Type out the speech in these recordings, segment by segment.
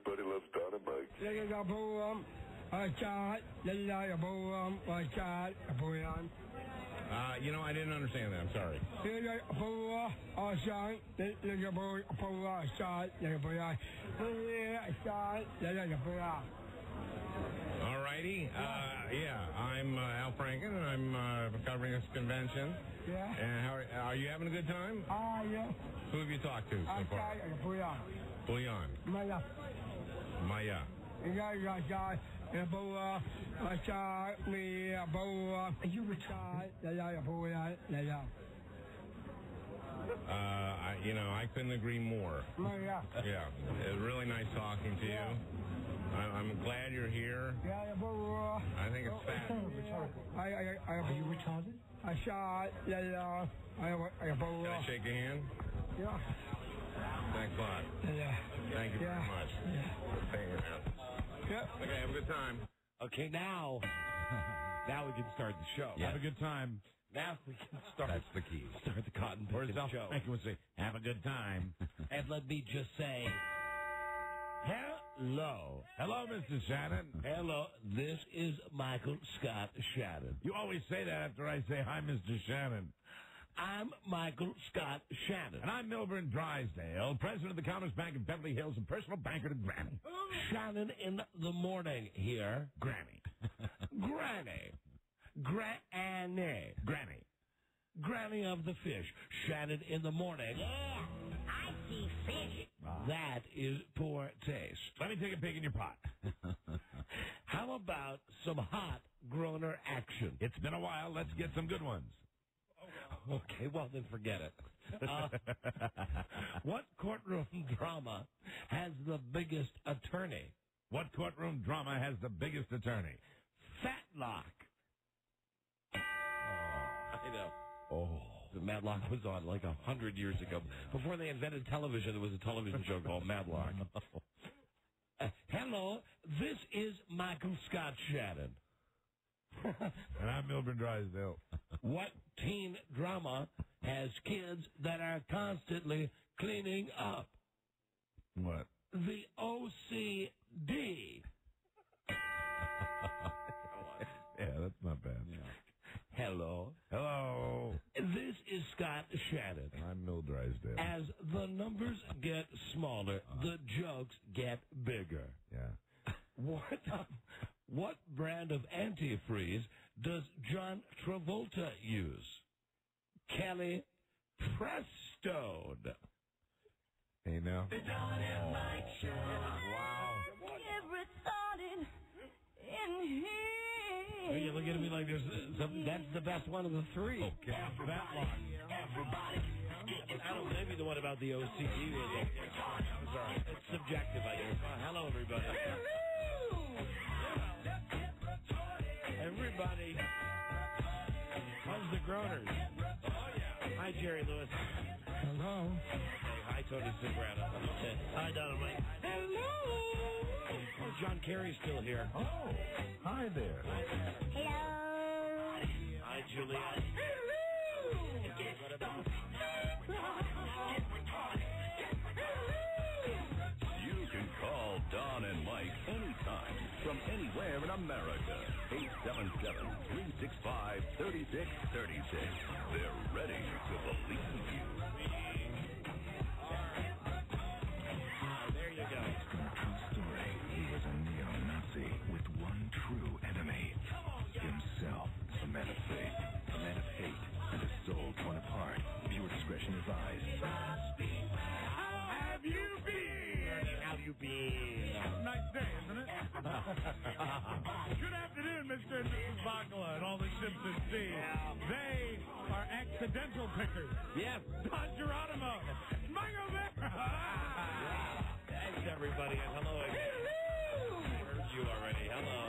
Everybody loves Don and Mike. I didn't understand that. I'm sorry. All righty. I'm Al Franken, and I'm covering this convention. Yeah. And are you having a good time? Yeah. Who have you talked to so far? Bouillon. Maya. Are you retired? I couldn't agree more. Yeah. It was really nice talking to you. I'm glad you're here. I think it's fat. Are you retarded? Can I shake your hand? Yeah. Thanks a lot. Thank you very much. Thank you, man. Okay, have a good time. Okay, now we can start the show. Have a good time. Now we can start. That's the key. Start the cotton picking show. I can say, have a good time. And let me just say, hello. Hello, Mr. Shannon. Hello, this is Michael Scott Shannon. You always say that after I say, hi, Mr. Shannon. I'm Michael Scott Shannon. And I'm Milburn Drysdale, president of the Commerce Bank of Beverly Hills and personal banker to Granny. Shannon in the morning here. Granny. Granny. Granny. Granny of the fish. Shannon in the morning. Yeah, I see fish. That is poor taste. Let me take a pig in your pot. How about some hot Groner action? It's been a while. Let's get some good ones. Okay, well, then forget it. What courtroom drama has the biggest attorney? What courtroom drama has the biggest attorney? Fatlock. I know. Oh. The Matlock was on like 100 years ago. Before they invented television, there was a television show called Matlock. Hello, this is Michael Scott Shannon. And I'm Milburn Drysdale. What teen drama has kids that are constantly cleaning up? What? The OCD. Yeah, that's not bad. Yeah. Hello. This is Scott Shannon. And I'm Mil Drysdale. As the numbers get smaller, the jokes get bigger. Yeah. What brand of antifreeze does John Travolta use? Kelly Prestone. Hey, now. The Don and Mike Show. Wow. Every thought in here. You look at me like there's something. That's the best one of the three. Okay. After that one. Everybody. I don't know, maybe the one about the OCD was it. I'm sorry. It's subjective, I guess. Hello, everybody. Everybody. How's the Groners? Hi, Jerry Lewis. Hello. Hey, hi, Tony Soprano. Hi, Don and Mike. Hello. Oh, John Kerry's still here. Oh, hi there. Hello. Hi, Juliet. You can call Don and Mike anytime from anywhere in America. 877-365-3636. They're ready to believe you. There you go. True story. He was a neo-Nazi with one true enemy. Himself. A man of faith, a man of hate, and a soul torn apart. Viewer discretion advised. How have you been? How have you been? Nice day, isn't it? Good afternoon, Mr. and Mrs. Bakula and all the Simpsons team. They are accidental pickers. Yes. Don Geronimo. Mike O'Mara. Thanks, everybody, and hello again. Hello. I heard you already. Hello.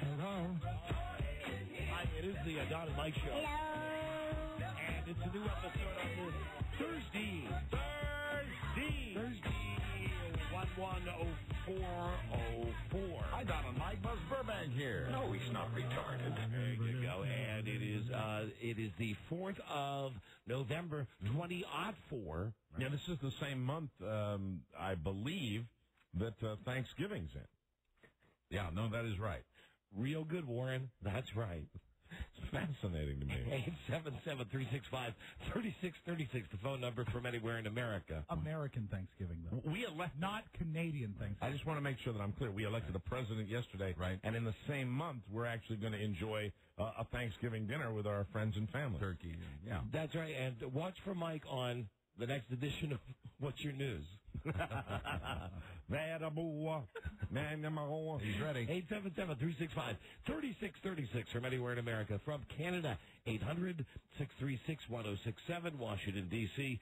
Hello. Hi, it is the Don and Mike Show. Hello. And it's a new episode on this Thursday, 1 771-0404. Hi, Don and Mike. Buzz Burbank here. No, he's not retarded. There you go. And it is the 4th of November, 2004. Yeah, this is the same month, I believe, that Thanksgiving's in. Yeah, no, that is right. Real good, Warren. That's right. It's fascinating to me. 877-365-3636, the phone number from anywhere in America. American Thanksgiving, though. We elect. Not Canadian Thanksgiving. I just want to make sure that I'm clear. We elected a president yesterday, Right. And in the same month, we're actually going to enjoy a Thanksgiving dinner with our friends and family. Turkey, yeah. That's right. And watch for Mike on the next edition of What's Your News? He's ready. 877-365-3636 from anywhere in America. From Canada, 800-636-1067. Washington, D.C.,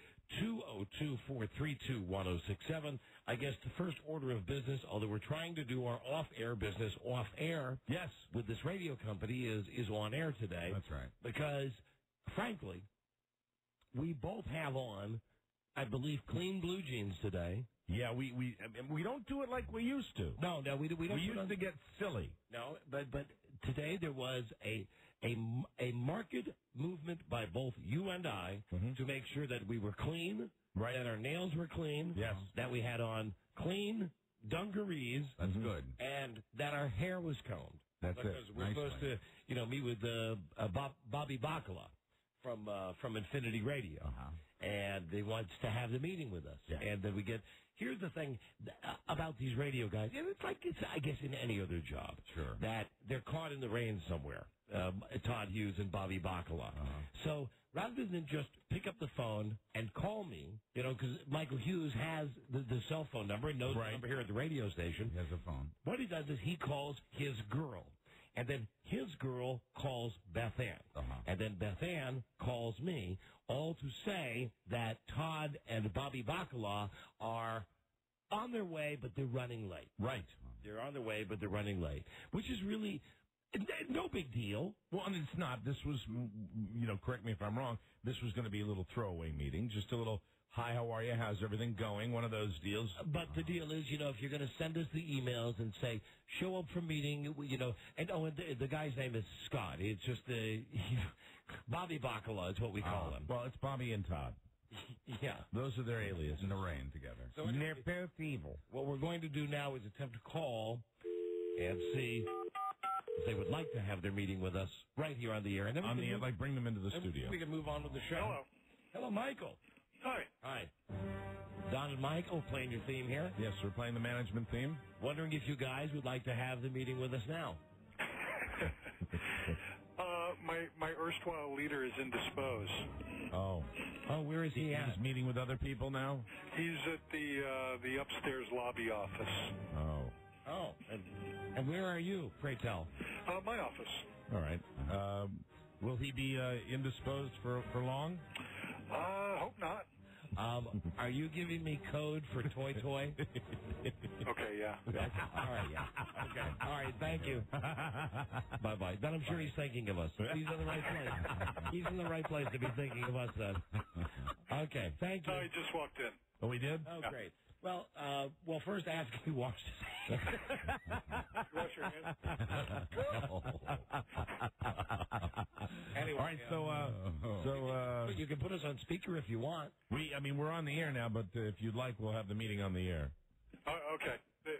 202-432-1067. I guess the first order of business, although we're trying to do our off-air business off-air, Yes. with this radio company, is on air today. That's right. Because, frankly, we both have on, I believe, clean blue jeans today. Yeah, we don't do it like we used to. No, we don't. We used to get silly. No, but today there was a marked movement by both you and I to make sure that we were clean, Right. that our nails were clean, Yes. that we had on clean dungarees, That's good. and that our hair was combed. That's because it. we're Nice supposed way. to, meet with Bobby Bacala from Infinity Radio. And they want to have the meeting with us. Yeah. And then here's the thing about these radio guys. And it's like I guess, in any other job. Sure. That they're caught in the rain somewhere. Todd Hughes and Bobby Bacala. So rather than just pick up the phone and call me, because Michael Hughes has the cell phone number and knows the number here at the radio station. He has a phone. What he does is he calls his girl. And then his girl calls Beth Ann. And then Beth Ann calls me, all to say that Todd and Bobby Bacala are on their way, but they're running late. Right. They're on their way, but they're running late, which is really no big deal. Well, and it's not. This was, correct me if I'm wrong, this was going to be a little throwaway meeting, just a little, hi, how are you, how's everything going, one of those deals. But the deal is, if you're going to send us the emails and say, show up for meeting, and the guy's name is Scott. It's just Bobby Bacala is what we call him. Well, it's Bobby and Todd. Yeah. Those are their aliases. In the rain together. So they're both evil. What we're going to do now is attempt to call and see if they would like to have their meeting with us right here on the air. And then bring them into the studio. We can move on with the show. Hello. Hello, Michael. Hi. Hi. Don and Michael playing your theme here. Yes, we're playing the management theme. Wondering if you guys would like to have the meeting with us now. My erstwhile leader is indisposed. Oh, where is he at? He's meeting with other people now? He's at the upstairs lobby office. Oh, and where are you, pray tell? My office. all right. Will he be indisposed for long? Hope not. Are you giving me code for toy? Okay, yeah. All right, yeah. Okay. All right, thank you. Bye-bye. Then I'm sure he's thinking of us. He's in the right place. He's in the right place to be thinking of us then. Okay, thank you. I just walked in. Oh, we did? Oh, great. Well, first ask if he washed his hands. Wash your hands. Anyway, all right, but you can put us on speaker if you want. We're on the air now, but if you'd like, we'll have the meeting on the air. Okay.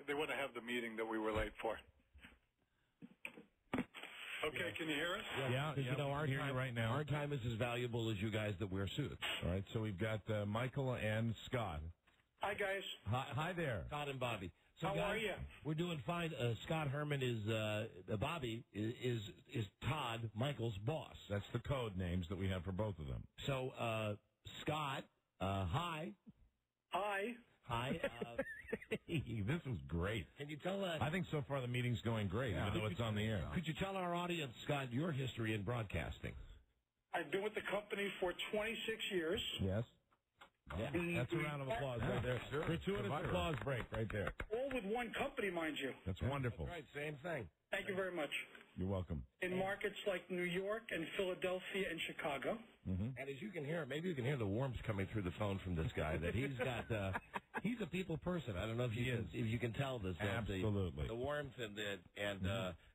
They want to have the meeting that we were late for. Okay, can you hear us? Yeah, our hear time, you right now. Our time is as valuable as you guys that wear suits. All right, so we've got Michael and Scott. Hi, guys. Hi there. Todd and Bobby. So How guys, are you? We're doing fine. Scott Herman is Bobby is Todd, Michael's boss. That's the code names that we have for both of them. So Scott, hi. Hi. Hi. This was great. Can you tell I think so far the meeting's going great, even though it's on the air. Could you tell our audience, Scott, your history in broadcasting? I've been with the company for 26 years. Yes. Yeah. That's a round of applause right there. Sure. Gratuitous applause break right there. All with one company, mind you. That's wonderful. Right, same thing. Thank you very much. You're welcome. In markets like New York and Philadelphia and Chicago. Mm-hmm. And as you can hear, maybe you can hear the warmth coming through the phone from this guy, that he's got, he's a people person. I don't know if you can tell this. Absolutely. The warmth and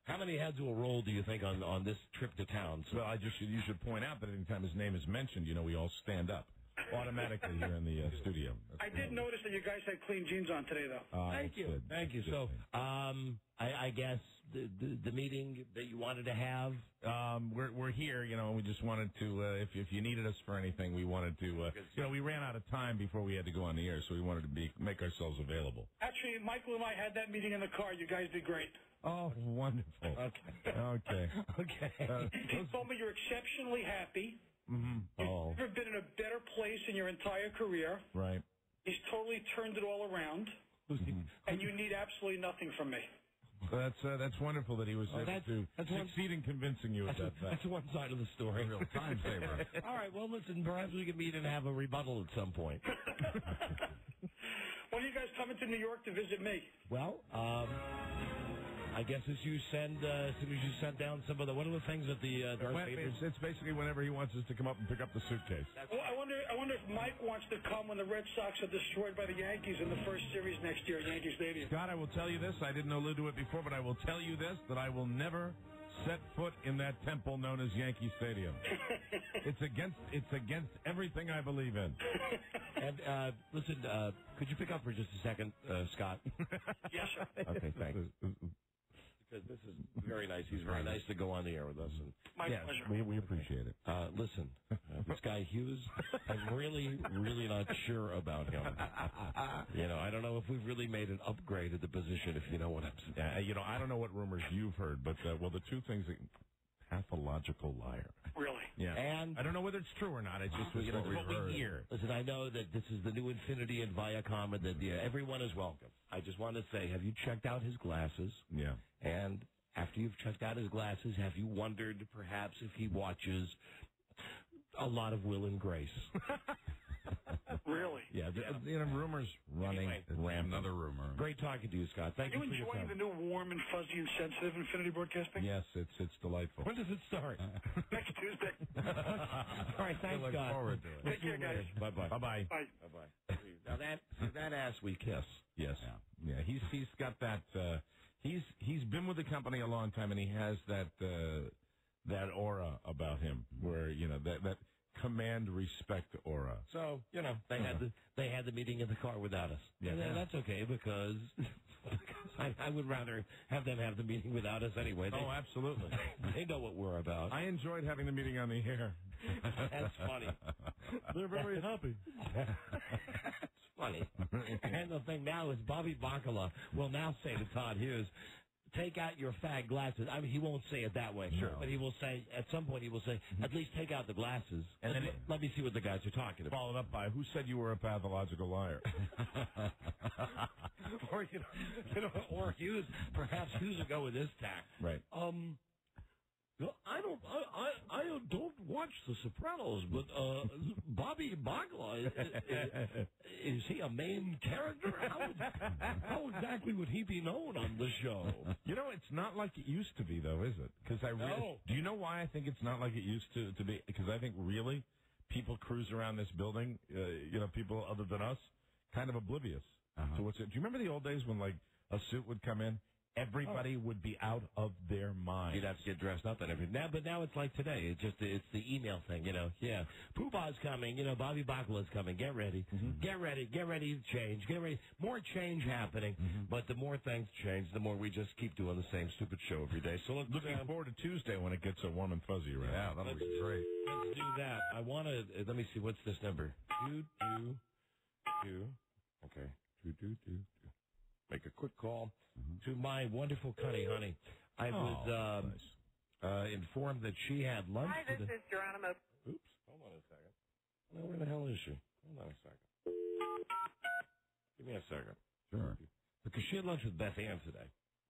how many heads will roll, do you think, on this trip to town? So, Well, you should point out that anytime his name is mentioned, we all stand up automatically here in the studio. I did notice that you guys had clean jeans on today, though. Thank you. Thank you. So, I guess the meeting that you wanted to have. We're here, and we just wanted to, if you needed us for anything, we wanted to, we ran out of time before we had to go on the air, so we wanted to make ourselves available. Actually, Michael and I had that meeting in the car. You guys did great. Oh, wonderful. Okay. He told me you're exceptionally happy. Mm-hmm. You've never been in a better place in your entire career. Right. He's totally turned it all around. And you need absolutely nothing from me. That's wonderful that he was able to succeed in convincing you of that fact. That's one side of the story. Real time saver. All right, well, listen, perhaps we can meet and have a rebuttal at some point. When are you guys coming to New York to visit me? Well, I guess as soon as you sent down some of the, what are the things that the Darth Vader... It's basically whenever he wants us to come up and pick up the suitcase. Well, I wonder if Mike wants to come when the Red Sox are destroyed by the Yankees in the first series next year at Yankee Stadium. Scott, I will tell you this. I didn't allude to it before, but I will tell you this, that I will never set foot in that temple known as Yankee Stadium. It's against everything I believe in. And listen, could you pick up for just a second, Scott? Yes, sir. Okay, thanks. Because this is very nice. He's very nice to go on the air with us. And My pleasure. We appreciate it. Listen, this guy Hughes, I'm really, really not sure about him. I don't know if we've really made an upgrade at the position, if you know what I'm saying. I don't know what rumors you've heard, but, the two things that... Pathological liar. Really? Yeah. And I don't know whether it's true or not. It's just what we hear. Listen, I know that this is the new Infinity and Viacom, and that everyone is welcome. I just want to say, have you checked out his glasses? Yeah. And after you've checked out his glasses, have you wondered perhaps if he watches a lot of Will and Grace? Really? Yeah. Rumors running. Anyway, another rumor. Great talking to you, Scott. Thank you for your time. Enjoying the new warm and fuzzy and sensitive Infinity Broadcasting? Yes, it's delightful. When does it start? Next Tuesday. All right, thanks, look Scott. forward to it. Take care, guys. Bye-bye. Bye-bye. Bye. Bye-bye. Now that ass we kiss. Yes. Yeah. He's got that. He's been with the company a long time, and he has that aura about him, where that command respect aura. So they had the meeting in the car without us. Yeah. And that's okay because I would rather have them have the meeting without us anyway. Oh, absolutely. They know what we're about. I enjoyed having the meeting on the air. That's funny. They're very happy. It's funny. And the thing now is Bobby Bacala will now say to Todd Hughes, take out your fag glasses. I mean, he won't say it that way. Sure. But he will say, at some point he will say, at least take out the glasses. And then let me see what the guys are talking about. Followed up by, who said you were a pathological liar? Or Hughes, perhaps Hughes will go with this tack. Right. I don't watch The Sopranos, but Bobby Bacala, is he a main character? How exactly would he be known on the show? It's not like it used to be, though, is it? Because do you know why I think it's not like it used to be? Because I think really people cruise around this building, people other than us, kind of oblivious to what's it. Do you remember the old days when like a suit would come in? Everybody would be out of their mind. You'd have to get dressed up and everything. But now it's like today. It's the email thing, Yeah. Pooh-Bah's coming. Bobby Bacala's coming. Get ready. Mm-hmm. Get ready. Get ready to change. Get ready. More change happening. Mm-hmm. But the more things change, the more we just keep doing the same stupid show every day. So let's looking forward to Tuesday when it gets so warm and fuzzy around. Yeah, that'll be great. Let's do that. I want to, let me see, what's this number? 222. Okay. 222. Make a quick call to my wonderful Cunny Honey. I was informed that she had lunch. Hi, this is Geronimo. Oops, hold on a second. Well, where the hell is she? Hold on a second. Give me a second. Sure. Because she had lunch with Beth Ann today.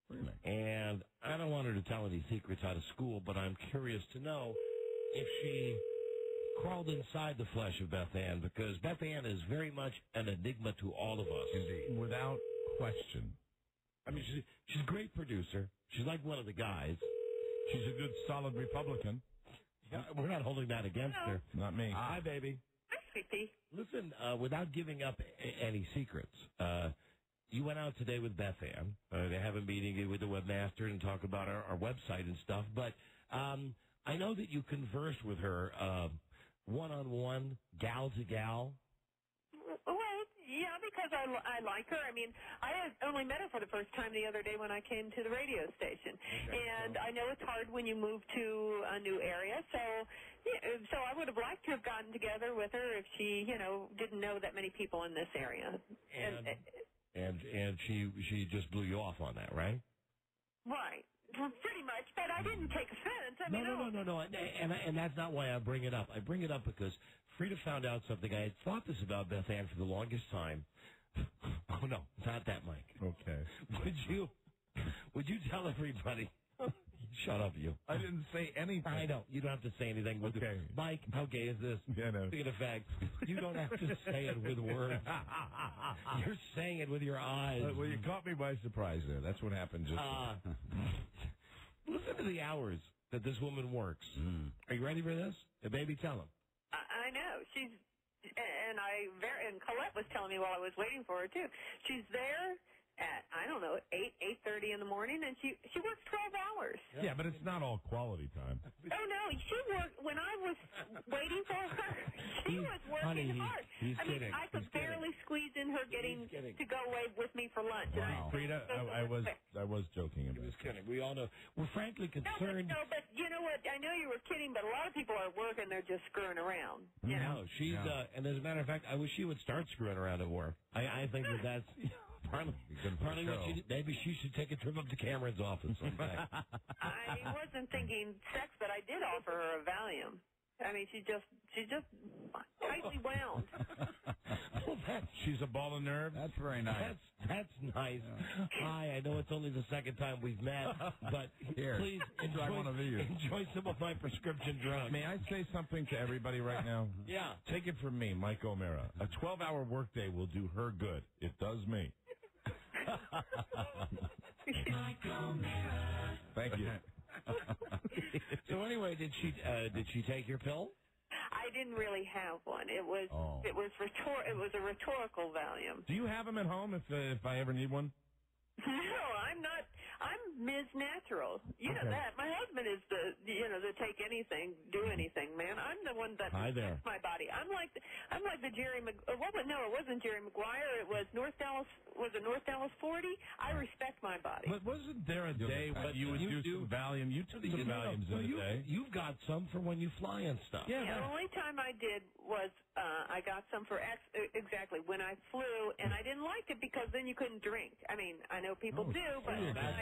Really? And I don't want her to tell any secrets out of school, but I'm curious to know if she crawled inside the flesh of Beth Ann, because Beth Ann is very much an enigma to all of us. Indeed. Without question. I mean, she's a great producer. She's like one of the guys. She's a good, solid Republican. Yeah, we're not holding that against her. Not me. Hi, baby. Hi, Big P. Listen, without giving up any secrets, you went out today with Beth Ann. They have a meeting with the webmaster and talk about our website and stuff. But I know that you conversed with her one-on-one, gal to gal. Well, yeah, because I like her. I mean, I had only met her for the first time the other day when I came to the radio station. Okay. And I know it's hard when you move to a new area. So I would have liked to have gotten together with her if she, didn't know that many people in this area. And she just blew you off on that, right? Right. Pretty much, but I didn't take offense. No. And that's not why I bring it up. I bring it up because Freda found out something. I had thought this about Beth Ann for the longest time. Oh, no, not that, Mike. Okay. Would you tell everybody? Shut up, you. I didn't say anything. I know. You don't have to say anything. Okay. Mike, how gay is this? Yeah, no. Speaking of fact, you don't have to say it with words. You're saying it with your eyes. Well, you caught me by surprise there. That's what happened just Listen to the hours that this woman works. Are you ready for this? Baby, tell him. I know. And Colette was telling me while I was waiting for her, too. She's there at, 8:30 in the morning, and she works 12 hours. Yeah, but it's not all quality time. Oh, no, she worked, when I was waiting for her, she was working hard. I could barely squeeze in her getting to go away with me for lunch. Wow. Freda, I was joking about Just kidding. We all know. We're frankly concerned. No, but you know what? I know you were kidding, but a lot of people are working. They're just screwing around. You know? She's, and as a matter of fact, I wish she would start screwing around at work. I think that's... Partly maybe she should take a trip up to Cameron's office someday. I wasn't thinking sex, but I did offer her a Valium. I mean, she's just tightly wound. She's a ball of nerves. That's very nice. That's nice. Hi, I know it's only the second time we've met, but please enjoy some of my prescription drugs. May I say something to everybody right now? Yeah. Take it from me, Mike O'Mara. A 12-hour workday will do her good. It does me. Thank you. So anyway, did she take your pill? I didn't really have one. It was a rhetorical Valium. Do you have them at home if I ever need one? No, I'm not. I'm Ms. Natural. You know that. My husband is the take anything, do anything man. I'm the one that respects my body. I'm like the Jerry no, it wasn't Jerry Maguire. It was North Dallas. Was it North Dallas 40? I respect my body. But wasn't there a day when you would do some Valium? You took some Valiums in a day. You've got some for when you fly and stuff. Yeah, the only time I did was I got some for exactly when I flew, and I didn't like it because then you couldn't drink. I mean, I know people do, but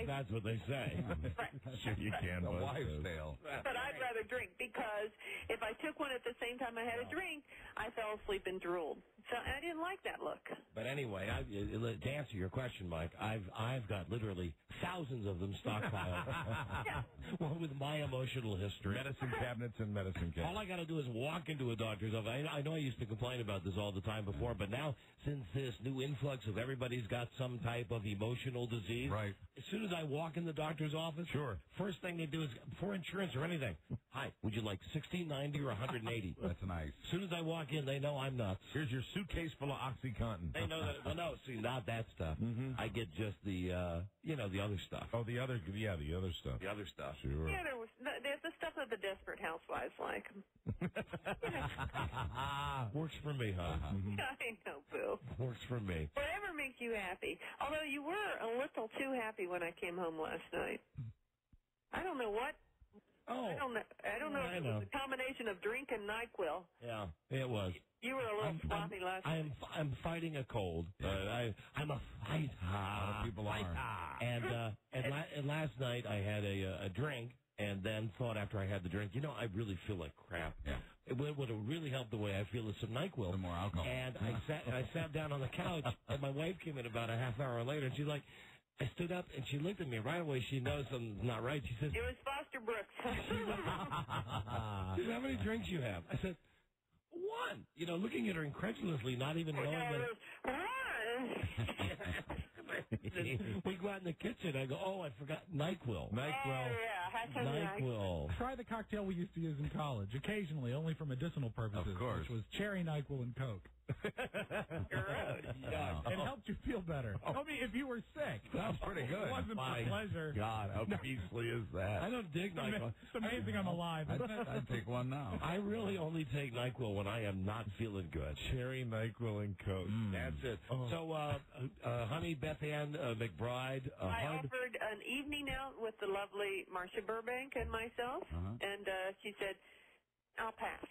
that's what they say. Right. Sure you can. The wives' tale. But I'd rather drink because if I took one at the same time I had a drink, I fell asleep and drooled. So I didn't like that look. But anyway, to answer your question, Mike, I've got literally thousands of them stockpiled. Well, with my emotional history. Medicine cabinets and medicine cabinets. All I got to do is walk into a doctor's office. I know I used to complain about this all the time before, but now, since this new influx of everybody's got some type of emotional disease, right. As soon as I walk in the doctor's office, first thing they do is, for insurance or anything, hi, would you like $16.90 or $180? That's nice. As soon as I walk in, they know I'm nuts. Here's your suitcase full of OxyContin. They know that. Well, no, see, not that stuff. Mm-hmm. I get just the other stuff. Oh, the other stuff. The other stuff. Sure. Yeah, there's the stuff that the Desperate Housewives like. Works for me, huh? I know, boo. Works for me. Whatever makes you happy. Although you were a little too happy when I came home last night. I don't know what. Oh. I don't know if it was a combination of drink and NyQuil. Yeah, it was. You were a little sloppy last night. I'm fighting a cold. I'm a fighter. A lot of people are. And last night I had a drink, and then thought after I had the drink, I really feel like crap. Yeah. It would have really helped the way I feel is some NyQuil. Some more alcohol. And I sat down on the couch, and my wife came in about a half hour later, and she's like, I stood up, and she looked at me right away. She knows something's not right. She says, it was Foster Brooks. She said, how many drinks you have? I said, one. Looking at her incredulously, not even knowing that. We go out in the kitchen. I go, oh, I forgot NyQuil. Oh, yeah. NyQuil. Try the cocktail we used to use in college, occasionally, only for medicinal purposes. Of course. Which was cherry NyQuil and Coke. Yeah. It helped you feel better. I mean, if you were sick. Sounds pretty good. It wasn't My for pleasure. God, how beastly is that? I don't dig NyQuil. It's amazing I'm alive. I'd take one now. I really only take NyQuil when I am not feeling good. Cherry, NyQuil, and Coke. That's it. Oh. So, honey, Beth Ann McBride. I offered an evening out with the lovely Marcia Burbank and myself, and she said, I'll pass.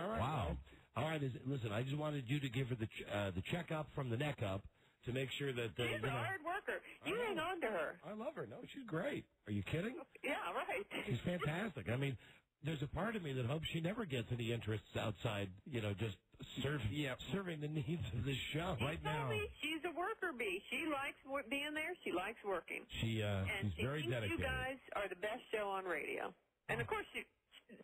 All right. Wow. All right. Listen, I just wanted you to give her the checkup from the neck up to make sure that... She's a hard worker. You hang on to her. I love her. No, she's great. Are you kidding? Yeah, right. She's fantastic. I mean, there's a part of me that hopes she never gets any interests outside, just serving the needs of this show. Right now, she's a worker bee. She likes being there. She likes working. She's very thinks dedicated. You guys are the best show on radio. And of course,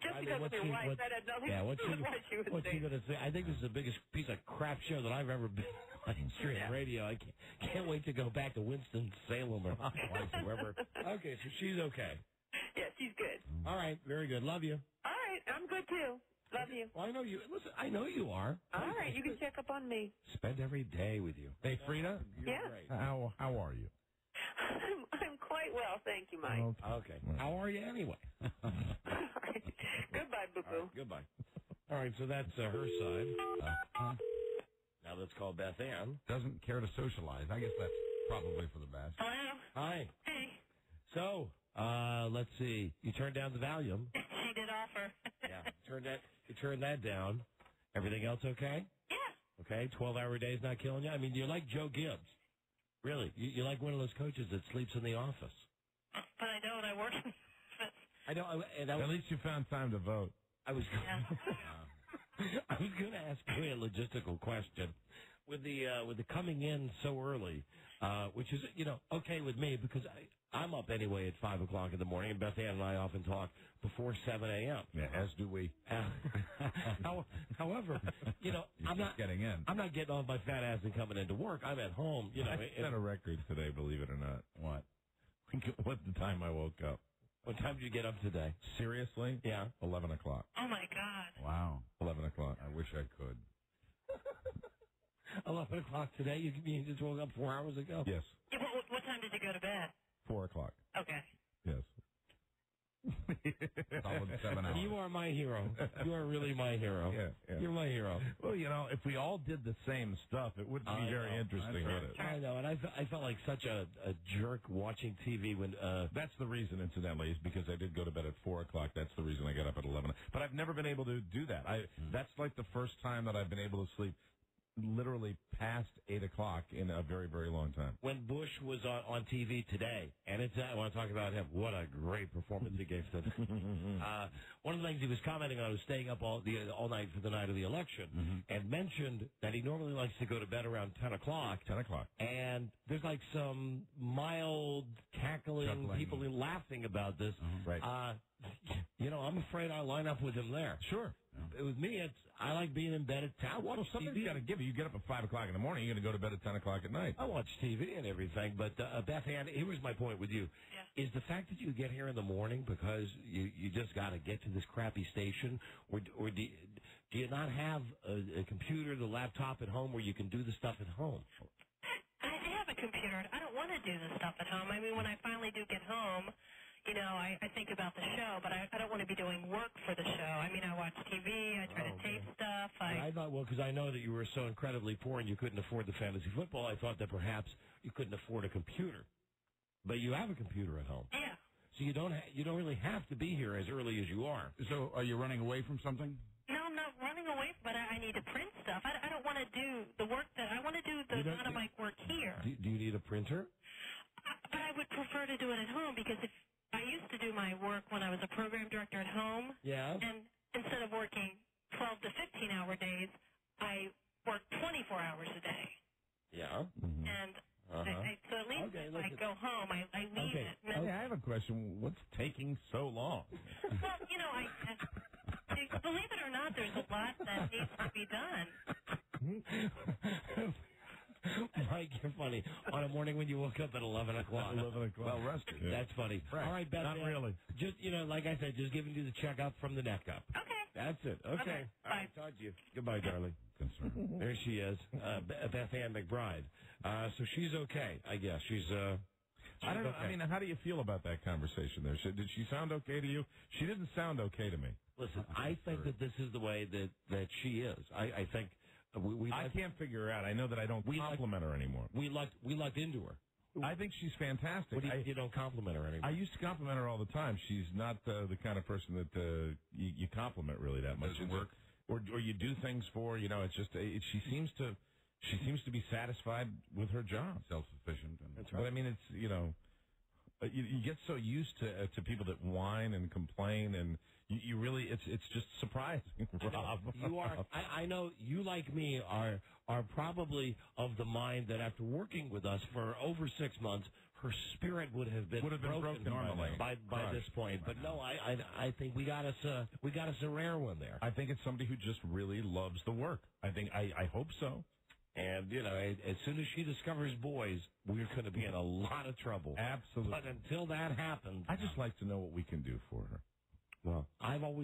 just because of your wife, that had nothing to do with what she was what's saying. she going to say? I think this is the biggest piece of crap show that I've ever been on straight radio. I can't wait to go back to Winston-Salem or whoever. Okay, so she's okay. Yeah, she's good. All right, very good. Love you. All right, I'm good too. Love you. Well, I know you. Listen, I know you are. All right, you can check up on me. Spend every day with you. Hey, Freda. Yeah. Great. How are you? I'm quite well, thank you, Mike. Okay. How are you anyway? All right. Goodbye, boo-boo. Goodbye. All right, so that's her side. Now let's call Beth Ann. Doesn't care to socialize. I guess that's probably for the best. Hello? Hi. Hey. So, let's see. You turned down the Valium. She did offer. Yeah. You turned that down. Everything else okay? Yeah. Okay. 12-hour days not killing you? I mean, you're like Joe Gibbs. Really. You're like one of those coaches that sleeps in the office. But I don't. I work. I know. At least you found time to vote. I was going to ask you a logistical question. With the coming in so early, which is okay with me because I'm up anyway at 5 o'clock in the morning, and Beth Ann and I often talk before 7 a.m. Yeah, as do we. However, I'm not getting in. I'm not getting off my fat ass and coming into work. I'm at home. I set a record today, believe it or not. What? What's the time I woke up? What time did you get up today? Seriously? Yeah. 11 o'clock. Oh, my God. Wow. 11 o'clock. I wish I could. 11 o'clock today? You just woke up 4 hours ago? Yes. Yeah, what time did you go to bed? 4 o'clock. Okay. Yes. Solid 7 hours. You are my hero. You are really my hero. Yeah. You're my hero. Well, if we all did the same stuff, it wouldn't be very interesting, would it? I know, and I felt like such a jerk watching TV when... That's the reason, incidentally, is because I did go to bed at 4 o'clock. That's the reason I got up at 11. But I've never been able to do that. That's like the first time that I've been able to sleep literally past 8 o'clock in a very, very long time. When Bush was on TV today, and I want to talk about him. What a great performance he gave today. One of the things he was commenting on was staying up all night for the night of the election, and mentioned that he normally likes to go to bed around 10 o'clock. 10 o'clock. And there's like some mild cackling, people laughing about this. Right. I'm afraid I'll line up with him there. Sure. With me, I like being in bed at 10. I watch something's TV. got to give you. You get up at 5 o'clock in the morning, you're going to go to bed at 10 o'clock at night. I watch TV and everything, but Beth Ann, here was my point with you. Yeah. Is the fact that you get here in the morning because you just got to get to this crappy station, or do you not have a computer, the laptop at home where you can do the stuff at home? I have a computer. I don't want to do the stuff at home. I mean, when I finally do get home, I think about the show, but I don't want to be doing work for the show. I mean, I watch TV, I try to tape stuff. I thought, because I know that you were so incredibly poor and you couldn't afford the fantasy football, I thought that perhaps you couldn't afford a computer. But you have a computer at home. Yeah. So you don't really have to be here as early as you are. So are you running away from something? No, I'm not running away, but I need to print stuff. I don't want to do the work I want to do the amount of my work here. Do you need a printer? But I would prefer to do it at home because if I used to do my work when I was a program director at home. Yeah. And instead of working 12 to 15-hour days, I work 24 hours a day. Yeah. Mm-hmm. And so at least if I go home, I leave it. Okay, I have a question. What's taking so long? Well, believe it or not, there's a lot that needs to be done. Mike, you're funny. On a morning when you woke up at 11 o'clock. 11 o'clock. Well rested. Yeah. That's funny. Right. All right, Beth. Not really. Just, like I said, just giving you the checkup from the neck up. Okay. That's it. Okay. All right, talk to you. Goodbye, darling. There she is, Beth Ann McBride. So she's okay, I guess. She's I don't know. okay. I mean, how do you feel about that conversation there? Did she sound okay to you? She didn't sound okay to me. Listen, I think that this is the way that she is. I think I can't figure her out. I know that I don't compliment her anymore. We lucked into her. I think she's fantastic. What do you don't compliment her anymore? I used to compliment her all the time. She's not the kind of person that you compliment really that much. Doesn't work. Or you do things for. It's just she seems to be satisfied with her job. Self-sufficient. That's right. But I mean, it's you get so used to people that whine and complain, and you really it's just surprising. Rob. You are. I know you, like me, are probably of the mind that after working with us for over 6 months, her spirit would have been broken normally by this point. But no, I think we got us a rare one there. I think it's somebody who just really loves the work. I hope so. And, as soon as she discovers boys, we're going to be in a lot of trouble. Absolutely. But until that happens... I just like to know what we can do for her. Well,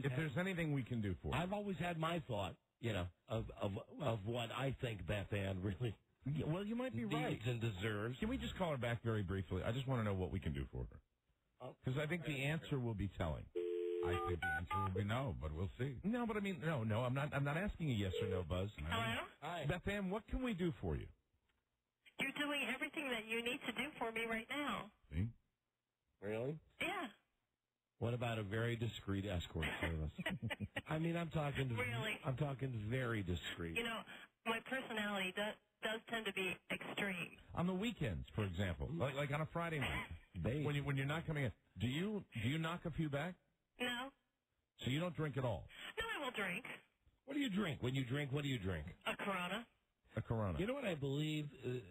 if there's anything we can do for her. I've always had my thought, of what I think Beth Ann really... Well, you might be right. Needs and deserves. Can we just call her back very briefly? I just want to know what we can do for her. Because I think the answer will be telling. I think the answer will be no, but we'll see. No, but I mean, no, I'm not asking a yes or no, Buzz. Hello? Hi. Beth Ann, what can we do for you? You're doing everything that you need to do for me right now. See? Really? Yeah. What about a very discreet escort service? I mean, I'm talking very discreet. My personality does tend to be extreme. On the weekends, for example, like on a Friday night, when you're not coming in, do you knock a few back? No. So you don't drink at all? No, I will drink. What do you drink? When you drink, what do you drink? A Corona. A Corona. You know what I believe?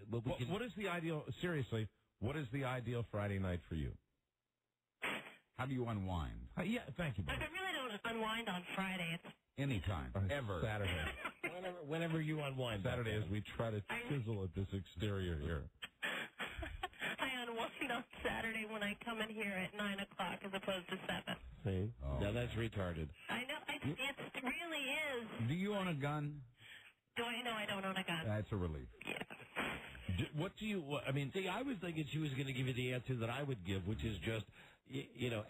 What is the ideal? Seriously, what is the ideal Friday night for you? How do you unwind? Yeah, thank you, Bob. I really don't unwind on Friday. It's Anytime. Ever. Saturday. Whenever you unwind. Saturday as we try to chisel at this exterior here. I unwind on Saturday when I come in here at 9 o'clock as opposed to 7. See? Oh. Now that's retarded. I know. It really is. Do you own a gun? Do I know I don't own a gun? That's a relief. Yeah. What do you, I mean... See, I was thinking she was going to give you the answer that I would give, which is just...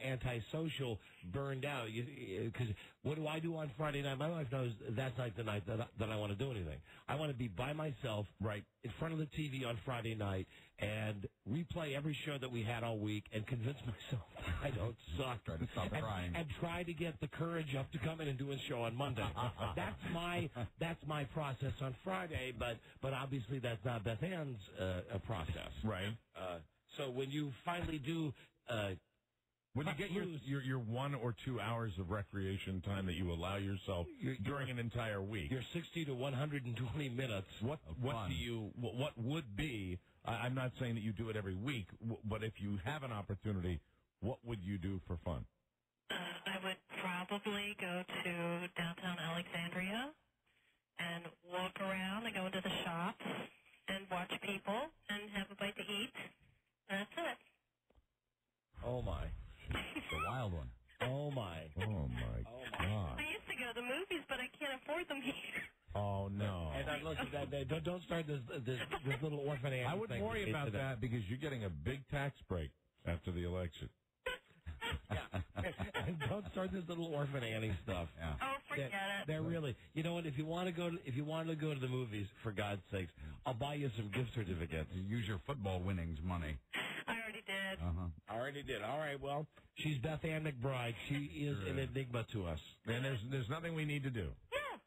antisocial, burned out. Because what do I do on Friday night? My wife knows that's not the night that I want to do anything. I want to be by myself, right, in front of the TV on Friday night and replay every show that we had all week and convince myself I don't suck. Try to stop crying. And try to get the courage up to come in and do a show on Monday. That's my process on Friday, but obviously that's not Beth Ann's process. Right. So when you finally do... when you get your 1 or 2 hours of recreation time that you allow yourself during an entire week, your 60 to 120 minutes. What would be? I'm not saying that you do it every week, but if you have an opportunity, what would you do for fun? I would probably go to downtown Alexandria and walk around and go into the shops and watch people and have a bite to eat. That's it. Oh, my. It's a wild one. Oh, my. Oh, my God. I used to go to the movies, but I can't afford them here. Oh, no. And listen, don't start this little orphan Annie I wouldn't worry about that because you're getting a big tax break after the election. Yeah. And don't start this little orphan Annie stuff. Yeah. Oh, forget it. They're really, you know what? If you want to go to the movies, for God's sakes, I'll buy you some gift certificates. You use your football winnings money. I already did. I already did. All right. Well, she's Beth Ann McBride. She is an enigma to us. And there's nothing we need to do. Yeah.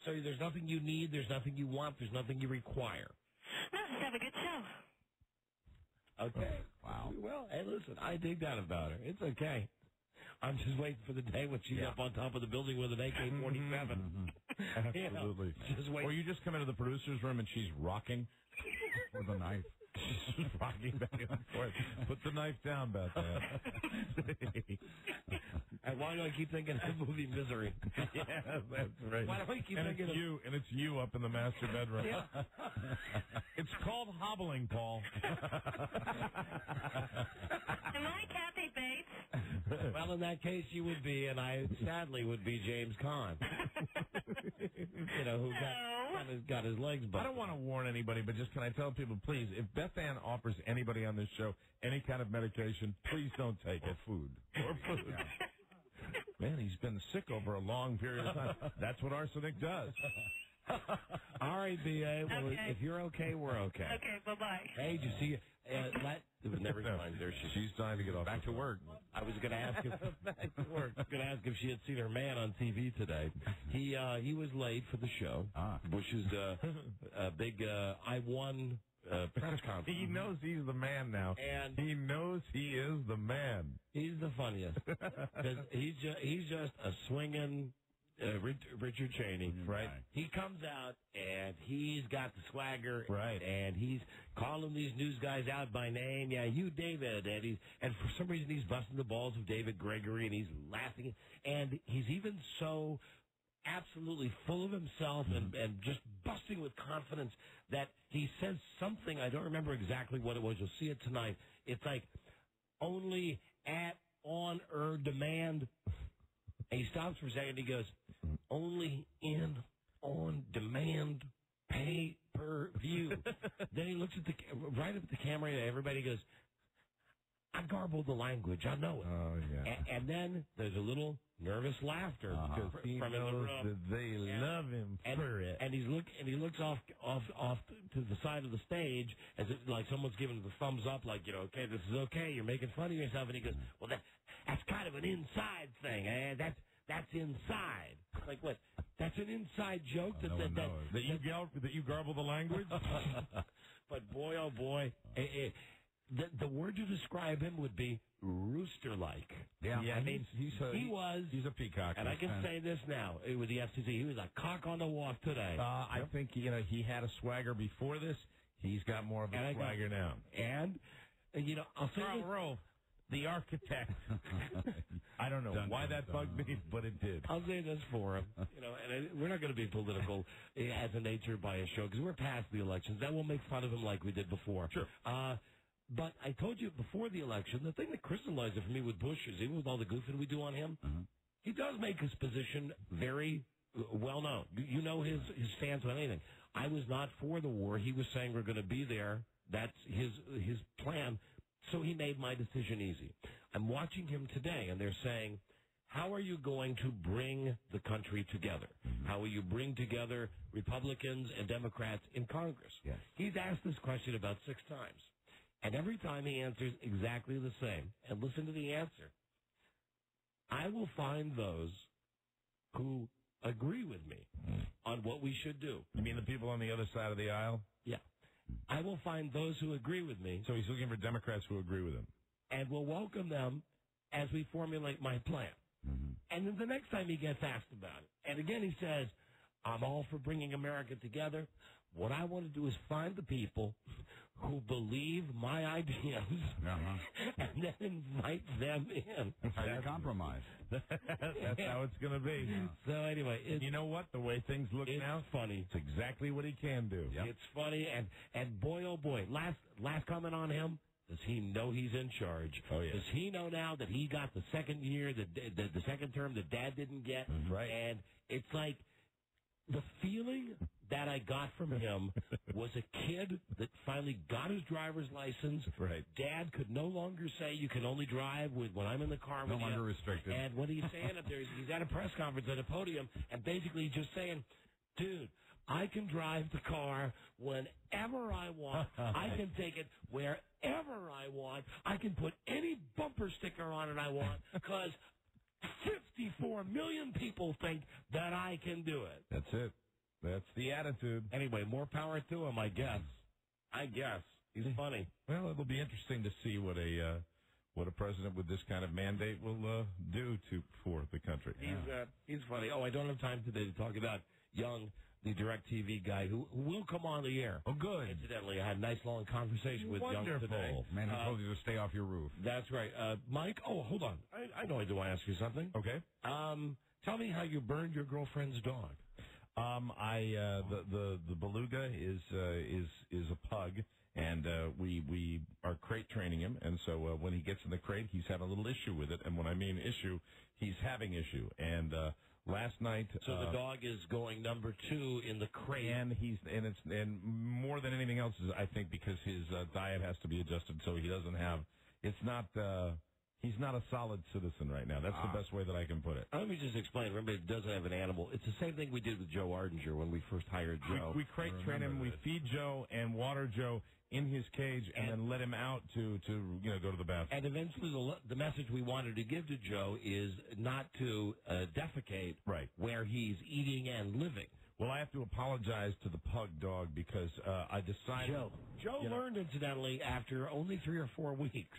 So there's nothing you need. There's nothing you want. There's nothing you require. No, just have a good show. Okay. Wow. Well, hey, listen, I dig that about her. It's okay. I'm just waiting for the day when she's up on top of the building with an AK-47. Absolutely. Just wait. Or you just come into the producer's room and she's rocking with a knife. She's rocking back and forth. Put the knife down, Bethany. And why do I keep thinking of the movie Misery? Yeah, that's right. Why do I keep thinking it's you, and it's you up in the master bedroom. Yeah. It's called hobbling, Paul. Am I Kathy Bates? Well, in that case, you would be, and I sadly would be James Caan. Who got his legs busted. I don't want to warn anybody, but just can I tell people, please, if Beth Ann offers anybody on this show any kind of medication, please don't take it. Food. Or food. Man, he's been sick over a long period of time. That's what arsenic does. All right, B.A. Well, Okay. if you're okay, we're okay. Okay, bye-bye. Hey, did you see? Never mind. There she is. She's trying to get off Back to work. I was going to ask if she had seen her man on TV today. He was late for the show. Bush's big I won press conference. He knows he's the man now, and he knows he is the man. He's the funniest because he's just a swinging Richard Cheney, right? He comes out and he's got the swagger, right? And he's calling these news guys out by name. Yeah, you, David, and for some reason he's busting the balls of David Gregory, and he's laughing, and he's even so absolutely full of himself and just busting with confidence that he says something. I don't remember exactly what it was. You'll see it tonight. It's like only on demand. And he stops for a second. He goes, only on demand, pay per view. Then he looks at right up at the camera, and everybody goes, I garbled the language. I know it. Oh, yeah. And then there's a little nervous laughter because he from knows in the room. that they love him for it. And he looks off to the side of the stage as if like someone's giving him the thumbs up, like, okay, this is okay. You're making fun of yourself. And he goes, well, that's kind of an inside thing. That's inside. Like what? That's an inside joke that you garble the language. But boy, oh boy. The word to describe him would be rooster-like. Yeah, I mean, he's a peacock. And I can say this now with the FCC. He was a cock on the walk today. I think he had a swagger before this. He's got more of a swagger now. And I'll say Carl Rove, the architect. I don't know why that bugged me, but it did. I'll say this for him. And we're not going to be political as a nature by a show because we're past the elections. That will make fun of him like we did before. Sure. But I told you before the election, the thing that crystallized it for me with Bush is even with all the goofing we do on him, he does make his position very well known. You know his stance on anything. I was not for the war. He was saying we're going to be there. That's his plan. So he made my decision easy. I'm watching him today, and they're saying, how are you going to bring the country together? How will you bring together Republicans and Democrats in Congress? Yes. He's asked this question about 6 times. And every time he answers exactly the same. And listen to the answer. I will find those who agree with me on what we should do. You mean the people on the other side of the aisle? Yeah. I will find those who agree with me. So he's looking for Democrats who agree with him. And will welcome them as we formulate my plan. And then the next time he gets asked about it, and again he says, I'm all for bringing America together. What I want to do is find the people who believe my ideas and then invite them in. That's how you compromise. That's how it's going to be. So anyway, you know what? The way things look now, it's funny. It's exactly what he can do. Yep. It's funny, and boy, oh boy, last comment on him. Does he know he's in charge? Oh, yeah. Does he know now that he got the second year, the second term that Dad didn't get? Right. And it's like the feeling that I got from him was a kid that finally got his driver's license. Right. Dad could no longer say you can only drive when I'm in the car with you. No longer restricted. And what he's saying up there is he's at a press conference at a podium and basically just saying, dude, I can drive the car whenever I want. I can take it wherever I want. I can put any bumper sticker on it I want because 54 million people think that I can do it. That's it. That's the attitude. Anyway, more power to him, I guess. He's funny. Well, it'll be interesting to see what a president with this kind of mandate will do for the country. He's funny. Oh, I don't have time today to talk about young the DirecTV guy who will come on the air. Oh, good. Incidentally, I had a nice long conversation with Young today. Man, he told you to stay off your roof. That's right. Mike, hold on. I know I do want to ask you something. Okay. Tell me how you burned your girlfriend's dog. The beluga is a pug, and we are crate training him, and so when he gets in the crate, he's having a little issue with it, and when I mean issue, he's having issue, and last night. So the dog is going number 2 in the crate, and more than anything else is I think because his diet has to be adjusted, so he doesn't have. It's not. He's not a solid citizen right now. That's the best way that I can put it. Let me just explain. Everybody doesn't have an animal. It's the same thing we did with Joe Ardinger when we first hired Joe. We crate train him. We feed Joe and water Joe in his cage and then let him out to go to the bathroom. And eventually the message we wanted to give to Joe is not to defecate where he's eating and living. Well, I have to apologize to the pug dog because I decided... Joe learned, incidentally, after only 3 or 4 weeks.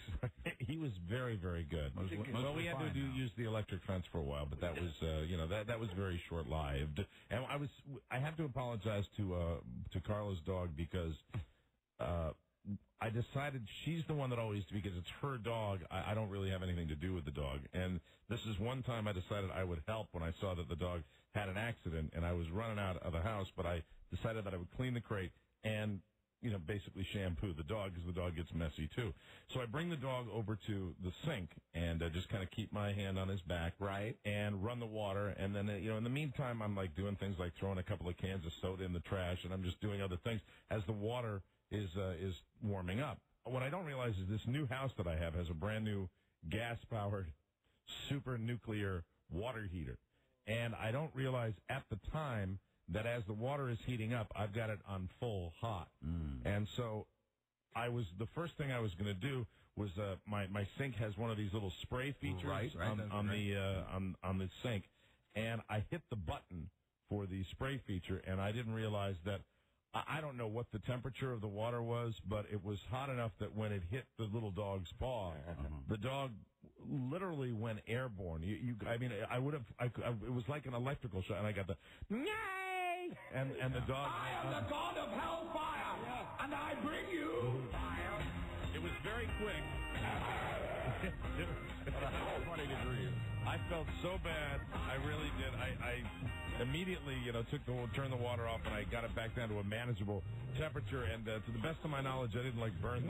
He was very, very good. Well, we had to use the electric fence for a while, but that was, that was very short-lived. And I have to apologize to Carla's dog because I decided she's the one that always, because it's her dog, I don't really have anything to do with the dog. And this is one time I decided I would help when I saw that the dog had an accident, and I was running out of the house, but I decided that I would clean the crate and, basically shampoo the dog because the dog gets messy, too. So I bring the dog over to the sink and just kind of keep my hand on his back. Right. And run the water. And then, in the meantime, I'm, doing things like throwing a couple of cans of soda in the trash, and I'm just doing other things as the water is warming up. What I don't realize is this new house that I have has a brand new gas-powered super nuclear water heater. And I don't realize at the time that as the water is heating up, I've got it on full hot. And so the first thing I was going to do was my sink has one of these little spray features on the sink. And I hit the button for the spray feature, and I didn't realize that I don't know what the temperature of the water was, but it was hot enough that when it hit the little dog's paw, the dog literally went airborne. It was like an electrical shock, and I got the yay, and the dog. I am the god of hellfire, and I bring you fire. It was very quick. 20 degrees. I felt so bad. I really did. I immediately, turned the water off, and I got it back down to a manageable temperature. And to the best of my knowledge, I didn't burn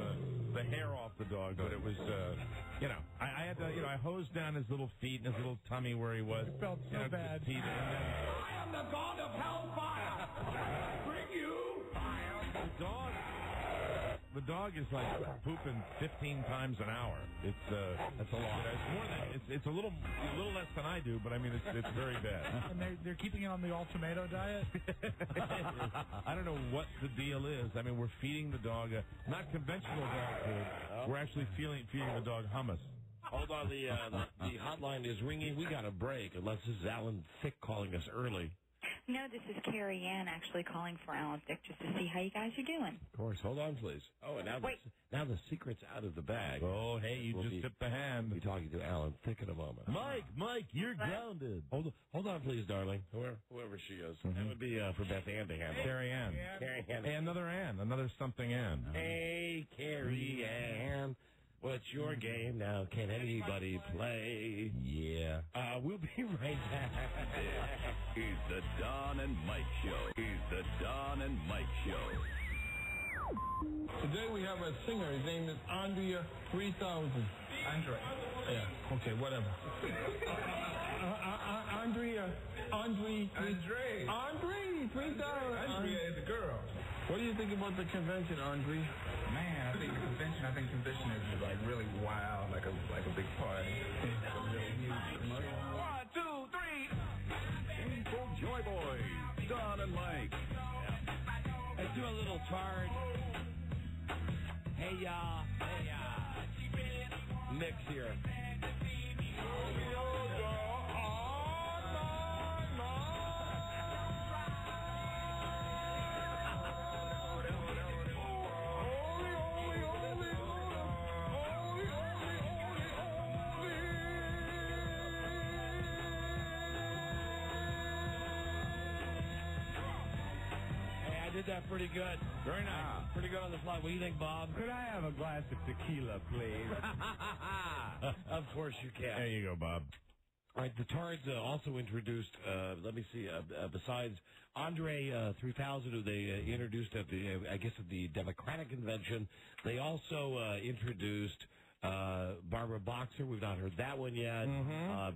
the hair off the dog, but it was, I had to, I hosed down his little feet and his little tummy where he was. It felt so bad. I am the god of hellfire. Bring you fire. The dog is pooping 15 times an hour. That's a lot. It's more than it's a little less than I do, but I mean it's very bad. And they're keeping it on the all tomato diet. I don't know what the deal is. I mean, we're feeding the dog not conventional dog food. We're actually feeding the dog hummus. Hold on, the hotline is ringing. We got a break, unless this is Alan Thicke calling us early. No, this is Carrie Ann actually calling for Alan Thicke just to see how you guys are doing. Of course. Hold on, please. Oh, and now the secret's out of the bag. Oh, hey, you just tipped the hand. We'll be talking to Alan Thicke in a moment. Mike, you're grounded. Hold on, please, darling. Whoever she is. That would be for Beth Ann to handle. Carrie Ann. Hey, another Ann. Another something Ann. Hey, Carrie Ann. What's your game now? Can anybody play? Yeah. We'll be right back. This is the Don and Mike Show. Today we have a singer. His name is Andrea 3000. Andre. Yeah, okay, whatever. Andre 3000. Andrea is a girl. What do you think about the convention, Andre? Man, I think convention is really wild, like a big party. Really huge. 1, 2, 3. Info Joy Boys, Don and Mike. Let's do a little charge. Hey, y'all. Mix here. did that pretty good. Very nice. Pretty good on the fly. What do you think, Bob? Could I have a glass of tequila, please? Of course you can. There you go, Bob. All right, the Tards also introduced, let me see, besides Andre 3000, who they introduced at the, I guess at the Democratic Convention, they also introduced Barbara Boxer. We've not heard that one yet.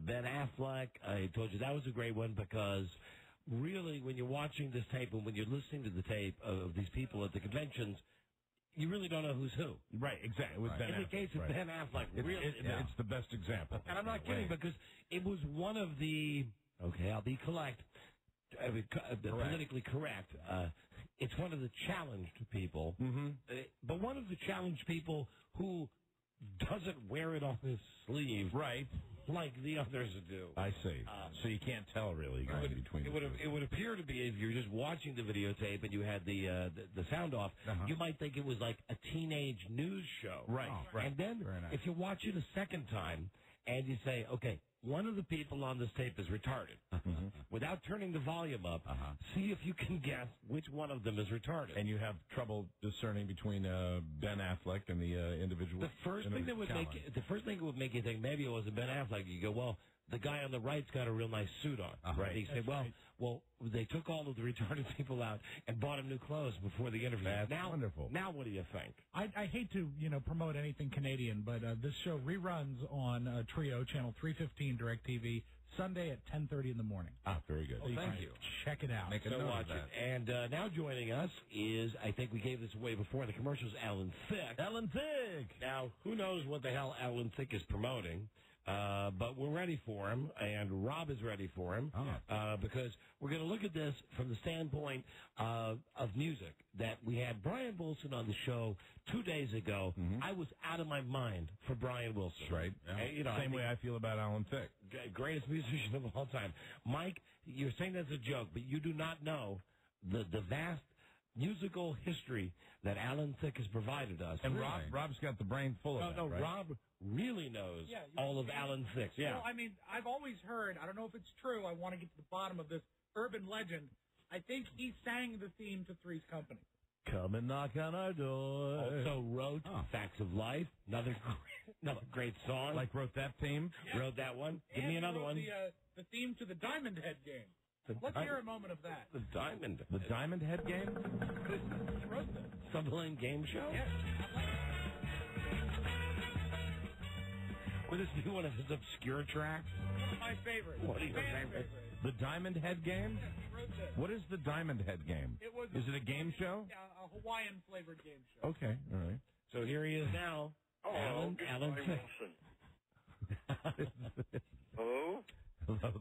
Ben Affleck, I told you that was a great one because really when you're watching this tape and when you're listening to the tape of these people at the conventions, you really don't know who's who. Right, exactly. With Ben In the case of Ben Affleck, it's the best example. And I'm not kidding because it was one of the, okay, I'll be politically correct. It's one of the challenged people, but one of the challenged people who doesn't wear it on his sleeve, right, like the others do. I see. So you can't tell really between. It would appear to be if you're just watching the videotape and you had the sound off, you might think it was like a teenage news show, right? And then if you watch it a second time and you say, okay, one of the people on this tape is retarded, without turning the volume up, see if you can guess which one of them is retarded. And you have trouble discerning between Ben Affleck and the individual. The first thing that would make you think maybe it wasn't Ben Affleck. You go, well, the guy on the right's got a real nice suit on. Right. You say, well, they took all of the retarded people out and bought him new clothes before the interview. That's wonderful. Now what do you think? I hate to, promote anything Canadian, but this show reruns on Trio, Channel 315, DirecTV, Sunday at 10:30 in the morning. Very good. So Thank you. Check it out. Make a note of that. And now joining us is, I think we gave this away before in the commercials, Alan Thicke. Alan Thicke! Now, who knows what the hell Alan Thicke is promoting? But we're ready for him, and Rob is ready for him, because we're going to look at this from the standpoint of music. That we had Brian Wilson on the show 2 days ago. I was out of my mind for Brian Wilson. Right. Same way I feel about Alan Thicke. Greatest musician of all time. Mike, you're saying that's a joke, but you do not know the vast musical history that Alan Thicke has provided us. And Rob's got the brain full of that, right? Rob really knows all of Alan Thicke. Yeah. Well, I've always heard, I don't know if it's true, I want to get to the bottom of this urban legend. I think he sang the theme to Three's Company. Come and knock on our door. Also wrote Facts of Life, another great song. Like wrote that theme? Yeah. Wrote that one. Give me another one. The theme to the Diamond Head game. Let's hear a moment of that. The Diamond Head game? He wrote that. Sutherland Game Show? Yes. Would this be one of his obscure tracks? One of my favorites. What are your favorites? The Diamond Head game? Yes, he wrote that. What is the Diamond Head game? Is it a game show? Yeah, a Hawaiian-flavored game show. Okay, all right. So here he is now. Alan Wilson. Hello? Hello.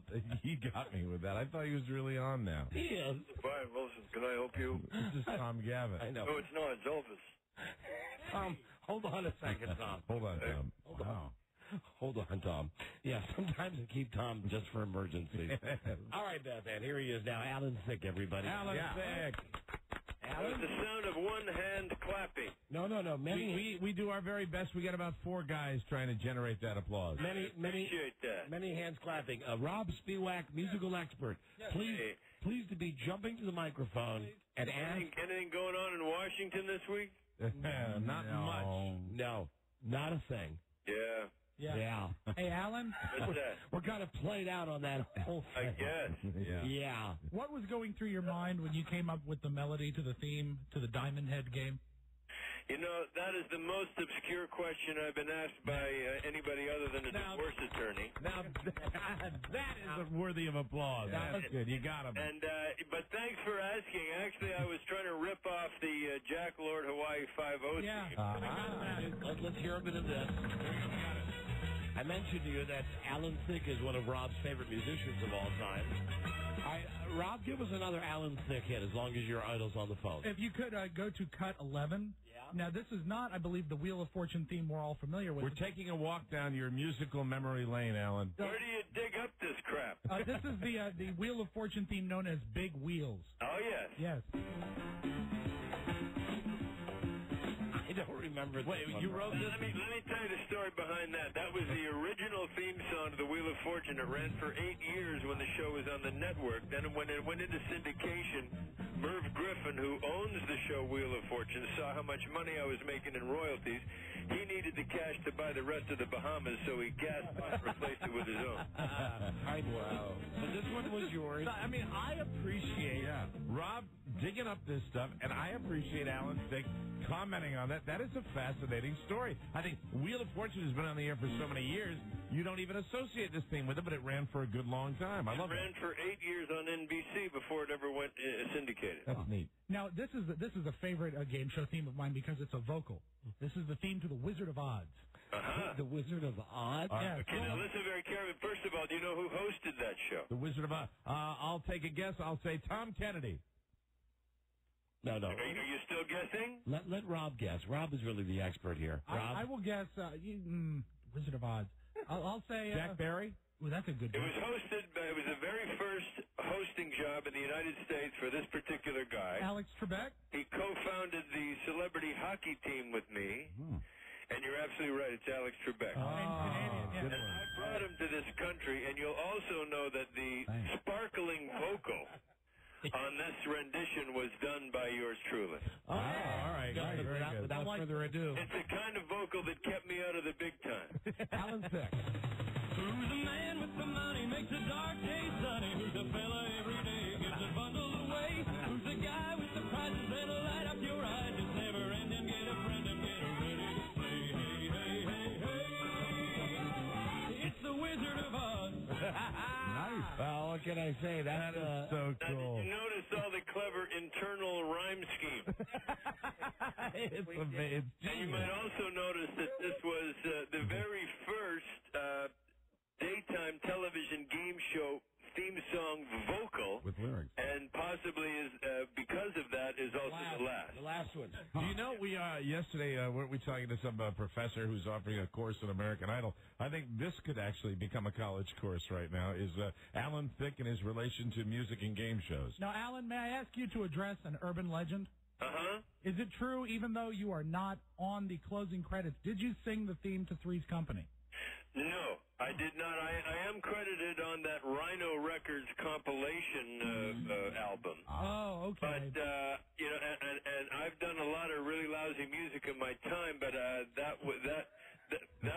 He got me with that. I thought he was really on now. He is. Brian Wilson, can I help you? This is Tom Gavin. I know. No, it's not. It's Elvis. Tom, hold on a second, Tom. Hold on, Tom. Hold on, Tom. Yeah, sometimes I keep Tom just for emergencies. All right, Beth, here he is now. Alan Thicke, everybody. Alan Thicke. That's the sound of one hand clapping. No. We do our very best. We got about 4 guys trying to generate that applause. Appreciate that. Many hands clapping. Rob Spiewak, musical expert. Please to be jumping to the microphone and ask. Anything going on in Washington this week? Not much. No, not a thing. Yeah. Hey, Alan? What's that? We're kind of played out on that whole thing. I guess. Yeah. What was going through your mind when you came up with the melody to the theme to the Diamond Head game? You know, that is the most obscure question I've been asked by anybody other than a divorce attorney. Now, that is worthy of applause. That's good. You got him. And but thanks for asking. Actually, I was trying to rip off the Jack Lord Hawaii 5-0. Yeah. Let's hear a bit of this. I mentioned to you that Alan Thicke is one of Rob's favorite musicians of all time. Rob, give us another Alan Thicke hit as long as your idol's on the phone. If you could go to cut 11. Now, this is not, I believe, the Wheel of Fortune theme we're all familiar with. We're taking a walk down your musical memory lane, Alan. Where do you dig up this crap? This is the Wheel of Fortune theme known as Big Wheels. Oh, yes. Yes. I don't remember this. Wait, you wrote this? Let me tell you the story behind that. That was the original theme song to the Wheel of Fortune. It ran for 8 years when the show was on the network. Then when it went into syndication, Merv Griffin, who owns the show Wheel of Fortune, saw how much money I was making in royalties. He needed the cash to buy the rest of the Bahamas, so he gasped and replaced it with his own. Wow. So this one was yours. I mean, I appreciate Rob digging up this stuff, and I appreciate Alan Thicke commenting on that. That is a fascinating story. I think Wheel of Fortune has been on the air for so many years, you don't even associate this thing with it, but it ran for a good long time. I love it. It ran for 8 years on NBC before it ever went syndicated. That's neat. Now, this is a favorite game show theme of mine because it's a vocal. This is the theme to The Wizard of Oz. The Wizard of Oz? Yeah. Okay, now listen very carefully. First of all, do you know who hosted that show? The Wizard of Oz. I'll take a guess. I'll say Tom Kennedy. No. Are you still guessing? Let Rob guess. Rob is really the expert here. Rob? I will guess Wizard of Oz. I'll say Jack Barry. Well, that's a good guess. It was hosted. It was the very first hosting job in the United States for this particular guy. Alex Trebek. He co-founded the celebrity hockey team with me. And you're absolutely right. It's Alex Trebek. Canadian, And I brought him to this country, and you'll also know that the sparkling vocal on this rendition was done by yours truly. All right. Without further ado. It's the kind of vocal that kept me out of the big time. Alan Thicke. Who's a man with the money, makes a dark day sunny? Who's a fella every day, gives a bundle away? Who's the guy with the prizes that'll light up your eyes? Just never end and get a friend and get ready to play. Hey. It's the Wizard of Oz. Nice. Well, what can I say? That is so cool. Did you notice all the clever internal rhyme scheme? It's amazing. And you might also notice that this was the very first daytime television game show theme song vocal. With lyrics. And possibly, because of that, is also the last. The last one. Do you know, we yesterday, weren't we talking to some professor who's offering a course in American Idol? I think this could actually become a college course right now, is Alan Thicke and his relation to music and game shows. Now, Alan, may I ask you to address an urban legend? Uh-huh. Is it true, even though you are not on the closing credits, did you sing the theme to Three's Company? No, I did not. I am credited on that Rhino Records compilation album. Oh, okay. But, and I've done a lot of really lousy music in my time, but that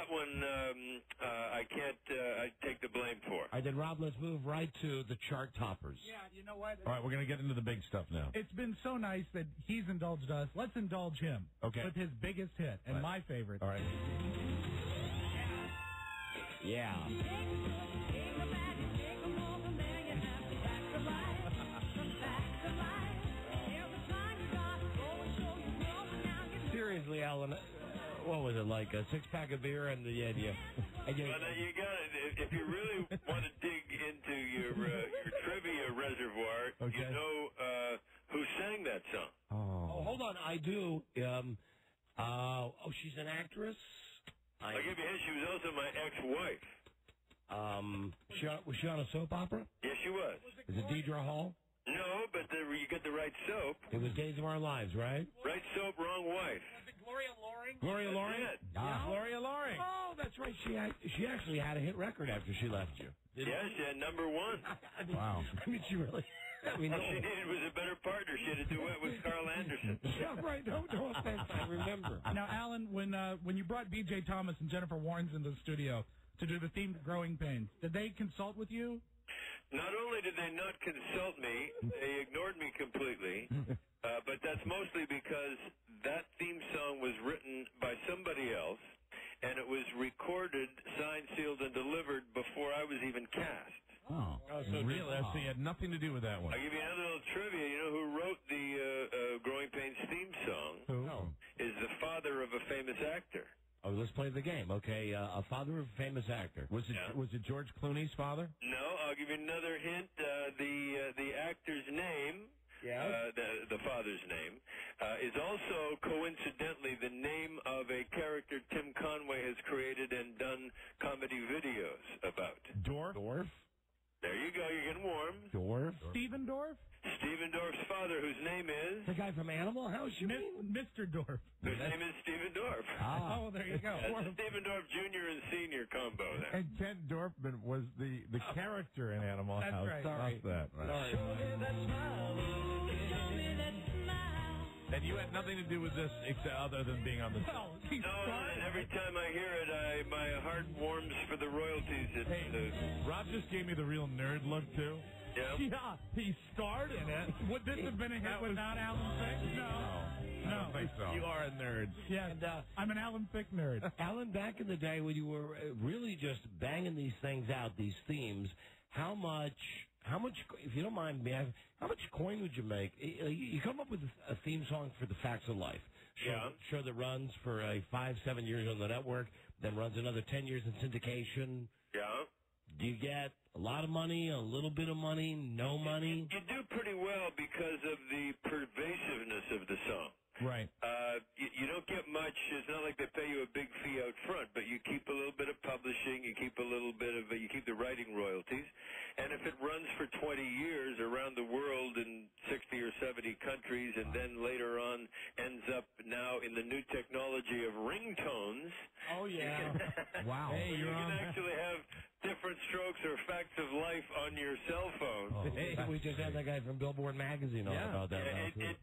one I can't I take the blame for. All right, then, Rob, let's move right to the chart toppers. Yeah, you know what? All right, we're going to get into the big stuff now. It's been so nice that he's indulged us. Let's indulge him with his biggest hit and my favorite. All right. Yeah. Seriously, Alan, what was it, like a six-pack of beer and you Well, you got it. If you really want to dig into your trivia reservoir, you know who sang that song. Oh, hold on, I do. She's an actress. I'll give you a hint. She was also my ex-wife. Was she on a soap opera? Yes, she was. Is it Deidre Hall? No, but you get the right soap. It was Days of Our Lives, right? Right soap, wrong wife. Was it Gloria Loring? Gloria Loring? Yeah. Gloria Loring. Oh, that's right. She actually had a hit record after she left you. Yes, she had number one. Wow. I mean, she really... All she needed was a better partner. She had a duet with Carl Anderson. Yeah, right. No offense. I remember. Now, Alan, when you brought B.J. Thomas and Jennifer Warnes into the studio to do the theme to Growing Pains, did they consult with you? Not only did they not consult me, they ignored me completely, but that's mostly because that theme song was written by somebody else, and it was recorded, signed, sealed, and delivered before I was even cast. Oh, so really? So you had nothing to do with that one. I'll give you another little trivia. You know who wrote the Growing Pains theme song? Who? Is the father of a famous actor. Oh, let's play the game. Okay, a father of a famous actor. Was it George Clooney's father? No, I'll give you another hint. The actor's name, the father's name, is also coincidentally the name of a character Tim Conway has created and done comedy videos about. Dorff? There you go. You're getting warm. Dorff? Stephen Dorff? Stephen Dorff's father, whose name is... The guy from Animal House, you mean? Mr. Dorff. Whose name is Stephen Dorff. Oh, there you go. That's the Stephen Dorff Jr. and Senior combo there. And Kent Dorfman was the character in Animal House. That's right. Sorry. That. Right. Sorry. And you had nothing to do with this except other than being on the show. And every time I hear it, my heart warms for the royalties. Rob just gave me the real nerd look, too. Yeah, he starred in it. Would this have been a hit without Alan Thicke? No. I don't think so. You are a nerd. Yeah, and, I'm an Alan Thicke nerd. Alan, back in the day when you were really just banging these things out, these themes, how much, if you don't mind me asking, how much coin would you make? You come up with a theme song for The Facts of Life. Show that runs for 5-7 years on the network, then runs another 10 years in syndication. Yeah. Do you get a lot of money, a little bit of money, no money? You do pretty well because of the pervasiveness of the song. Right. You don't get much. It's not like they pay you a big fee out front, but you keep a little bit of publishing, you keep you keep the writing royalties, and if it runs for 20 years around the world in 60 or 70 countries, and then later on ends up now in the new technology of ringtones. Oh yeah. Wow. Hey, you can actually have different strokes or facts of life on your cell phone. Oh, we just had that guy from Billboard magazine on about that. It's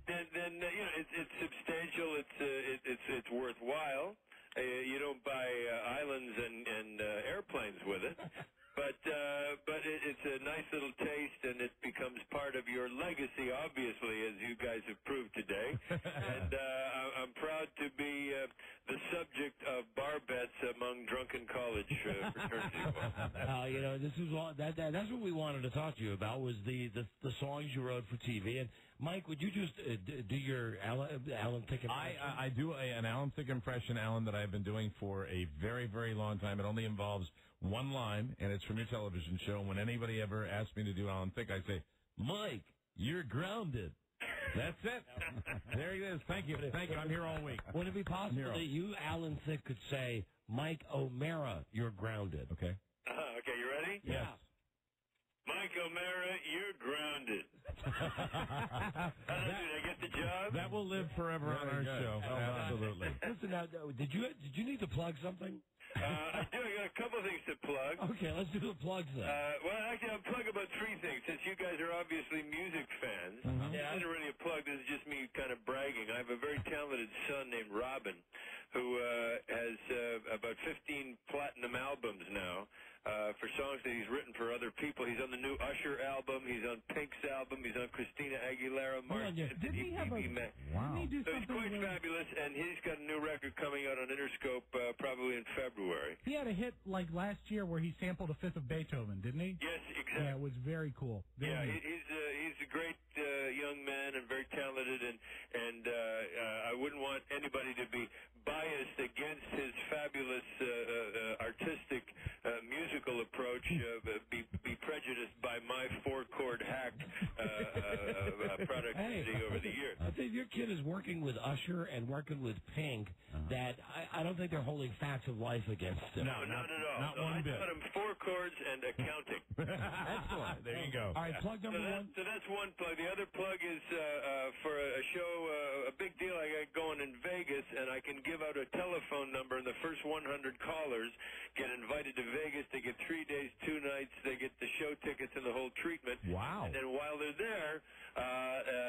substantial. It's worthwhile. You don't buy islands and airplanes with it, but it's a nice little taste, and it becomes part of your legacy, obviously, as you guys have proved today. And I'm proud to be the subject of bar bets among drunken college fraternity. This is all that's what we wanted to talk to you about was the songs you wrote for TV. And Mike, would you just do your Alan Thicke impression? I do an Alan Thicke impression, Alan, that I've been doing for a very, very long time. It only involves one line, and it's from your television show. When anybody ever asks me to do Alan Thicke, I say, Mike, you're grounded. That's it. There it is. Thank you. Thank you. I'm here all week. Would it be possible that you, Alan Thicke, could say, Mike O'Mara, you're grounded? Okay. Okay, you ready? Yes. Mike O'Mara, you're grounded. Did I get the job? That will live forever on our show. Absolutely. Listen, now, did you need to plug something? I do. I got a couple of things to plug. Okay, let's do the plugs then. Well, actually, I'll plug about three things. Since you guys are obviously music fans, this isn't really a plug. This is just me kind of bragging. I have a very talented son named Robin who has about 15 platinum albums now for songs that he's written for other people. He's on the new Usher album. He's on Pink's album. He's on Christina Aguilera. Didn't he have a... Wow. Didn't he do so he's quite fabulous, and he's got a new record coming out on Interscope probably in February. He had a hit like last year where he sampled a fifth of Beethoven, didn't he? Yes, exactly. Yeah, it was very cool. He's a great young man and very talented, and I wouldn't want anybody to be biased against his fabulous artistic musical approach, be prejudiced by my four-chord hack productivity over the years. I think your kid is working with Usher and working with Pink, that I don't think they're holding facts of life against him. No, not at all. Not one bit. I taught him four chords and accounting. Excellent. There you go. All right, plug number one. So that's one plug. The other plug is for a show, a big deal I got going in Vegas, and I can give out a telephone number, and the first 100 callers get invited to Vegas. They get 3 days, 2 nights. They get the show tickets and the whole treatment. Wow. And then while they're there,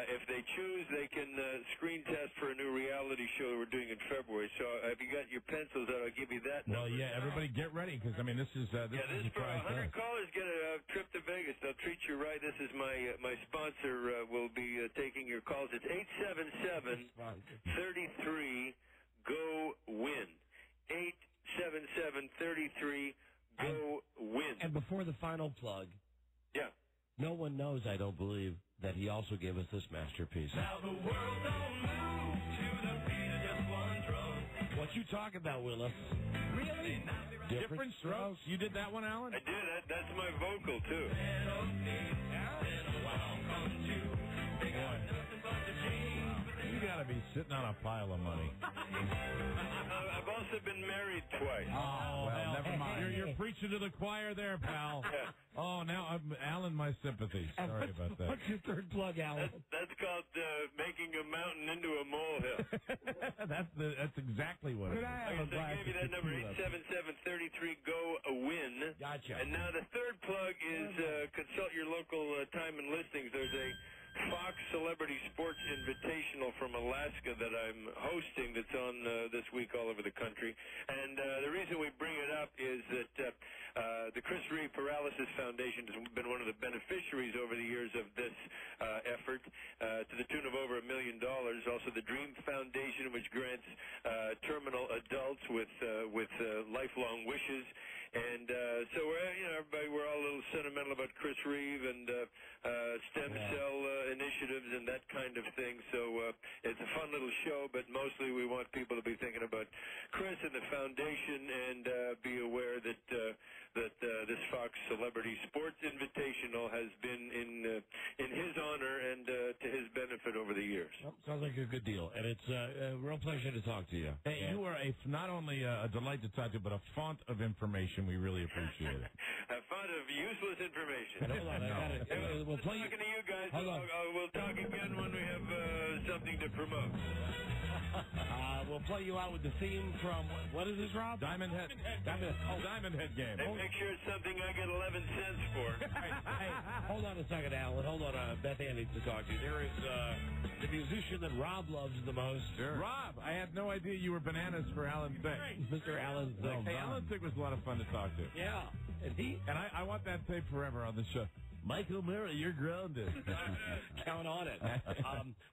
if they choose, they can screen test for a new reality show that we're doing in February. So if you got your pencils out, I'll give you that number. Well, yeah, everybody get ready, because, I mean, this is for 100 callers get a trip to Vegas. They'll treat you right. This is my sponsor will be taking your calls. It's 877-33-GO-WIN. 877-33-GO-WIN. And before the final plug, no one knows, I don't believe, that he also gave us this masterpiece. Now the world don't move to the beat of just one drum. What you talk about, Willis? Really? Different Strokes. You did that one, Alan? I did. That's my vocal, too. You got to be sitting on a pile of money. I've also been married twice. Oh, well, never mind. You're preaching to the choir there, pal. Oh, now, Alan, my sympathies. Sorry about that. What's your third plug, Alan? That's called making a mountain into a molehill. That's exactly what it is. I gave you that number, 877-33-GO-WIN. Gotcha. And now the third plug is consult your local time and listings. There's a Fox Celebrity Sports Invitational from Alaska that I'm hosting that's on this week all over the country. And the reason we bring it up is that the Chris Reeve Paralysis Foundation has been one of the beneficiaries over the years of this effort to the tune of over $1 million. Also, the Dream Foundation, which grants terminal adults with lifelong wishes. And so we're all a little sentimental about Chris Reeve and stem cell initiatives and that kind of thing. So it's a fun little show, but mostly we want people to be thinking about Chris and the foundation and be aware that this Fox Celebrity Sports Invitational has been in his honor and to his benefit over the years. Well, sounds like a good deal, and it's a real pleasure to talk to you. Hey, you are not only a delight to talk to, but a font of information. We really appreciate it. A font of useless information. Hold on, I got it. We'll play talking to you guys. Hold on. We'll talk again when we have something to promote. We'll play you out with the theme from, what is this, Rob? Diamond Head game. And make sure it's something I get 11 cents for. Hey, hold on a second, Alan. Hold on. Beth Ann needs to talk to you. There is the musician that Rob loves the most. Sure. Rob, I had no idea you were bananas for Alan Thicke. Mr. Alan Thicke. Hey, Alan Thicke was a lot of fun to talk to. Yeah. And I want that tape forever on the show. Michael Murray, you're grounded. Count on it.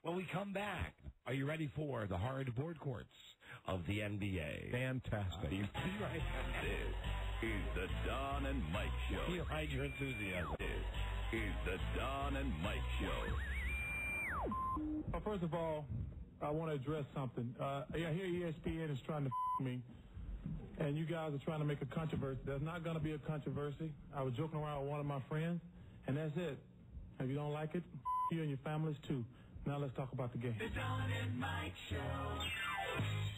When we come back, are you ready for the hard board courts of the NBA? Fantastic. Right. This is the Don and Mike Show. You hide your enthusiasm. This is the Don and Mike Show. Well, first of all, I want to address something. I hear ESPN is trying to me, and you guys are trying to make a controversy. There's not going to be a controversy. I was joking around with one of my friends, and that's it. If you don't like it, you and your families too. Now let's talk about the game. The Don and Mike Show.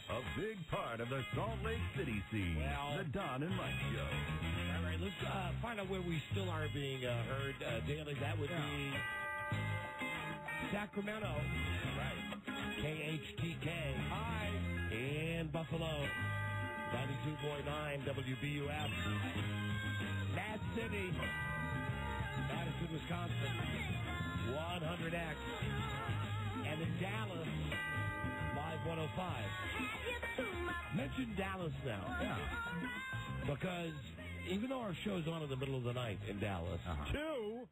A big part of the Salt Lake City scene. Well, the Don and Mike Show. All right, let's find out where we still are being heard daily. That would be Sacramento. Right. KHTK. Hi. In Buffalo. 92.9 WBUF. Mad City. Madison, Wisconsin. 100X. And in Dallas, Live 105. Mention Dallas now. Yeah. Because even though our show's on in the middle of the night in Dallas,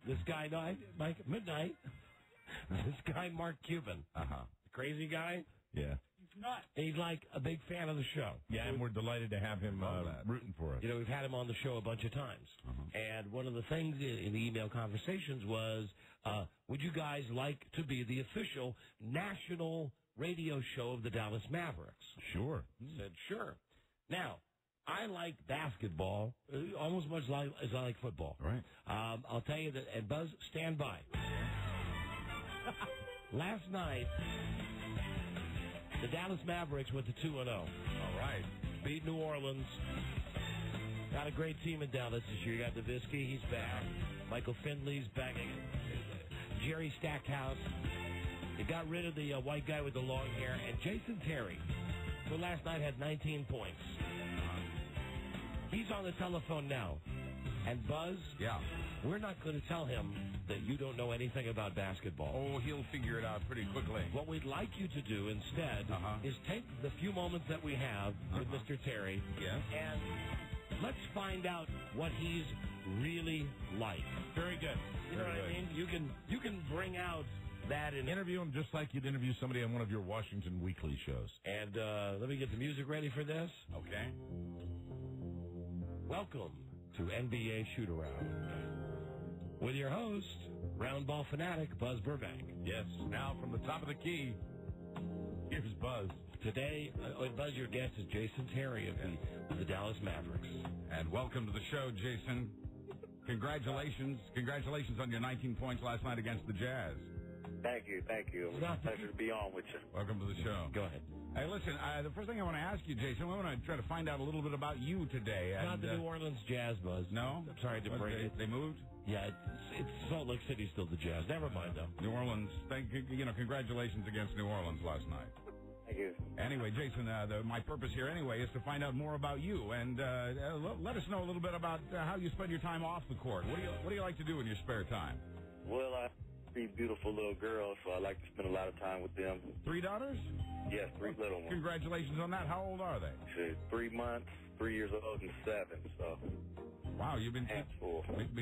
this guy, midnight, this guy, Mark Cuban, crazy guy. Yeah. He's like a big fan of the show. Yeah, and we're delighted to have him rooting for us. You know, we've had him on the show a bunch of times. And one of the things in the email conversations was, would you guys like to be the official national radio show of the Dallas Mavericks? Sure. Said, sure. Now, I like basketball almost as much as I like football. Right. I'll tell you that, and Buzz, stand by. Last night, the Dallas Mavericks went to 2-0. All right. Beat New Orleans. Got a great team in Dallas this year. You got Nowitzki, he's back. Michael Finley's back. Jerry Stackhouse. They got rid of the white guy with the long hair. And Jason Terry, who last night had 19 points. He's on the telephone now. And Buzz, we're not going to tell him that you don't know anything about basketball. Oh, he'll figure it out pretty quickly. What we'd like you to do instead is take the few moments that we have with Mr. Terry and let's find out what he's really like. Very good. You know what I mean? You can bring out that and interview him just like you'd interview somebody on one of your Washington Weekly shows. And let me get the music ready for this. Okay. Welcome to NBA Shoot-Around with your host, roundball fanatic, Buzz Burbank. Yes, now from the top of the key, here's Buzz. Today, Buzz, your guest is Jason Terry of the Dallas Mavericks. And welcome to the show, Jason. Congratulations. Congratulations on your 19 points last night against the Jazz. Thank you. It was a pleasure to be on with you. Welcome to the show. Go ahead. Hey, listen, the first thing I want to ask you, Jason, I want to try to find out a little bit about you today. Not the New Orleans Jazz, Buzz. No? I'm sorry to break it. They moved? Yeah, it's Salt Lake City still the Jazz. Never mind, though. New Orleans, congratulations against New Orleans last night. Thank you. Anyway, Jason, my purpose here anyway is to find out more about you and let us know a little bit about how you spend your time off the court. What do you like to do in your spare time? Well, three beautiful little girls, so I like to spend a lot of time with them. 3 daughters? Yes, 3 little ones. Congratulations on that. How old are they? 3 months, 3 years old, and 7. So. Wow, you've been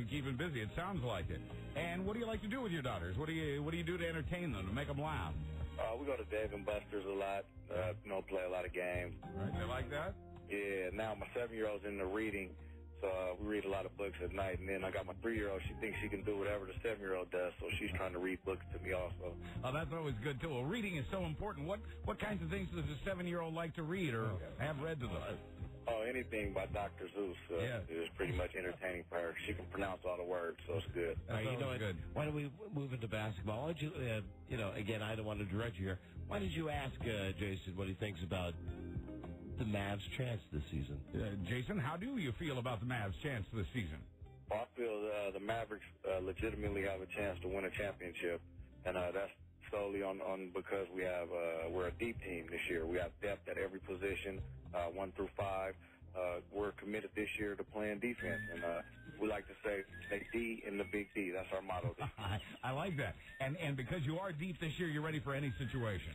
keeping busy. It sounds like it. And what do you like to do with your daughters? What do you do to entertain them, to make them laugh? We go to Dave and Buster's a lot. Play a lot of games. Right, they like that? Yeah. Now my 7-year-old's into reading, so we read a lot of books at night. And then I got my 3-year-old. She thinks she can do whatever the 7-year-old does, so she's trying to read books to me also. Oh, that's always good too. Well, reading is so important. What kinds of things does a 7-year-old like to read or have read to them? Oh, anything by Dr. Zeus is pretty much entertaining for her. She can pronounce all the words, so it's good. Good. Why don't we move into basketball? Why don't you, again, I don't want to direct you here. Why did you ask Jason what he thinks about the Mavs' chance this season? Jason, how do you feel about the Mavs' chance this season? Well, I feel the Mavericks legitimately have a chance to win a championship, and that's solely on because we're a deep team this year. We have depth at every position, 1 through 5. We're committed this year to playing defense, and we like to say D in the big D. That's our motto. I like that. And because you are deep this year, you're ready for any situation.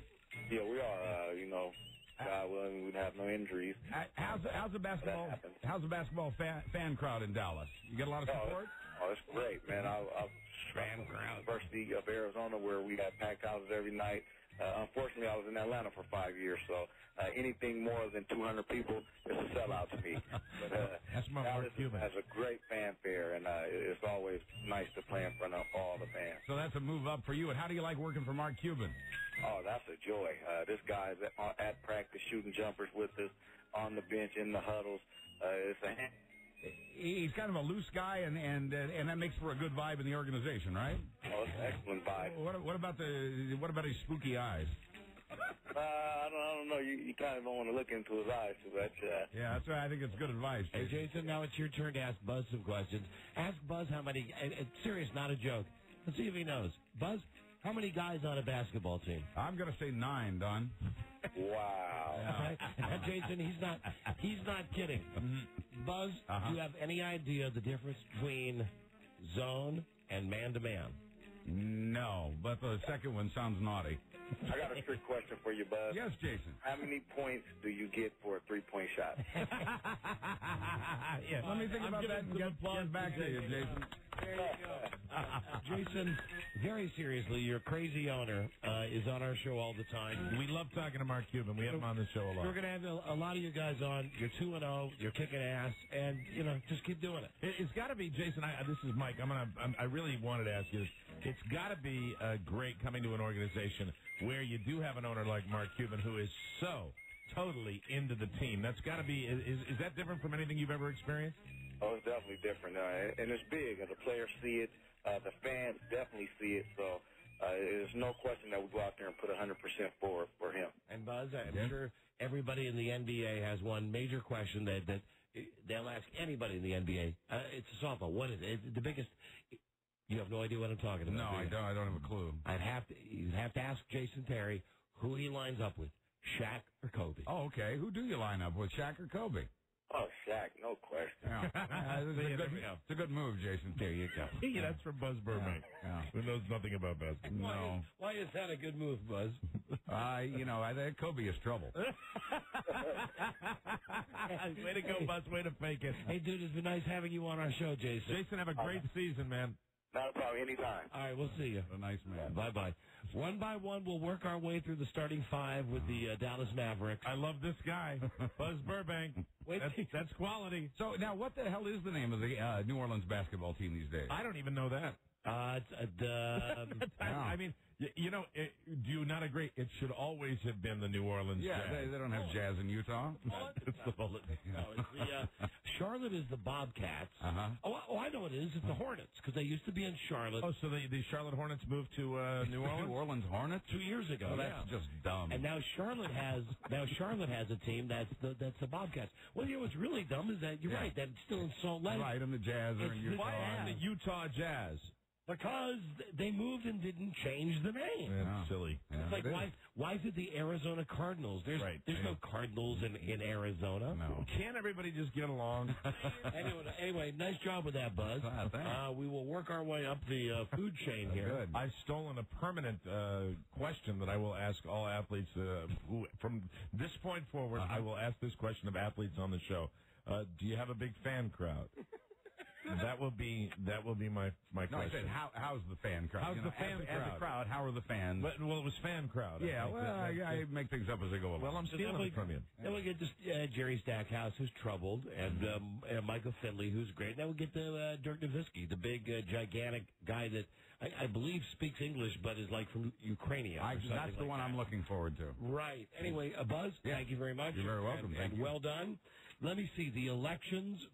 Yeah, we are. God willing, we'd have no injuries. How's the basketball fan crowd in Dallas? You get a lot of support? Oh, it's great, man. I've fan crowd. University of Arizona, where we had packed houses every night. Unfortunately, I was in Atlanta for 5 years, so anything more than 200 people is a sellout to me. But that's my Dallas Mark Cuban. has a great fanfare, and it's always nice to play in front of all the fans. So that's a move up for you. And how do you like working for Mark Cuban? Oh, that's a joy. This guy is at practice shooting jumpers with us, on the bench, in the huddles. He's kind of a loose guy, and that makes for a good vibe in the organization, right? Oh, it's an excellent vibe. What about his spooky eyes? I don't know. You kind of don't want to look into his eyes too much. Yeah, that's right. I think it's good advice. Hey, Jason, now it's your turn to ask Buzz some questions. Ask Buzz how many. It's serious, not a joke. Let's see if he knows. Buzz, how many guys on a basketball team? I'm going to say 9, Don. Wow. Yeah. Jason, he's not kidding. Buzz, do you have any idea the difference between zone and man-to-man? No, but the second one sounds naughty. I got a trick question for you, Buzz. Yes, Jason. How many points do you get for a 3-point shot? Yeah. Let me think about that and get back to you, Jason. There you go. Jason, very seriously, your crazy owner is on our show all the time. We love talking to Mark Cuban. We have him on the show a lot. We're going to have a lot of you guys on. You're 2-0. You're kicking ass, and just keep doing it. It's got to be, Jason. This is Mike. I really wanted to ask you this. It's got to be great coming to an organization where you do have an owner like Mark Cuban who is so totally into the team. That's got to be. Is that different from anything you've ever experienced? Oh, it's definitely different, and it's big. And the players see it. The fans definitely see it. So there's no question that we go out there and put 100% forward for him. And Buzz, I'm sure everybody in the NBA has one major question that they'll ask anybody in the NBA. It's a softball. What is it? The biggest. You have no idea what I'm talking about. No, I don't. I don't have a clue. You'd have to ask Jason Terry who he lines up with, Shaq or Kobe. Oh, okay. Who do you line up with, Shaq or Kobe? Oh, Shaq, no question. Yeah. It's a good move, Jason. There you go. Yeah, that's from Buzz Burbank. Yeah. Who knows nothing about basketball. No. Why is that a good move, Buzz? I think Kobe is trouble. Way to go, Buzz. Way to fake it. Hey, dude, it's been nice having you on our show, Jason. Jason, have a great season, man. Not a problem. Anytime. All right, we'll see you. A nice man. Bye-bye. One by one, we'll work our way through the starting 5 with the Dallas Mavericks. I love this guy, Buzz Burbank. That's quality. So now, what the hell is the name of the New Orleans basketball team these days? I don't even know that. I mean, do you not agree? It should always have been the New Orleans Jazz. They don't have jazz in Utah. It's the bullet. No, it's Charlotte is the Bobcats. Oh, I know what it is. It's the Hornets, because they used to be in Charlotte. Oh, so the Charlotte Hornets moved to New Orleans? New Orleans Hornets? 2 years ago. Oh, that's just dumb. And now Charlotte has a team that's the Bobcats. Well, what's really dumb is that you're right. That it's still in Salt Lake. Right, and the Jazz are in Utah. Why the Utah Jazz? Because they moved and didn't change the name. That's silly. It's like, why is it the Arizona Cardinals? There's no Cardinals in Arizona. No. Can't everybody just get along? Anyway, nice job with that, Buzz. We will work our way up the food chain here. Good. I've stolen a permanent question that I will ask all athletes. Who, from this point forward, I will ask this question of athletes on the show. Do you have a big fan crowd? That will be my question. No, I said, how's the fan crowd? How's the fan crowd? As a crowd, how are the fans? Well, it was fan crowd. Yeah, I make things up as I go along. Well, I'm stealing it from you. Then we get Jerry Stackhouse, who's troubled, and Michael Finley, who's great. Then we get Dirk Nowitzki, the big, gigantic guy that I believe speaks English, but is like from Ukraine. That's the one I'm looking forward to. Right. Anyway, Buzz, thank you very much. You're very welcome. Thank you. Well done. Let me see. The elections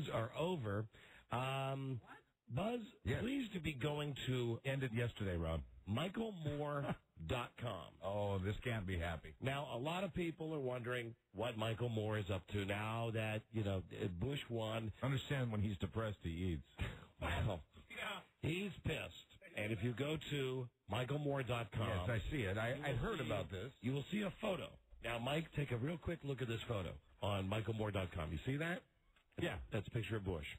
are over. Buzz, pleased to be going to... Ended yesterday, Rob. MichaelMoore.com. Oh, this can't be happy. Now, a lot of people are wondering what Michael Moore is up to now that, Bush won. Understand when he's depressed, he eats. Well, he's pissed. And if you go to MichaelMoore.com... Yes, I see it. I heard about this. You will see a photo. Now, Mike, take a real quick look at this photo on MichaelMoore.com. You see that? Yeah. That's a picture of Bush.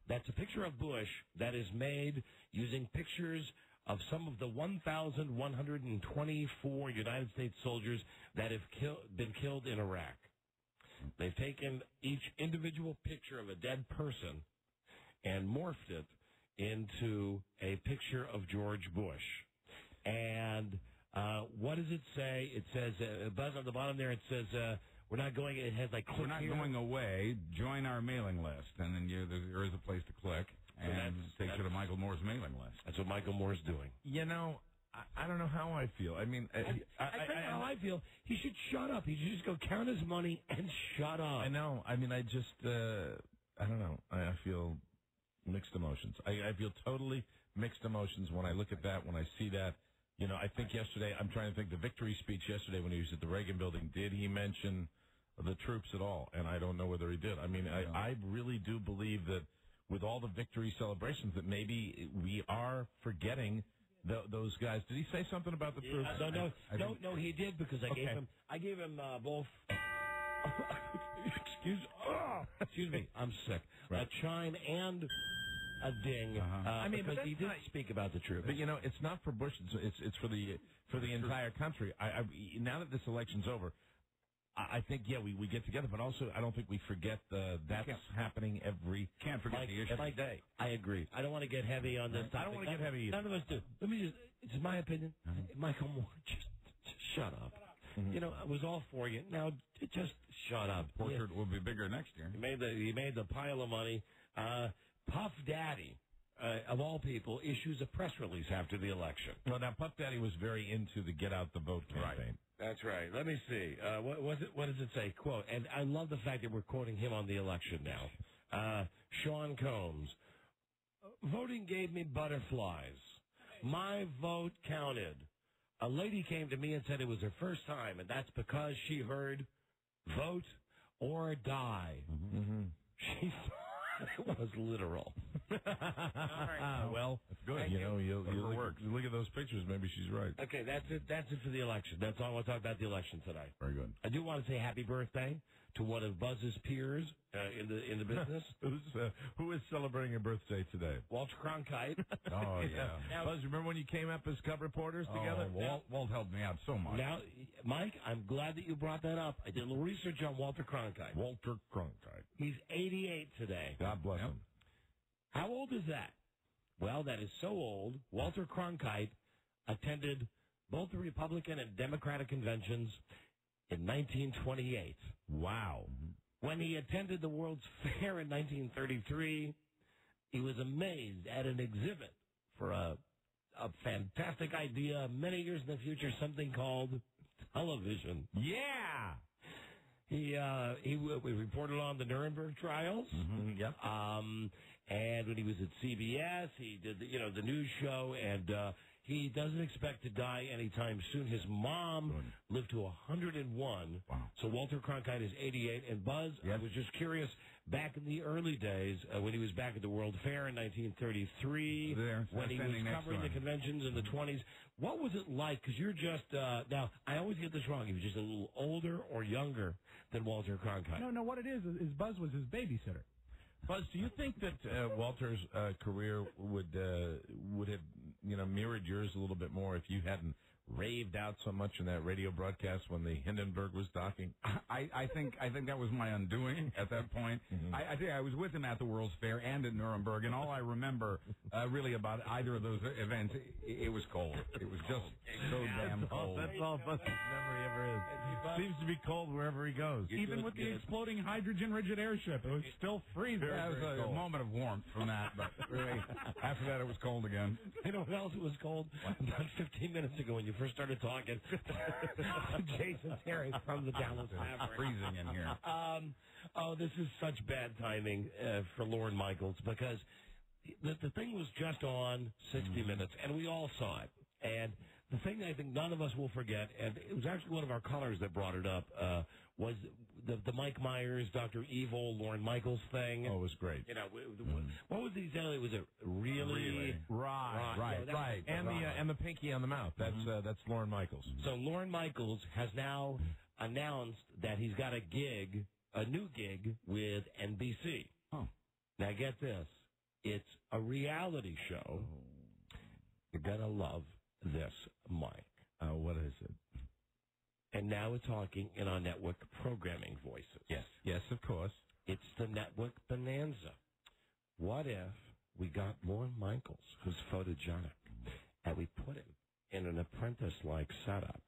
That's a picture of Bush that is made using pictures of some of the 1,124 United States soldiers that have been killed in Iraq. They've taken each individual picture of a dead person and morphed it into a picture of George Bush. And what does it say? It says, Buzz, on the bottom there, it says... we're not going. It has like. We're not going away. Join our mailing list, and then there is a place to click, and it takes you to Michael Moore's mailing list. That's what Michael Moore's doing. I don't know how I feel. I mean, I know how I feel. He should shut up. He should just go count his money and shut up. I know. I mean, I just, I don't know. I feel mixed emotions. I feel totally mixed emotions when I look at that, when I see that. I think yesterday, I'm trying to think the victory speech yesterday when he was at the Reagan building, did he mention the troops at all? And I don't know whether he did. I mean, I really do believe that with all the victory celebrations that maybe we are forgetting those guys. Did he say something about the troops? No, he did because I gave him both. Excuse me, I'm sick. Right. A chime and a ding. I mean, but he did speak about the troops. But it's not for Bush. It's for the entire country. Now that this election's over, I think we get together, but also I don't think we forget that's happening every. Can't forget the issue. Every day. I agree. I don't want to get heavy on this topic. I don't want to get heavy either. None of us do. Let me just. It's my opinion. Michael Moore, just shut up. I was all for you. Now just shut up. Portrait will be bigger next year. He made the pile of money. Puff Daddy, of all people, issues a press release after the election. Well, now Puff Daddy was very into the Get Out the Vote campaign. Right. That's right. Let me see. What does it say? Quote, and I love the fact that we're quoting him on the election now. Sean Combs, voting gave me butterflies. My vote counted. A lady came to me and said it was her first time, and that's because she heard vote or die. She it was literal. Well, that's good. You look at those pictures. Maybe she's right. Okay, that's it. That's it for the election. That's all I want to talk about the election tonight. Very good. I do want to say happy birthday to one of Buzz's peers in the business. Who is celebrating a birthday today? Walter Cronkite. Oh yeah. Now, Buzz, remember when you came up as cub reporters together? Walt helped me out so much. Now, Mike, I'm glad that you brought that up. I did a little research on Walter Cronkite. Walter Cronkite. He's 88 today. God bless him. How old is that? Well, that is so old. Walter Cronkite attended both the Republican and Democratic conventions in 1928. Wow. When he attended the World's Fair in 1933, he was amazed at an exhibit for a fantastic idea many years in the future, something called television. Yeah. He reported on the Nuremberg trials. Yep. And when he was at CBS, he did the news show, and he doesn't expect to die anytime soon. His mom lived to 101. Wow. So Walter Cronkite is 88. And Buzz, I was just curious, back in the early days, when he was back at the World Fair in 1933, when he was covering the conventions in the 20s, what was it like? Because you're just, now, I always get this wrong. He was just a little older or younger than Walter Cronkite. No, what it is Buzz was his babysitter. Buzz, do you think that Walter's career would have mirrored yours a little bit more if you hadn't raved out so much in that radio broadcast when the Hindenburg was docking? I think that was my undoing at that point. I tell you, I was with him at the World's Fair and at Nuremberg, and all I remember really about either of those events, it was cold. It was just so damn cold. That's all Buzz's memory ever is. Seems to be cold wherever he goes. Even with the exploding hydrogen rigid airship, it was still freezing. That was a moment of warmth from that, but really, after that it was cold again. You know what else it was cold? About 15 minutes ago when you first started talking. Jason Terry from the Dallas Mavericks. Freezing in here. This is such bad timing for Lorne Michaels because the thing was just on 60 Minutes, and we all saw it. And the thing I think none of us will forget, and it was actually one of our callers that brought it up, was the Mike Myers, Dr. Evil, Lorne Michaels thing. Oh, it was great. You know, what was the exactly? Was it really? Right. And the pinky on the mouth. That's Lorne Michaels. So Lorne Michaels has now announced that he's got a new gig with NBC. Oh. Now get this. It's a reality show. You're going to love this, Mike. What is it? And now we're talking in our network programming voices. Yes, of course. It's the network bonanza. What if we got Lorne Michaels, who's photogenic, and we put him in an apprentice-like setup?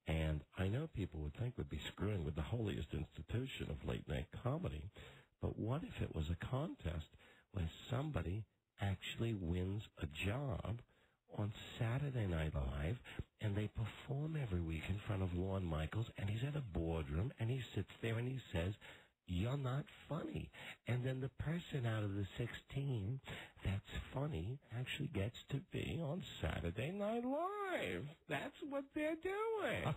And I know people would think we'd be screwing with the holiest institution of late-night comedy, but what if it was a contest where somebody actually wins a job on Saturday Night Live, and they perform every week in front of Lorne Michaels, and he's at a boardroom, and he sits there and he says, "You're not funny." And then the person out of the 16 that's funny actually gets to be on Saturday Night Live. That's what they're doing.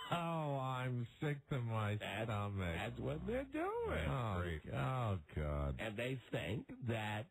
Oh, I'm sick to my stomach. That's what they're doing. Oh, God. And they think that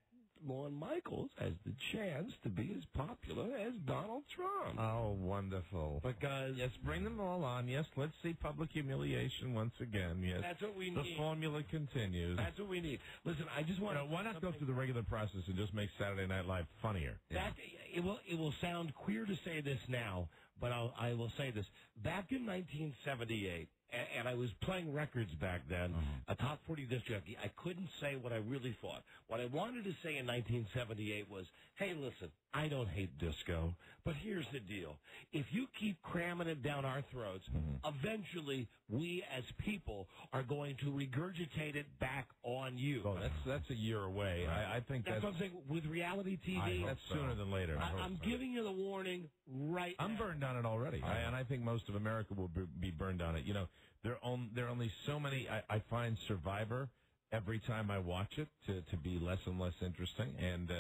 Lorne Michaels has the chance to be as popular as Donald Trump. Oh, wonderful. Because yes, bring them all on. Yes, let's see public humiliation once again. Yes, that's what we need. The formula continues. That's what we need. Listen, I just want to... why not go through the regular process and just make Saturday Night Live funnier? It will sound queer to say this now, but I will say this. Back in 1978, and I was playing records back then, a top 40 disc jockey, I couldn't say what I really thought. What I wanted to say in 1978 was, hey, listen, I don't hate disco, but here's the deal. If you keep cramming it down our throats, eventually we as people are going to regurgitate it back on you. Oh, that's a year away. Right. I think that's what I'm saying. With reality TV, that's sooner than later. I'm giving you the warning right now. I'm burned on it already, and I think most of America will be burned on it. You know, there are only so many. I find Survivor every time I watch it to be less and less interesting, and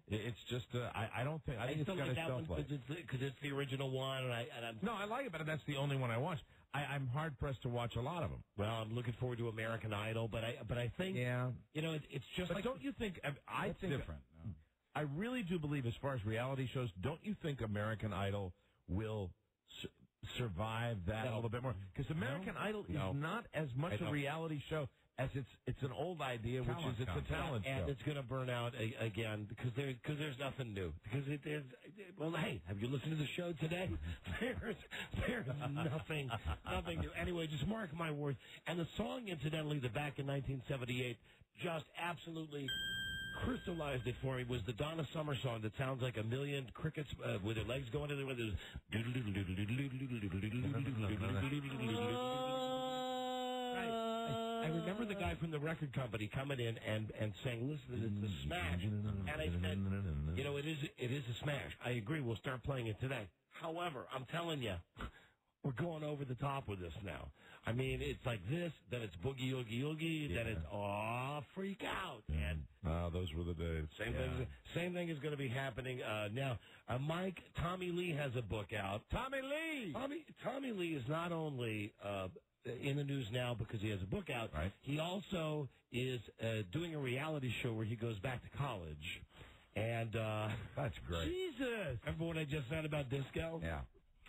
it's just I don't think I think it's got a shelf life because it's the original one, and I'm no, I like it, but that's the only one I watch. I'm hard pressed to watch a lot of them. Well, I'm looking forward to American Idol, but I think you know it's just. But like, don't you think I think different? No. I really do believe, as far as reality shows, don't you think American Idol will survive that a little bit more? Because American Idol is not as much a reality show as it's an old idea, which is it's a talent show. And it's going to burn out again because there's nothing new. Because well, hey, have you listened to the show today? There's nothing new. Anyway, just mark my words. And the song, incidentally, that back in 1978 just absolutely crystallized it for me was the Donna Summer song that sounds like a million crickets with their legs going in the wind. I remember the guy from the record company coming in and saying, "Listen, it's a smash." And I said, "You know, it is a smash. I agree. We'll start playing it today." However, I'm telling you, we're going over the top with this now. I mean, it's like this, then it's boogie, oogie, oogie, then it's, freak out, man. Those were the days. Same thing is going to be happening now. Mike, Tommy Lee has a book out. Tommy Lee! Tommy Lee is not only in the news now because he has a book out, right. He also is doing a reality show where he goes back to college. And that's great. Jesus! Remember what I just said about disco? Yeah.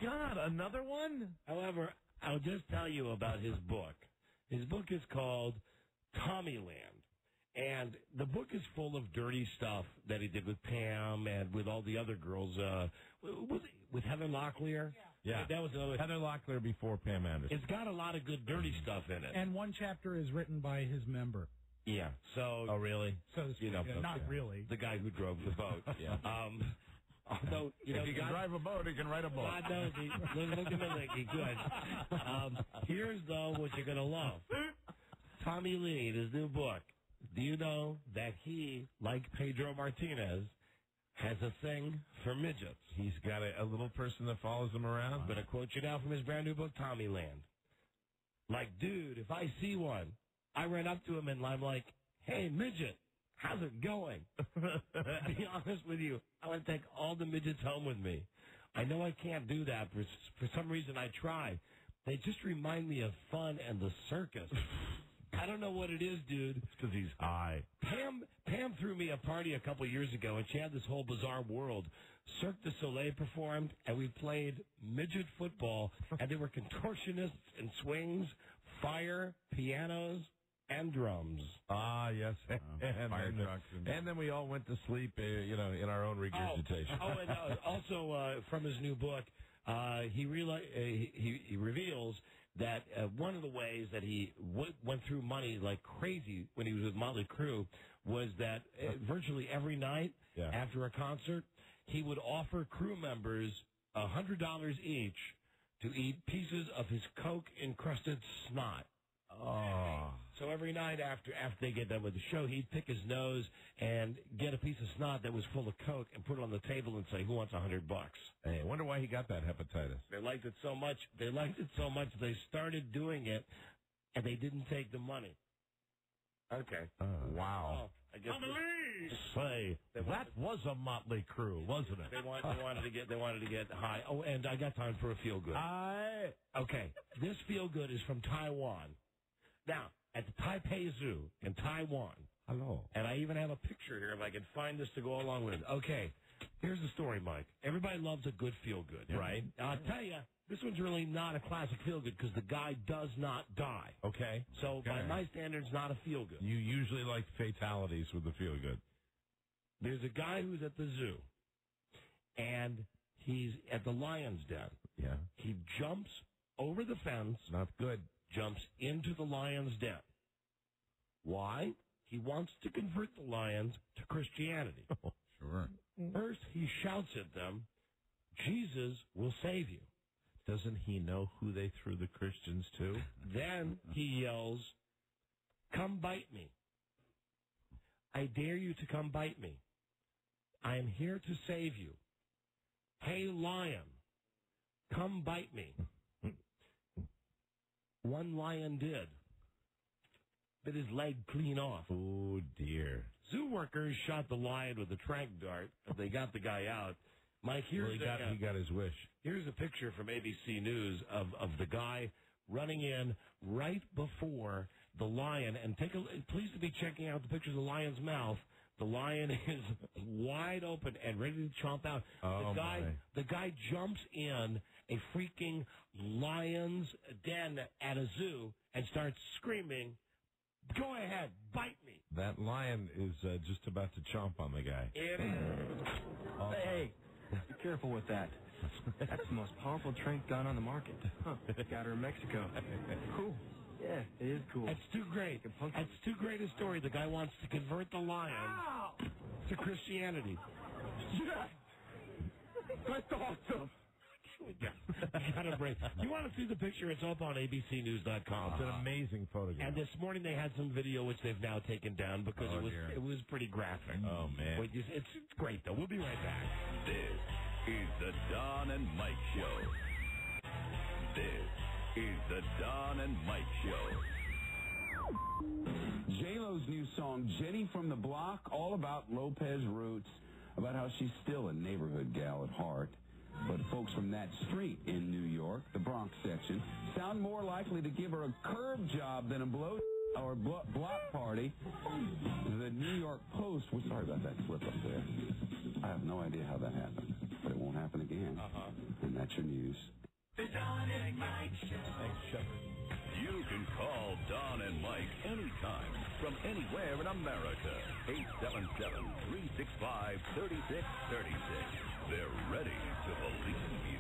God, another one? However, I'll just tell you about his book. His book is called Tommyland. And the book is full of dirty stuff that he did with Pam and with all the other girls. With Heather Locklear? Yeah. That was another. Heather Locklear before Pam Anderson. It's got a lot of good dirty stuff in it. And one chapter is written by his member. Yeah. So. Oh, really? So not really. The guy who drove the boat. Yeah. Although, if he can drive a boat, he can write a book. God knows look at me, he could. Here's, though, what you're going to love. Tommy Lee, his new book. Do you know that he, like Pedro Martinez, has a thing for midgets? He's got a little person that follows him around. I'm going to quote you now from his brand new book, Tommyland. Like, dude, if I see one, I run up to him and I'm like, hey, midget, how's it going? To be honest with you, I want to take all the midgets home with me. I know I can't do that. For some reason, I try. They just remind me of fun and the circus. I don't know what it is, dude. It's because he's high. Pam threw me a party a couple years ago, and she had this whole bizarre world. Cirque du Soleil performed, and we played midget football, and there were contortionists and swings, fire, pianos, and drums. Ah, yes. And fire trucks. And then we all went to sleep, in our own regurgitation. And also from his new book, he reveals that one of the ways that he went through money like crazy when he was with Motley Crue was that virtually every night after a concert, he would offer crew members $100 each to eat pieces of his Coke-encrusted snot. Oh. So every night after they get done with the show, he'd pick his nose and get a piece of snot that was full of Coke and put it on the table and say, who wants $100? Hey, I wonder why he got that hepatitis. They liked it so much. They started doing it, and they didn't take the money. Okay. Wow. Oh, I guess Say, that was a Motley Crew, wasn't it? They wanted to get high. Oh, and I got time for a feel good. Okay. This feel good is from Taiwan. Now, at the Taipei Zoo in Taiwan. Hello. And I even have a picture here if I can find this to go along with it. Okay. Here's the story, Mike. Everybody loves a good feel-good, right? Now, I'll tell you, this one's really not a classic feel-good because the guy does not die. Okay. So, by my standards, not a feel-good. You usually like fatalities with the feel-good. There's a guy who's at the zoo, and he's at the lion's den. Yeah. He jumps over the fence. Not good. Jumps into the lion's den. Why? He wants to convert the lions to Christianity. Sure. First, he shouts at them, Jesus will save you. Doesn't he know who they threw the Christians to? Then he yells, come bite me. I dare you to come bite me. I am here to save you. Hey, lion, come bite me. One lion did. Bit his leg clean off. Oh, dear. Zoo workers shot the lion with a tranq dart. They got the guy out. Mike, he got his wish. Here's a picture from ABC News of the guy running in right before the lion. And please be checking out the picture of the lion's mouth. The lion is wide open and ready to chomp out. The guy jumps in a freaking lion's den at a zoo and starts screaming, go ahead, bite me. That lion is just about to chomp on the guy. Hey, be careful with that. That's the most powerful tranq gun on the market. Huh. Got her in Mexico. Cool. Yeah, it is cool. That's too great. That's too great a story. The guy wants to convert the lion to Christianity. Yeah. That's awesome. Got a break. You want to see the picture? It's up on abcnews.com. It's an amazing photograph. And this morning they had some video which they've now taken down because it was pretty graphic. Oh, man. But it's great, though. We'll be right back. This is the Don and Mike Show. This is the Don and Mike Show. J-Lo's new song, Jenny from the Block, all about Lopez roots, about how she's still a neighborhood gal at heart. But folks from that street in New York, the Bronx section, sound more likely to give her a curb job than a blow or block party. The New York Post, we're sorry about that slip up there. I have no idea how that happened, but it won't happen again. And that's your news. The Don and Mike Show. Thanks, Shepard. You can call Don and Mike anytime from anywhere in America. 877-365-3636. They're ready to believe you.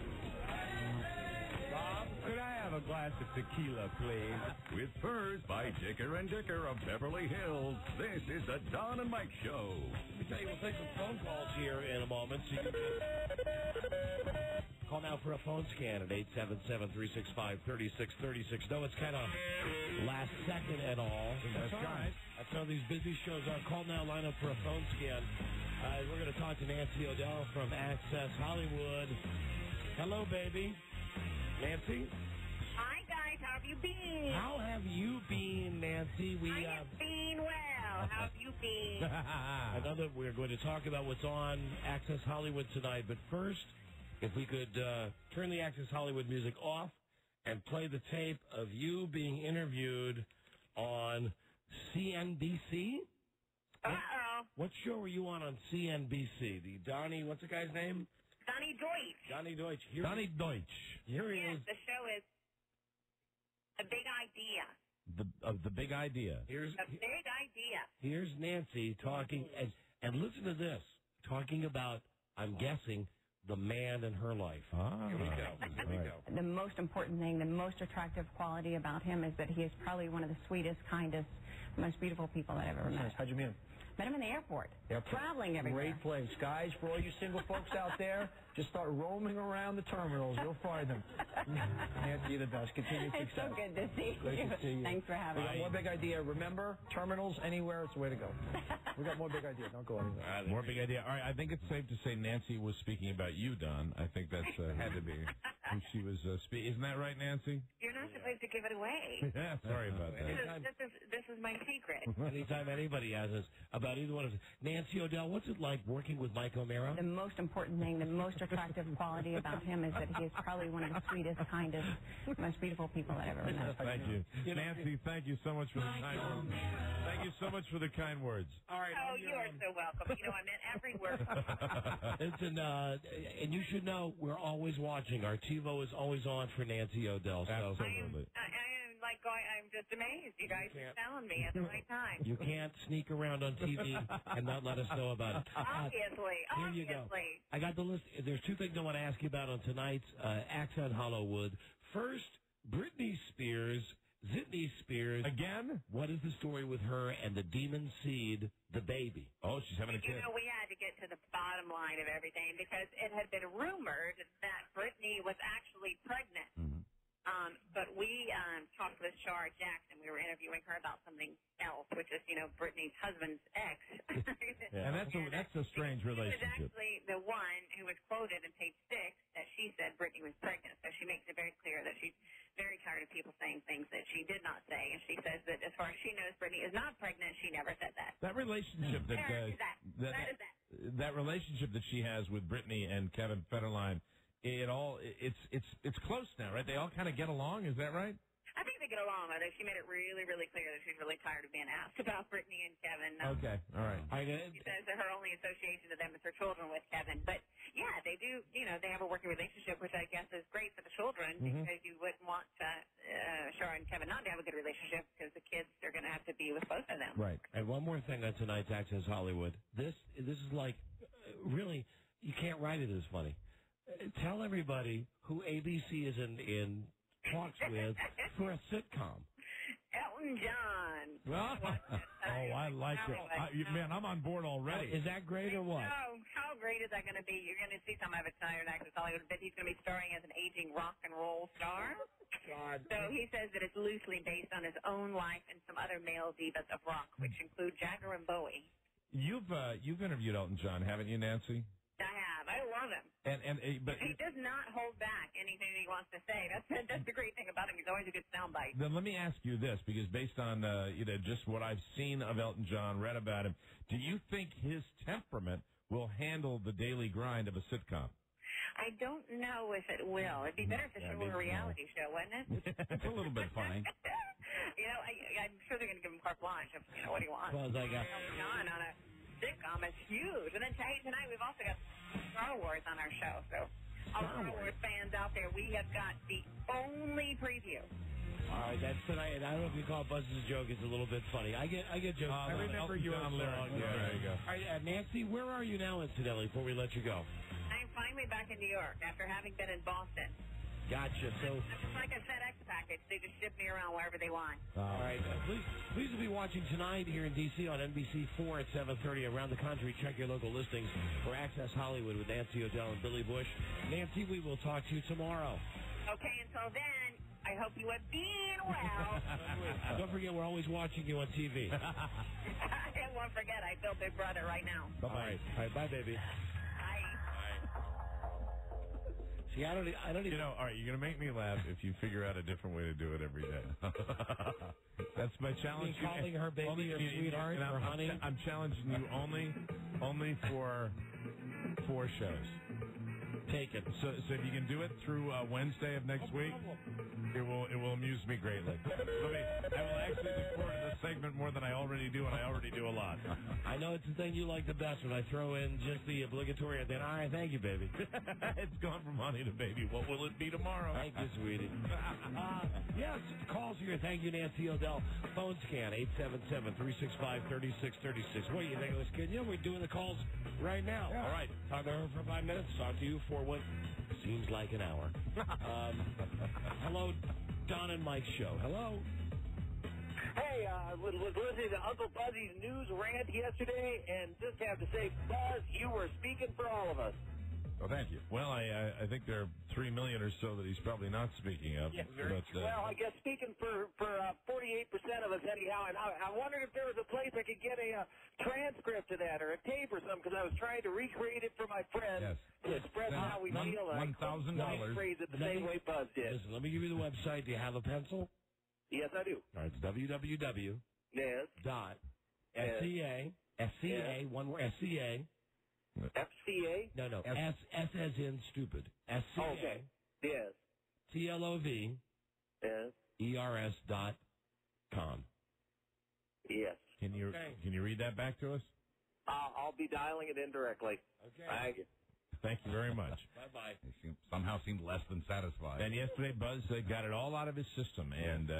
Bob, could I have a glass of tequila, please? With furs by Dicker and Dicker of Beverly Hills, this is the Don and Mike Show. We'll take some phone calls here in a moment. So you can call now for a phone scan at 877-365-3636. No, it's kind of last second and all. That's all right. That's how these busy shows are. Call now, line up for a phone scan. We're going to talk to Nancy O'Dell from Access Hollywood. Hello, baby. Nancy? Hi, guys. How have you been? How have you been, Nancy? I have been well. How have you been? I know that we're going to talk about what's on Access Hollywood tonight, but first, if we could turn the Access Hollywood music off and play the tape of you being interviewed on CNBC. Uh-oh. What show were you on CNBC? The Donnie, what's the guy's name? Donnie Deutsch. Donnie Deutsch. Donnie Deutsch. Here he Yes, is. the show is The Big Idea. The big idea. The Big Idea. Here's Nancy talking, and listen to this, talking about, I'm guessing, the man in her life. Here we go. The most important thing, the most attractive quality about him is that he is probably one of the sweetest, kindest, most beautiful people that I've ever met. How'd you meet him? Met him in the airport. Traveling everywhere. Great place. Guys, for all you single folks out there, just start roaming around the terminals. You'll find them. Nancy, you're the best. Continued success. It's so good to see Great you. to see you. Thanks for having We got me. more Big Idea. Remember, terminals, anywhere, it's the way to go. We got more Big Idea. Don't go anywhere. More big idea. All right, I think it's safe to say Nancy was speaking about you, Don. I think that's had to be who she was speaking. Isn't that right, Nancy? You're not supposed to give it away. Yeah, sorry about that. This is my secret. Anytime anybody asks us about either one of us. Nancy O'Dell, what's it like working with Mike O'Mara? The most important thing, the most attractive quality about him is that he is probably one of the sweetest, kindest, most beautiful people that I've ever met. Thank you. Nancy, thank you so much for the kind words. Thank you so much for the kind words. All right. Oh, you are so welcome. You know, I meant every word. Listen, and you should know we're always watching. Our TiVo is always on for Nancy O'Dell. So. Absolutely. I'm just amazed. You guys are telling me at the right time. You can't sneak around on TV and not let us know about it. Obviously. Here you go. I got the list. There's two things I want to ask you about on tonight's Accent Hollywood. First, Britney Spears, Zitney Spears. Again? What is the story with her and the demon seed, the baby? Oh, she's having a kid. You know, we had to get to the bottom line of everything because it had been rumored that Britney was actually pregnant. But we talked with Shar Jackson. We were interviewing her about something else, which is, you know, Britney's husband's ex. And that's a strange relationship. She was actually the one who was quoted in page 6 that she said Britney was pregnant. So she makes it very clear that she's very tired of people saying things that she did not say. And she says that as far as she knows, Britney is not pregnant. She never said that. That relationship that relationship that she has with Britney and Kevin Federline, it's close now, right? They all kind of get along. Is that right? I think they get along. I think she made it really, really clear that she's really tired of being asked about Britney and Kevin. Okay, all right. She says that her only association to them is her children with Kevin. But, yeah, they do, you know, they have a working relationship, which I guess is great for the children because you wouldn't want Shar and Kevin not to have a good relationship because the kids are going to have to be with both of them. Right. And one more thing on tonight's Access Hollywood. This is like, really, you can't write it as funny. Tell everybody who ABC is in talks with for a sitcom. Elton John. I like it. Man, I'm on board already. Is that great or what? No, how great is that going to be? You're going to see some of it tonight in Access Hollywood, but he's going to be starring as an aging rock and roll star. God. So he says that it's loosely based on his own life and some other male divas of rock, which include Jagger and Bowie. You've interviewed Elton John, haven't you, Nancy? I have. I love him. But He does not hold back anything he wants to say. That's the great thing about him. He's always a good soundbite. then let me ask you this, because based on just what I've seen of Elton John, read about him, do you think his temperament will handle the daily grind of a sitcom? I don't know if it will. It'd be better if it were a reality show, wouldn't it? It's a little bit funny. I'm sure they're going to give him carte blanche of what he wants. Well, I got John on a sitcom is huge. And then tonight we've also got Star Wars on our show. So all Star Wars fans out there, we have got the only preview. All right, that's tonight. I don't know if you call Buzz's joke. It's a little bit funny. I get jokes. I remember your song. Yeah, there you go. All right, Nancy, where are you now, incidentally, before we let you go? I'm finally back in New York after having been in Boston. Gotcha. So it's like a FedEx package. They just ship me around wherever they want. All right. Please be watching tonight here in D.C. on NBC4 at 7:30 around the country. Check your local listings for Access Hollywood with Nancy O'Dell and Billy Bush. Nancy, we will talk to you tomorrow. Okay, until then, I hope you have been well. Don't forget, we're always watching you on TV. I won't forget. I feel Big Brother right now. Bye-bye. All right, bye, baby. See, I don't even... all right, you're going to make me laugh if you figure out a different way to do it every day. That's my challenge. You calling her baby or sweetheart or honey? I'm challenging you only for 4 shows. Take it. So if you can do it through Wednesday of next week, it will amuse me greatly. I will actually look forward to this segment more than I already do, and I already do a lot. I know it's the thing you like the best when I throw in just the obligatory, and then, all right, thank you, baby. It's gone from honey to baby. What will it be tomorrow? Thank you, sweetie. Yes, calls here. Thank you, Nancy O'Dell. Phone scan, 877-365-3636. What do you think of this kid? Yeah, we're doing the calls right now. Yeah. All right, talk to her for 5 minutes. Talk to you for what seems like an hour. Hello, Don and Mike show. Hello. Hey, was listening to Uncle Buzzy's news rant yesterday, and just have to say, Buzz, you were speaking for all of us. Oh, thank you. Well, I think there are 3 million or so that he's probably not speaking of. Yeah, well, I guess speaking for 48% of us anyhow, and I wondered if there was a place I could get a transcript of that or a tape or something, because I was trying to recreate it for my friends to express how we feel. $1,000. Phrase it the same way Buzz did. Listen, let me give you the website. Do you have a pencil? Yes, I do. All right, it's www. Yes. Dot. SCA, one word, SCA. FCA? No. S as in stupid. SCA. Okay. Yes. TLOV. Yes. ERS.com. Yes. Can you read that back to us? I'll be dialing it in directly. Okay. Thank you. Thank you very much. Bye-bye. They somehow seemed less than satisfied. And yesterday, Buzz got it all out of his system. And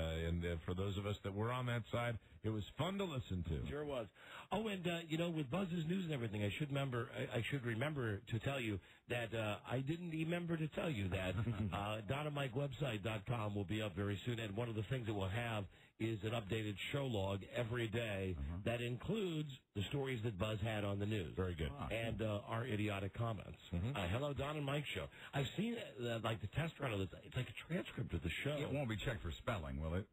for those of us that were on that side, it was fun to listen to. Sure was. Oh, and, with Buzz's news and everything, I should remember to tell you that I didn't remember to tell you that DonnaMikeWebsite.com will be up very soon. And one of the things that we'll have is an updated show log every day that includes the stories that Buzz had on the news. Very good. And our idiotic comments. Hello, Don and Mike show. I've seen the test run of this. It's like a transcript of the show. It won't be checked for spelling, will it?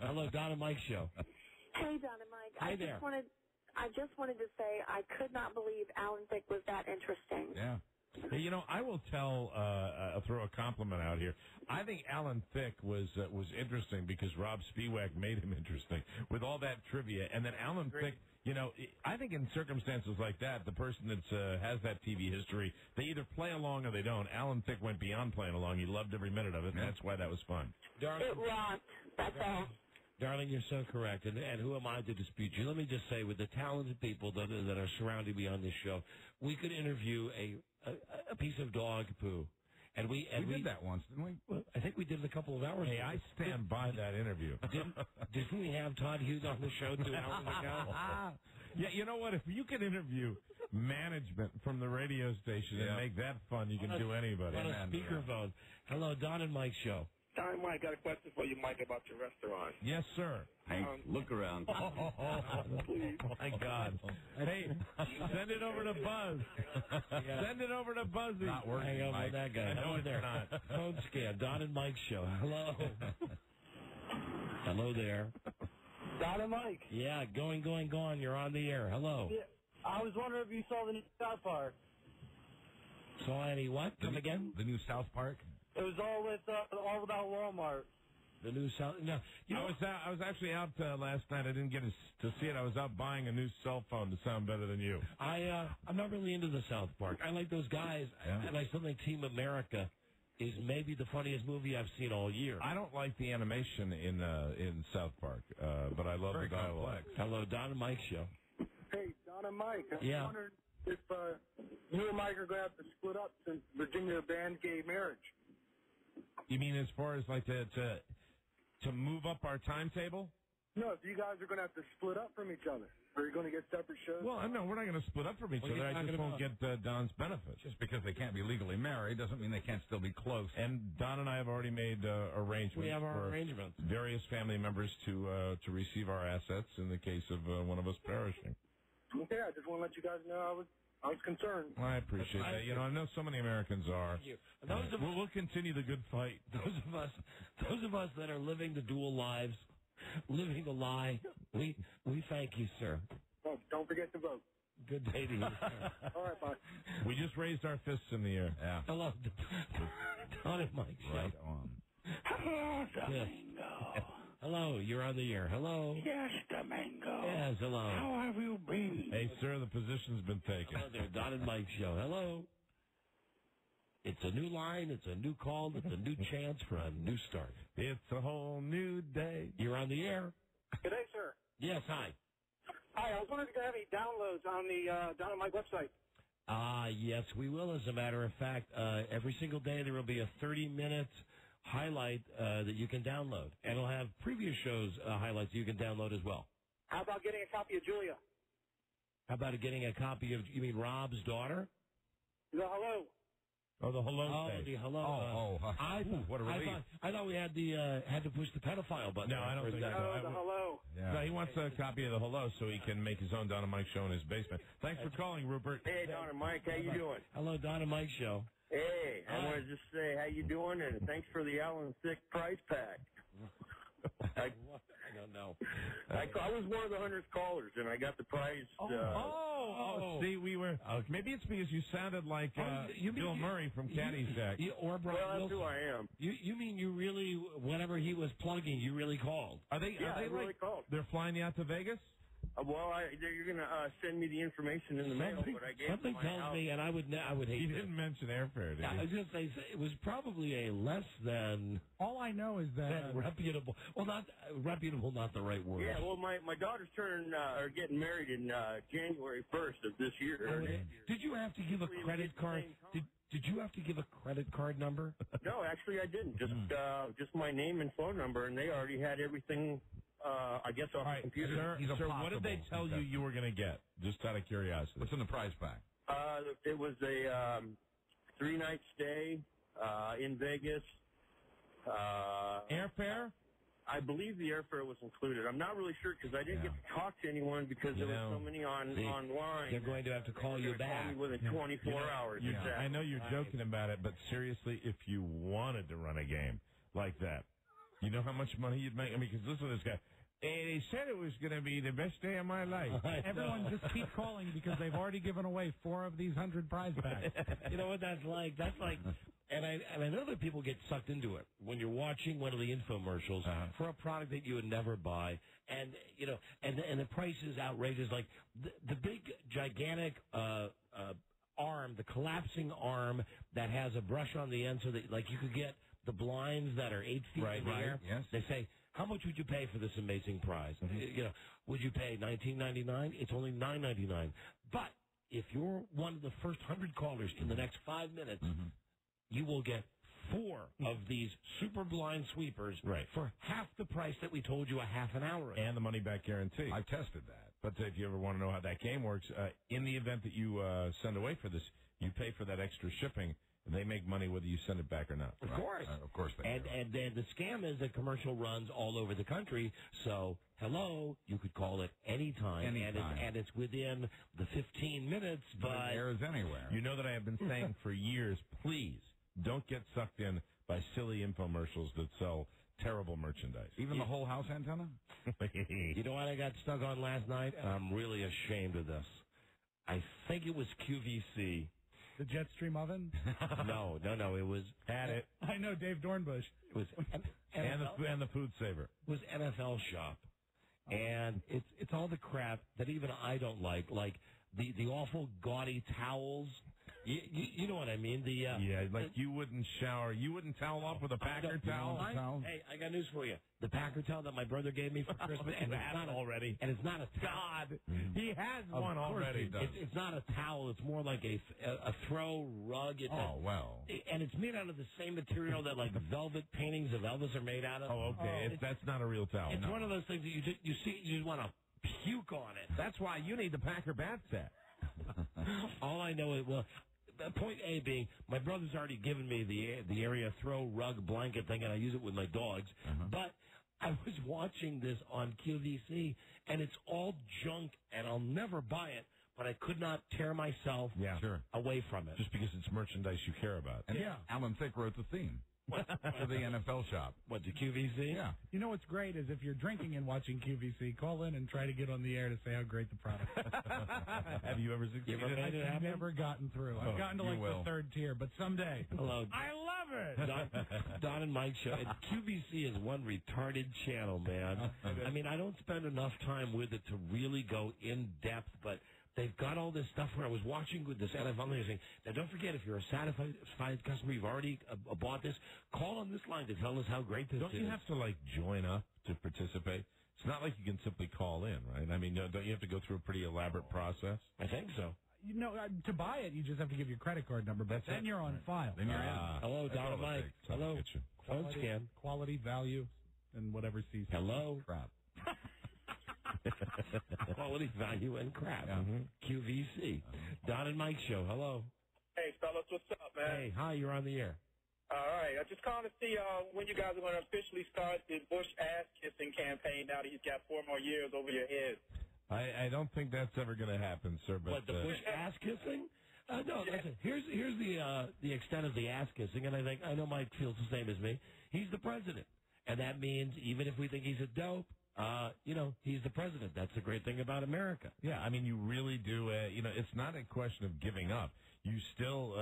Hello, Don and Mike show. Hey, Don and Mike. Hi there. I just wanted to say I could not believe Alan Thicke was that interesting. Yeah. Hey, I will I'll throw a compliment out here. I think Alan Thicke was interesting because Rob Spiewak made him interesting with all that trivia. And then Alan Thicke, I think in circumstances like that, the person that has that TV history, they either play along or they don't. Alan Thicke went beyond playing along. He loved every minute of it, and that's why that was fun. It rocked. That's all. Darling, you're so correct, and who am I to dispute you? Let me just say, with the talented people that are surrounding me on this show, we could interview a piece of dog poo. And we did that once, didn't we? Well, I think we did it a couple of hours ago. Hey, I stand by that interview. Didn't we have Todd Hughes on the show 2 hours ago? Yeah, you know what? If you can interview management from the radio station and make that fun, you can do anybody. On a speakerphone. Hello, Don and Mike show. Don and Mike, got a question for you, Mike, about your restaurant. Yes, sir. Hank, look around. Please. Oh, my God. Hey, send it over to Buzz. Send it over to Buzzy. Not working, hang on with that guy. No, it's not. Phone scan. Don and Mike show. Hello. Hello there. Don and Mike. Yeah, going. You're on the air. Hello. Yeah, I was wondering if you saw the new Godfather. Saw any what? Come again? The new South Park? It was all about Walmart. The new South... No, I was actually out last night. I didn't get to see it. I was out buying a new cell phone to sound better than you. I'm not really into the South Park. I like those guys, and I still think Team America is maybe the funniest movie I've seen all year. I don't like the animation in South Park, but I love the dialogue. Hello, Don and Mike show. Hey, Don and Mike. I Yeah. wondered if you and Mike are going to have to split up since Virginia banned gay marriage. You mean as far as like to move up our timetable? No, if you guys are going to have to split up from each other. Or you're going to get separate shows? Well, no, we're not going to split up from each other. I just won't get Don's benefits. Just because they can't be legally married doesn't mean they can't still be close. And Don and I have already made arrangements. We have our for arrangements. Various family members to receive our assets in the case of one of us perishing. Okay, I just want to let you guys know I was concerned. I appreciate that. You know, I know so many Americans are. We'll continue the good fight. Those of us that are living the dual lives, living the lie, we thank you, sir. Oh, don't forget to vote. Good day to you, sir. All right, bye. We just raised our fists in the air. Yeah. Hello, Don and Mike. Right on. Hello, Domingo. Hello, you're on the air. Hello. Yes, Domingo. Yes, hello. How have you been? Hey, sir, the position's been taken. Hello there, Don and Mike show. Hello. It's a new line. It's a new call. It's a new chance for a new start. It's a whole new day. You're on the air. Good day, sir. Yes, hi. Hi, I was wondering if you have any downloads on the Don and Mike website. Yes, we will. As a matter of fact, every single day there will be a 30-minute highlight that you can download. And it'll have previous shows highlights you can download as well. How about getting a copy of Julia? How about getting a copy of, you mean Rob's daughter? The hello. Oh, the hello stage. The hello. What a relief. I thought we had to push the pedophile button. No, I don't think so. The hello. Yeah. No, he wants a copy of the hello so he can make his own Don and Mike show in his basement. Thanks for calling, Rupert. Hey, Don and Mike, how you doing? Hello, Don and Mike show. Hey, I want to just say how you doing, and thanks for the Alan Thicke prize pack. I don't know. I was one of the 100th callers, and I got the prize. See, we were. Maybe it's because you sounded like Bill Murray from Caddyshack. Or Brian Well, that's Wilson. who I am. You mean you really, whatever he was plugging, you really called? Are they? Yeah, are they I really called. They're flying you out to Vegas? Well, you're going to send me the information in the mail, but I gave Something my tells house. me, and I would hate. He didn't mention airfare, did he? I was going to say it was probably a less than. All I know is that reputable. Well, not reputable, not the right word. Yeah, well, my daughter's are getting married in January 1st of this year. Did you have to give a credit card? Did you have to give a credit card number? No, actually I didn't. Just my name and phone number, and they already had everything. I guess off the computer. Sir, what did they tell you were going to get? Just out of curiosity. What's in the prize pack? It was a 3-night stay in Vegas. Airfare? I believe the airfare was included. I'm not really sure because I didn't get to talk to anyone because there were so many online. They're going to have to call you back. Call me within 24 hours. Exactly. I know you're joking about it, but seriously, if you wanted to run a game like that, you know how much money you'd make? I mean, because listen to this guy. They said it was going to be the best day of my life. Everyone just keep calling because they've already given away 4 of these 100 prize packs. You know what that's like? That's like, and I know that people get sucked into it when you're watching one of the infomercials for a product that you would never buy, and you know, and the price is outrageous. Like the big gigantic arm, the collapsing arm that has a brush on the end, so that like you could get the blinds that are 8 feet in the air. Yes. They say, how much would you pay for this amazing prize? You know, would you pay $19.99? It's only $9.99. But if you're one of the first 100 callers in the next 5 minutes, you will get 4 of these super blind sweepers for half the price that we told you a half an hour ago. And the money-back guarantee. I've tested that. But if you ever want to know how that game works, in the event that you send away for this, you pay for that extra shipping. They make money whether you send it back or not. Of course. Of course they do. And then the scam is that commercial runs all over the country. So, hello, you could call it anytime. And it's within the 15 minutes. But it airs anywhere. You know that I have been saying for years, please don't get sucked in by silly infomercials that sell terrible merchandise. Even the whole house antenna? You know what I got stuck on last night? And I'm really ashamed of this. I think it was QVC. The Jetstream oven? No. It was Had it. I know, Dave Dornbush. It was and the food saver. It was NFL shop, and it's all the crap that even I don't like the awful gaudy towels. You know what I mean? You wouldn't shower. You wouldn't towel off with a Packer towel. Hey, I got news for you. The Packer towel that my brother gave me for Christmas, and it's not already. And it's not a God. He has one already. It's not a towel. It's more like a throw rug. And it's made out of the same material that like velvet paintings of Elvis are made out of. Oh, okay. That's not a real towel. It's one of those things that you see, you just want to puke on it. That's why you need the Packer bath set. All I know is point A being, my brother's already given me the area throw rug blanket thing, and I use it with my dogs. But I was watching this on QVC, and it's all junk, and I'll never buy it. But I could not tear myself away from it. Just because it's merchandise you care about. And Alan Thicke wrote the theme. For the NFL shop. What, the QVC? Yeah. You know what's great is if you're drinking and watching QVC, call in and try to get on the air to say how great the product is. Have you ever succeeded? I've never gotten through. I've gotten to the third tier, but someday. Hello. I love it. Don and Mike show. And QVC is one retarded channel, man. I mean, I don't spend enough time with it to really go in depth, but they've got all this stuff where I was watching with this NFL thing. Now, don't forget, if you're a satisfied customer, you've already bought this, call on this line to tell us how great this is. Don't you have to, join up to participate? It's not like you can simply call in, right? I mean, don't you have to go through a pretty elaborate process? I think so. To buy it, you just have to give your credit card number, but then you're on file. Then you're in. Hello, Don and Mike. Hello. Phone scan. Quality, value, and whatever sees. Hello. Crap. Quality, value, and crap. QVC. Don and Mike show. Hello. Hey, fellas, what's up, man? Hey, hi, you're on the air. All right, I just calling to see when you guys are going to officially start the Bush ass-kissing campaign now that he's got 4 more years over your head. I don't think that's ever going to happen, sir. But the Bush ass-kissing? No, listen, here's the extent of the ass-kissing, and I know Mike feels the same as me. He's the president, and that means even if we think he's a dope, he's the president. That's the great thing about America. Yeah, I mean, you really do. It's not a question of giving up. You still,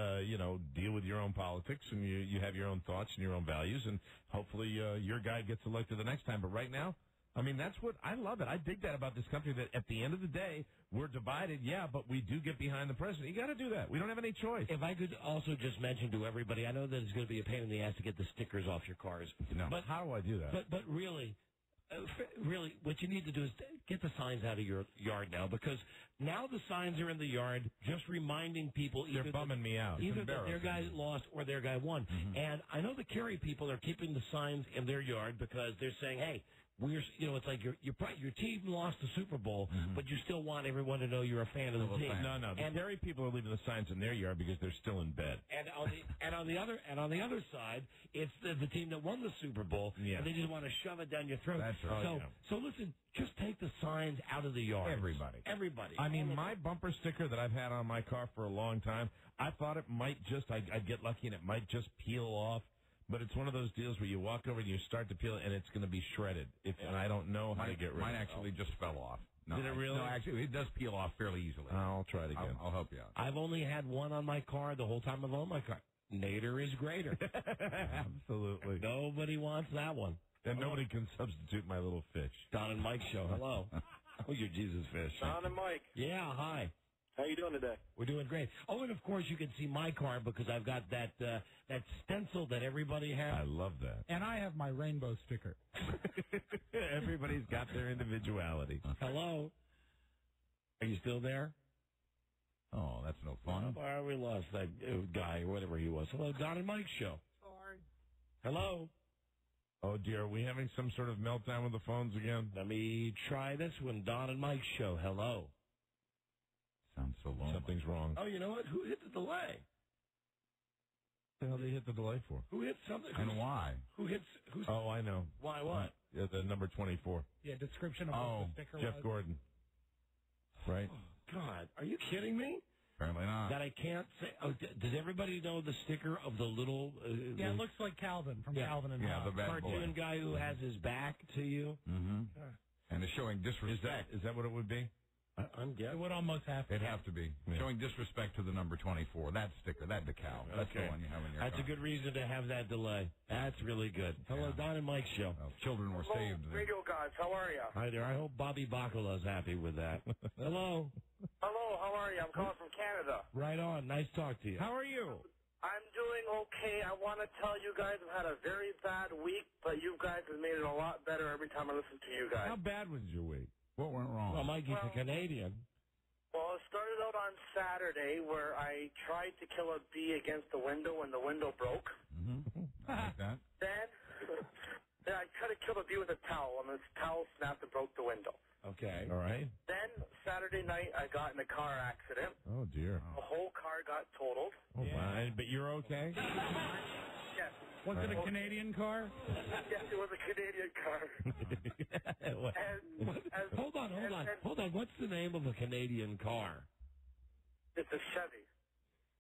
deal with your own politics, and you have your own thoughts and your own values, and hopefully your guy gets elected the next time. But right now, I mean, that's what I love it. I dig that about this country, that at the end of the day, we're divided, but we do get behind the president. You got to do that. We don't have any choice. If I could also just mention to everybody, I know that it's going to be a pain in the ass to get the stickers off your cars. But how do I do that? But really, what you need to do is get the signs out of your yard now, because now the signs are in the yard just reminding people they're bumming me out. Either that their guy lost or their guy won. And I know the Kerry people are keeping the signs in their yard because they're saying, hey, it's like your team lost the Super Bowl, but you still want everyone to know you're a fan of the team. No. The Kerry people are leaving the signs in their yard because they're still in bed. And on the other side, it's the team that won the Super Bowl, and they just want to shove it down your throat. That's right. So listen, just take the signs out of the yard. Everybody. I mean, my bumper sticker that I've had on my car for a long time, I thought it might just, I'd get lucky and it might just peel off. But it's one of those deals where you walk over and you start to peel it, and it's going to be shredded. And I don't know how to get rid of it. Mine actually just fell off. No, Did it really? No, actually, it does peel off fairly easily. I'll try it again. I'll help you out. I've only had one on my car the whole time I've owned my car. Nader is greater. Absolutely. Nobody wants that one. And nobody can substitute my little fish. Don and Mike show. Hello. Oh, you're Jesus fish. Don and Mike. Yeah, hi. How you doing today? We're doing great. Oh, and of course you can see my car because I've got that stencil that everybody has. I love that. And I have my rainbow sticker. Everybody's got their individuality. Hello. Are you still there? Oh, that's no fun. We lost that guy or whatever he was. Hello, Don and Mike show. Sorry. Hello. Oh, dear. Are we having some sort of meltdown with the phones again? Let me try this one. Don and Mike show. Hello. Sounds so long. Something's wrong. Oh, you know what? Who hit the delay? What the hell did they hit the delay for? Who hit something? And why? Who's? Oh, I know. Why what? Yeah, the number 24. Yeah, description of what the sticker Jeff was. Gordon. Right? Oh, God. Are you kidding me? Apparently not. That I can't say. Oh, does everybody know the sticker of the little... yeah, it looks like Calvin from Calvin and the bad cartoon boy. guy who has his back to you. And is showing disrespect. Is that what it would be? I'm guessing. It would almost have to. It'd have to be. Yeah. Showing disrespect to the number 24. That sticker, that decal. That's the one you have in your That's car. a good reason to have that delay. That's really good. Hello, Don and Mike show. Well, children were saved. Radio guys, how are you? Hi there. I hope Bobby Bacala's happy with that. Hello. Hello, how are you? I'm calling from Canada. Right on. Nice talk to you. How are you? I'm doing okay. I want to tell you guys I've had a very bad week, but you guys have made it a lot better every time I listen to you guys. How bad was your week? What went wrong? Well, Mike, he's a Canadian. Well, it started out on Saturday where I tried to kill a bee against the window and the window broke. Mm-hmm. Like that. Then I tried to kill a bee with a towel, and this towel snapped and broke the window. Okay. All right. Then Saturday night I got in a car accident. Oh, dear. The whole car got totaled. Oh, wow. But you're okay? Yes. Was it a Canadian car? Yes, it was a Canadian car. Hold on. What's the name of a Canadian car? It's a Chevy.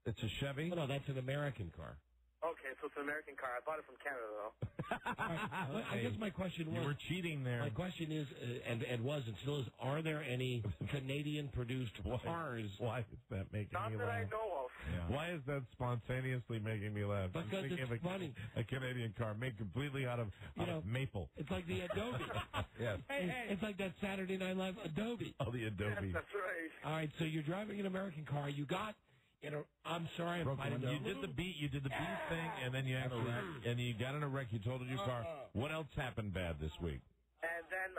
It's a Chevy? Oh, no, that's an American car. Okay, so it's an American car. I bought it from Canada, though. I guess my question was... You were cheating there. My question is, and was and still is, are there any Canadian-produced cars? Why is that making Not me that laugh? I know of. Yeah. Why is that spontaneously making me laugh? Because it's funny. A Canadian car made completely out of maple. It's like the Adobe. Yes. It's like that Saturday Night Live Adobe. Oh, the Adobe. Yes, that's right. All right, so you're driving an American car. You got... I'm sorry, you did the beat thing, and then you actually, and you got in a wreck. You totaled your car. What else happened bad this week? And then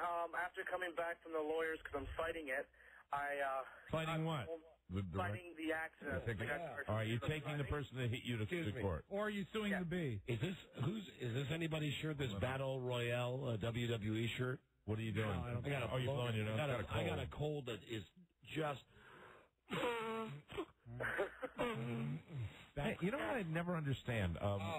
after coming back from the lawyers because I'm fighting it, Fighting what? Fighting the accident. All right, you're taking the person that hit you to court. Or are you suing the bee? Is this anybody's shirt? This Battle Royale WWE shirt? What are you doing? No, you're blowing your nose. I got a cold that is just. Hey, you know what I never understand?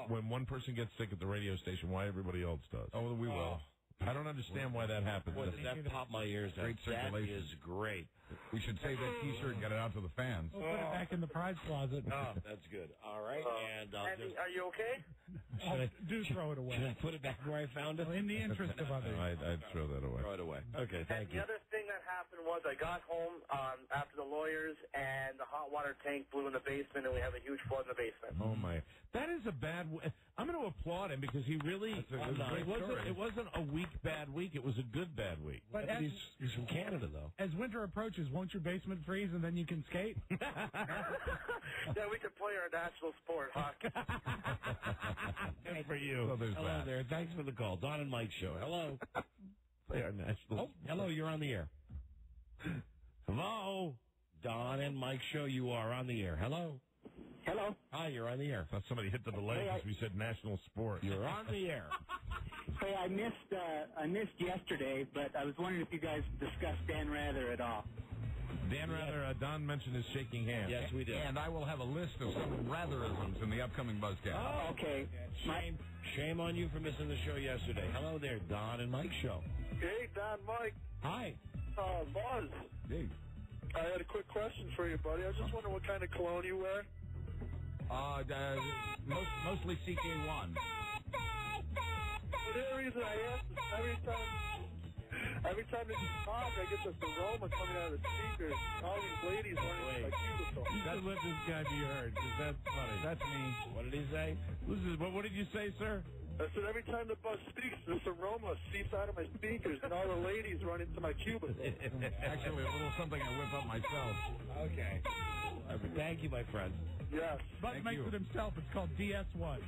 When one person gets sick at the radio station, why everybody else does. Oh, we will. I don't understand why that happens. Boy, does that pop my ears? Great circulation. That is great. We should save that T-shirt and get it out to the fans. We'll put it back in the prize closet. Oh, that's good. All right, and Andy, are you okay? Do throw it away. Should I put it back where I found it? In the interest of others. I'd throw that away. Throw it away. Okay, thank you. The other thing that happened was I got home after the lawyers, and the hot water tank blew in the basement, and we have a huge flood in the basement. Oh, my. That is a bad... I'm going to applaud him because he really... It wasn't a weak bad week. It was a good bad week. But he's from Canada, though. As winter approaches, won't your basement freeze and then you can skate? Yeah, we can play our national sport, hockey. Good for you. Hello there. Thanks for the call. Don and Mike show. Hello. Play our national hello. You're on the air. Hello. Don and Mike show. You are on the air. Hello. Hello. Hi, you're on the air. Thought somebody hit the delay because we said national sport. You're on the air. Hey, I missed yesterday, but I was wondering if you guys discussed Dan Rather at all. Dan Rather, Don mentioned his shaking hands. Yes, we did. And I will have a list of some Ratherisms in the upcoming Buzzcast. Oh, okay. Shame on you for missing the show yesterday. Hello there, Don and Mike show. Hey, Don, Mike. Hi. Buzz. Hey. I had a quick question for you, buddy. I was just wondering what kind of cologne you wear. Mostly CK1. The reason I ask is every time they talk, I get this aroma coming out of the speakers. All these ladies running like cubicle. Just let this guy be heard, because that's funny. That's me. What did he say? What did you say, sir? I said every time the bus speaks, this aroma seeps out of my speakers, and all the ladies run into my cubicle. Actually, a little something I whip up myself. Okay. Thank you, my friend. Yes. Buzz makes it himself. It's called DS1.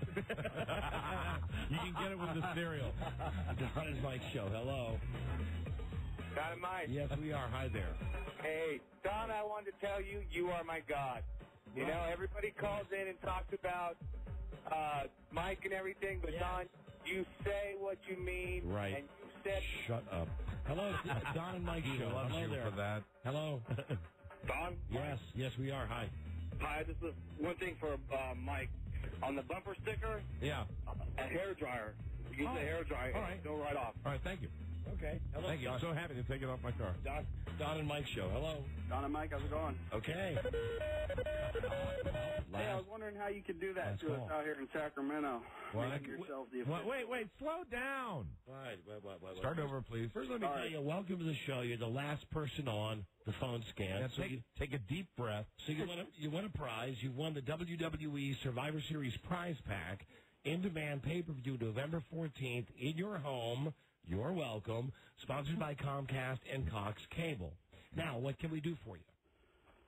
You can get it with the cereal. Don and Mike show. Hello. Don and Mike. Yes, we are. Hi there. Hey, Don, I wanted to tell you, you are my God. You know, everybody calls in and talks about Mike and everything, but Don, you say what you mean. Right. And you said... Shut up. Hello, Don and Mike show. Loves Hello you there. for that. Hello. Don? Yes, we are. Hi. Hi, this is one thing for Mike. On the bumper sticker, Yeah. a hair dryer. Use the hair dryer. All right. Go right off. All right, thank you. Okay. Hello. Thank you. I'm so happy to take it off my car. Don and Mike show. Hello. Don and Mike, how's it going? Okay. Hey, I was wondering how you could do that to us out here in Sacramento. Make yourself the Wait, slow down. Right. Start over, please. First, let me tell you, welcome to the show. You're the last person on the phone scan. Yeah, take a deep breath. So you won a prize. You won the WWE Survivor Series prize pack, in-demand pay-per-view November 14th in your home. You're welcome. Sponsored by Comcast and Cox Cable. Now, what can we do for you?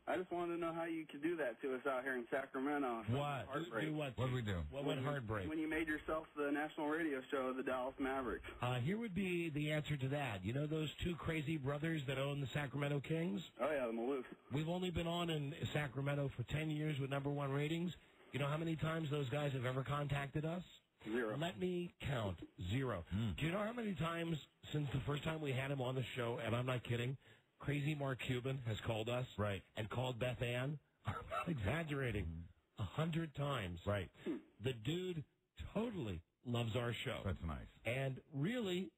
I just wanted to know how you could do that to us out here in Sacramento. What? Heartbreak. What did we do? What went heartbreak? When you made yourself the national radio show of the Dallas Mavericks. Here would be the answer to that. You know those two crazy brothers that own the Sacramento Kings? Oh, yeah, the Maloof. We've only been on in Sacramento for 10 years with #1 ratings. You know how many times those guys have ever contacted us? 0. Let me count. 0. Do you know how many times since the first time we had him on the show, and I'm not kidding, Crazy Mark Cuban has called us and called Beth Ann? I'm not exaggerating. 100 times. Right. The dude totally loves our show. That's nice. And really,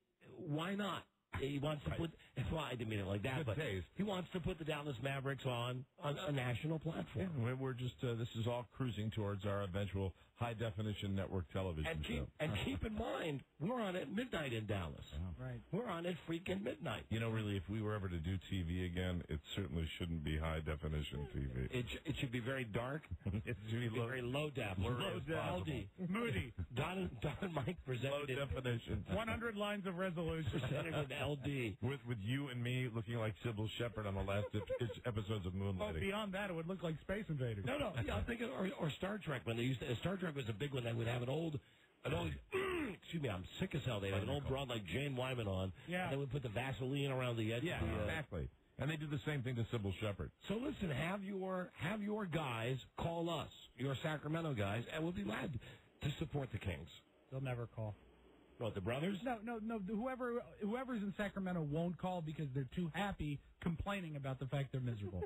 why not? He wants to put, well, I didn't mean it like that, Good but taste. he wants to put the Dallas Mavericks on a national platform. Yeah, we're just, this is all cruising towards our eventual high-definition network television show. And keep in mind, we're on at midnight in Dallas. Yeah. Right. We're on at freaking midnight. You know, really, if we were ever to do TV again, it certainly shouldn't be high-definition TV. It should be very dark. It should be very low def. LD. Moody. Don and Mike presented Low definition. 100 lines of resolution. Presented in LD. With you and me looking like Sybil Shepherd on the last episodes of Moonlighting. Well, beyond that, it would look like Space Invaders. No. Yeah, I'm thinking, or Star Trek. When they used to, Star Trek was a big one. They would have an old, excuse me, I'm sick as hell. They had an old broad like Jane Wyman on. Yeah. And they would put the Vaseline around the edge. Yeah, exactly. And they did the same thing to Sybil Shepherd. So listen, have your guys call us, your Sacramento guys, and we'll be glad to support the Kings. They'll never call. What, the brothers? No. Whoever's in Sacramento won't call because they're too happy complaining about the fact they're miserable.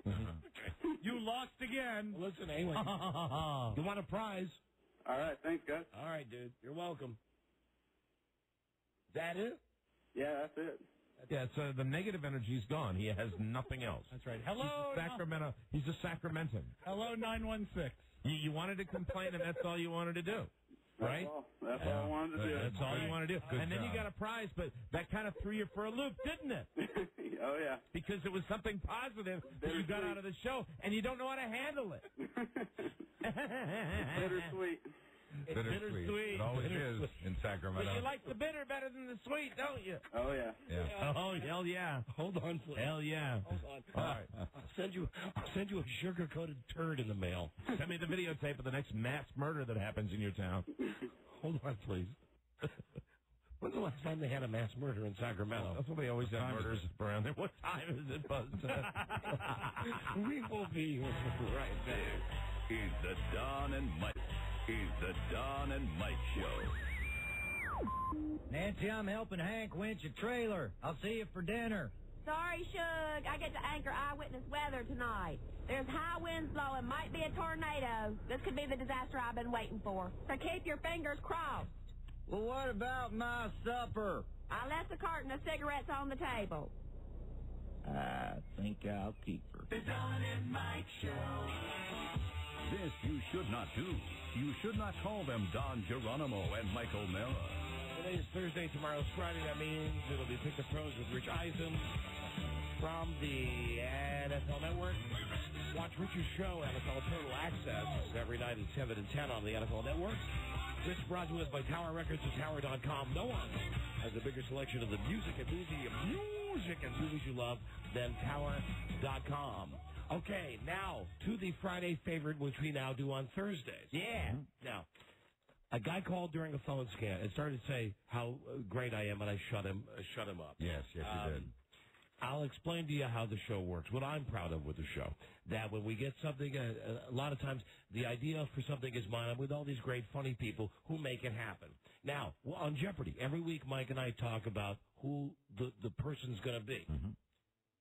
You lost again. Well, listen, anyway. You want a prize? All right, thanks, guys. All right, dude. You're welcome. That it? Yeah, that's it. Yeah, so the negative energy's gone. He has nothing else. That's right. Hello, Sacramento. He's a Sacramentan. Hello, 916. You wanted to complain, and that's all you wanted to do. Right? That's all I wanted to do. That's all you want to do. Good and then job. you got a prize, but that kind of threw you for a loop, didn't it? Oh, yeah. Because it was something positive that you got out of the show, and you don't know how to handle it. Bittersweet. It's bittersweet. It always is in Sacramento. But you like the bitter better than the sweet, don't you? Oh, yeah. Yeah. Oh, hell yeah. Hold on, please. Hell yeah. Hold on. All right. I'll send you a sugar-coated turd in the mail. Send me the videotape of the next mass murder that happens in your town. Hold on, please. When's the last time they had a mass murder in Sacramento? That's what they always have murders around there. What time is it, Buzz? We will be right there. He's the Don and Mike. He's the Don and Mike Show. Nancy, I'm helping Hank winch a trailer. I'll see you for dinner. Sorry, Shug. I get to anchor eyewitness weather tonight. There's high winds blowing. Might be a tornado. This could be the disaster I've been waiting for. So keep your fingers crossed. Well, what about my supper? I left a carton of cigarettes on the table. I think I'll keep her. The Don and Mike Show. This you should not do. You should not call them Don Geronimo and Michael Mara. Today is Thursday, tomorrow's Friday. That means it'll be Pick the Pros with Rich Eisen from the NFL Network. Watch Rich's show, NFL Total Access, every night at 7 and 10 on the NFL Network. Rich brought to us by Tower Records and Tower.com. No one has a bigger selection of the music and movies you love than Tower.com. Okay, now to the Friday favorite, which we now do on Thursdays. Yeah. Now, a guy called during a phone scan and started to say how great I am, and I shut him up. Yes, you did. I'll explain to you how the show works, what I'm proud of with the show. That when we get something, a lot of times the idea for something is mine. I'm with all these great, funny people who make it happen. Now, on Jeopardy, every week Mike and I talk about who the person's going to be. Mm-hmm.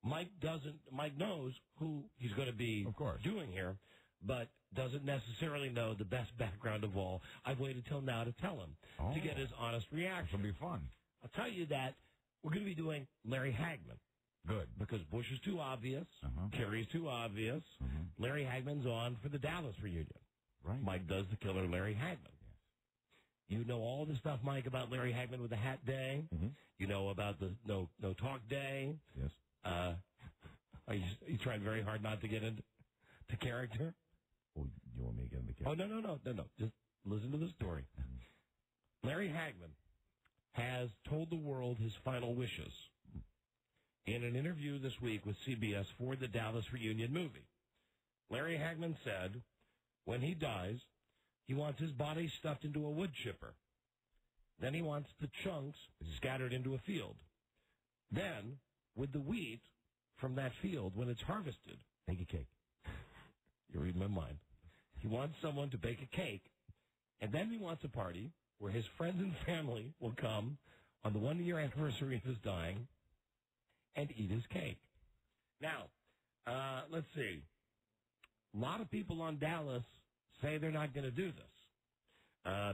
Mike knows who he's going to be doing here, but doesn't necessarily know the best background of all. I've waited till now to tell him, to get his honest reaction. It'll be fun. I'll tell you that we're going to be doing Larry Hagman. Good. Because Bush is too obvious. Kerry's too obvious. Larry Hagman's on for the Dallas reunion. Right. Mike does the killer Larry Hagman. Yes. You know all the stuff, Mike, about Larry Hagman with the hat day. You know about the no talk day. Yes. Are you trying very hard not to get into character? Oh, you want me to get into character? Oh, no. Just listen to the story. Larry Hagman has told the world his final wishes in an interview this week with CBS for the Dallas reunion movie. Larry Hagman said when he dies, he wants his body stuffed into a wood chipper. Then he wants the chunks scattered into a field. Then, with the wheat from that field, when it's harvested, make a cake. You're reading my mind. He wants someone to bake a cake, and then he wants a party where his friends and family will come on the 1-year anniversary of his dying and eat his cake. Now, let's see. A lot of people on Dallas say they're not going to do this.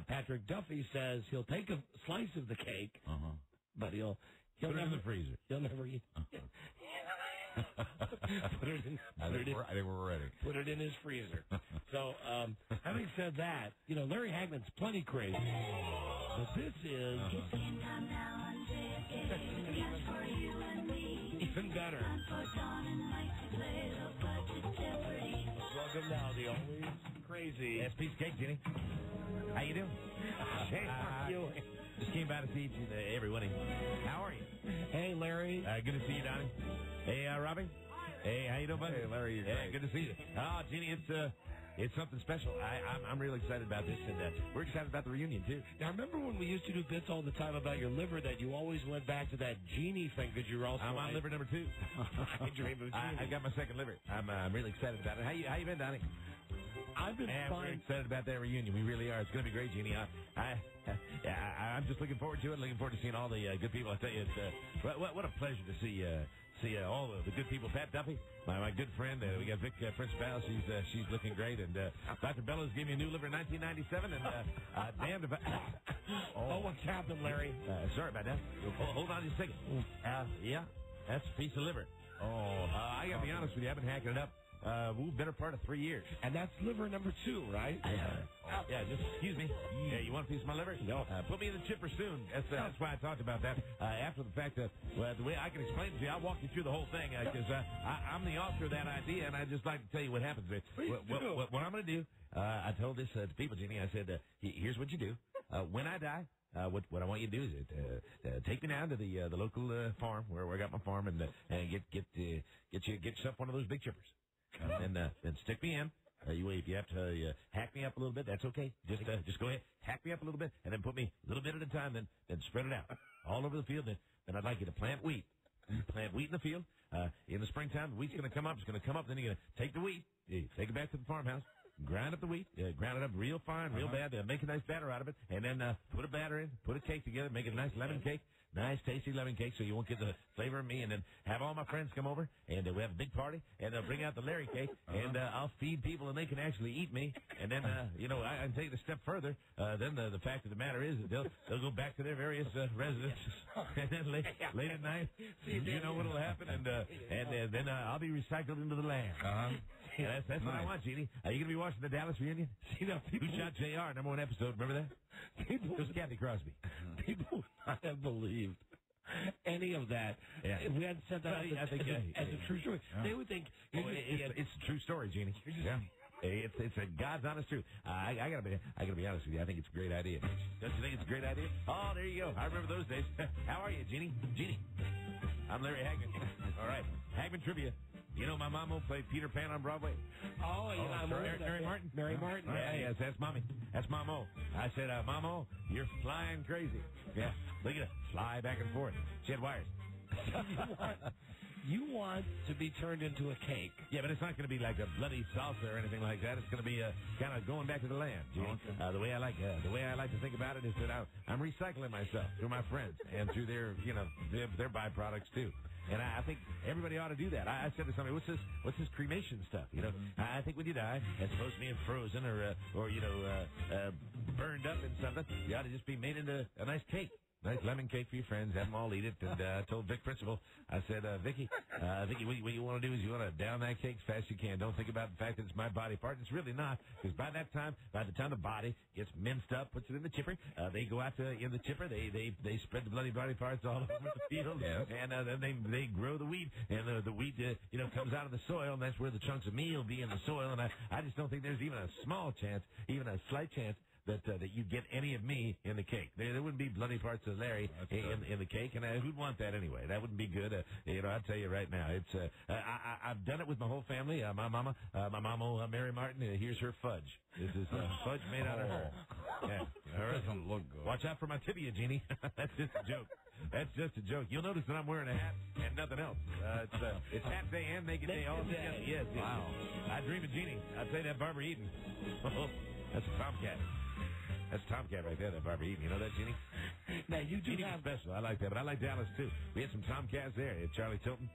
Patrick Duffy says he'll take a slice of the cake, but he'll put never, it in the freezer. He'll never eat. Put it in. I think we're ready. Put it in his freezer. So, having said that, Larry Hagman's plenty crazy. But this is even better. Welcome now, the always crazy. Yes, piece of cake, Jenny. How you doing? Hey, how are you? Just came by to see everyone. How are you? Hey, Larry. Good to see you, Donnie. Hey, Robbie. Hey, how you doing, buddy? Hey, Larry, you're great. Good to see you. Oh, Jenny, it's something special. I'm really excited about this, and we're excited about the reunion, too. Now, remember when we used to do bits all the time about your liver that you always went back to that genie thing because you're also... I'm on liver number 2. I dream of genie. I got my second liver. I'm really excited about it. How you been, Donnie? I've been fine. We're excited about that reunion. We really are. It's going to be great, Jeannie. I'm just looking forward to it. Looking forward to seeing all the good people. I tell you, it's what a pleasure to see all the good people. Pat Duffy, my good friend. We got Vic Principal. She's looking great. And Dr. Bellows gave me a new liver in 1997. And damned if what's happened, Larry? Sorry about that. Hold on just a second. Yeah, that's a piece of liver. I got to be honest with you. I've been hacking it up. Better part of 3 years. And that's liver number 2, right? Yeah, just excuse me. Yeah, you want a piece of my liver? No. Put me in the chipper soon. That's why I talked about that. After the fact, the way I can explain it to you, I'll walk you through the whole thing because I'm the author of that idea, and I'd just like to tell you what happens. What I'm going to do, I told this to people, Jeannie. I said, here's what you do. When I die, what I want you to do is take me down to the local farm where I got my farm and get yourself one of those big chippers. And then stick me in. If you have to hack me up a little bit, that's okay. Just go ahead, hack me up a little bit, and then put me a little bit at a time. Then spread it out all over the field. Then I'd like you to plant wheat. Plant wheat in the field. In the springtime, the wheat's going to come up. It's going to come up. Then you're going to take the wheat, take it back to the farmhouse, grind up the wheat, grind it up real fine, real bad. Make a nice batter out of it, and then put a batter in, put a cake together, make it a nice lemon cake. Nice, tasty lemon cake, so you won't get the flavor of me. And then have all my friends come over, and we have a big party, and they'll bring out the Larry cake, and I'll feed people, and they can actually eat me. And then, I can take it a step further. Then the fact of the matter is that they'll go back to their various residences, and then late at night, you know what'll happen, and then I'll be recycled into the land. That's nice. What I want, Jeannie. Are you going to be watching the Dallas reunion? See that? Who shot JR? #1 episode. Remember that? It was Kathy Crosby. People would not have believed any of that. Yeah. If we hadn't said that as a true story. They would think... It's a true story, Jeannie. Yeah. It's a God's honest truth. I gotta be honest with you. I think it's a great idea. Don't you think it's a great idea? Oh, there you go. I remember those days. How are you, Jeannie? Jeannie. I'm Larry Hagman. All right. Hagman trivia. You know my mama played Peter Pan on Broadway? Mary Martin? Mary Martin? Yes, that's Mommy. That's Mamo. I said, Mamo, you're flying crazy. Yeah, look at it. Fly back and forth. She had wires. You want to be turned into a cake. Yeah, but it's not going to be like a bloody salsa or anything like that. It's going to be kind of going back to the land. The way I like to think about it is that I'm recycling myself through my friends and through their byproducts too. And I think everybody ought to do that. I said to somebody, what's this cremation stuff? I think when you die, as opposed to being frozen or burned up in something, you ought to just be made into a nice cake. Nice lemon cake for your friends. Have them all eat it. And I told Vic Principal, I said, Vicky, what you want to do is you want to down that cake as fast as you can. Don't think about the fact that it's my body part. It's really not, because by the time the body gets minced up, puts it in the chipper, they go out in the chipper. They spread the bloody body parts all over the field, and then they grow the wheat, and the wheat comes out of the soil, and that's where the chunks of meal be in the soil. And I just don't think there's even a small chance, even a slight chance, that you get any of me in the cake. There wouldn't be bloody parts of Larry in the cake, and who'd want that anyway? That wouldn't be good. I'll tell you right now, it's I've done it with my whole family. My mama, Mary Martin. Here's her fudge. This is fudge made out of her. Yeah, Doesn't look good. Watch out for my tibia, Jeannie. That's just a joke. That's just a joke. You'll notice that I'm wearing a hat and nothing else. It's hat day and naked day all together. Yes. Wow. I dream of Jeannie. I'd say that Barbara Eden. That's a tomcat. That's a tomcat right there, that Barbara Eden. You know that, Jeannie? Now, you do have special. I like that, but I like Dallas, too. We had some tomcats there. We had Charlie Tilton.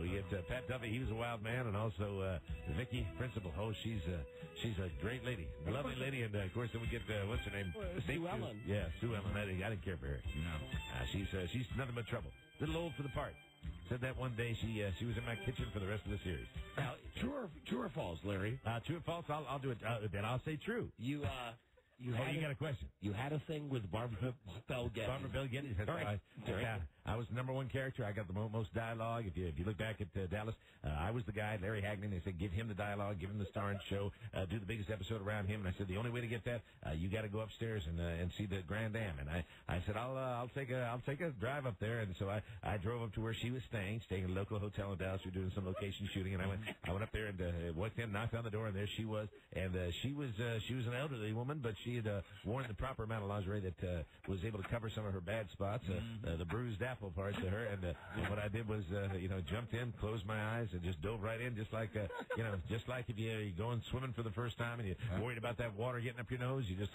We had Pat Duffy. He was a wild man. And also Vicky Principal. Oh, she's a great lady. A lovely lady. And, of course, then we get, what's her name? Sue Ellen. Yeah, Sue Ellen. I didn't care for her. No. She's nothing but trouble. A little old for the part. Said that one day she was in my kitchen for the rest of the series. Now, true or false, Larry? True or false? I'll do it. Then I'll say true. You got a question. You had a thing with Barbara Bell Geddes. Barbara Bell Geddes. That's right. I was the number one character. I got the most dialogue. If you look back at Dallas, I was the guy, Larry Hagman. They said, give him the dialogue, give him the star and show, do the biggest episode around him. And I said, the only way to get that, you got to go upstairs and see the Grand Dam. And I said, I'll take a drive up there. And so I drove up to where she was staying at a local hotel in Dallas. We were doing some location shooting, and I went up there and walked in, knocked on the door, and there she was. And she was an elderly woman, but she had worn the proper amount of lingerie that was able to cover some of her bad spots, the bruised apple parts of her. And what I did was, jumped in, closed my eyes, and just dove right in, just like if you're going swimming for the first time and you're worried about that water getting up your nose, you just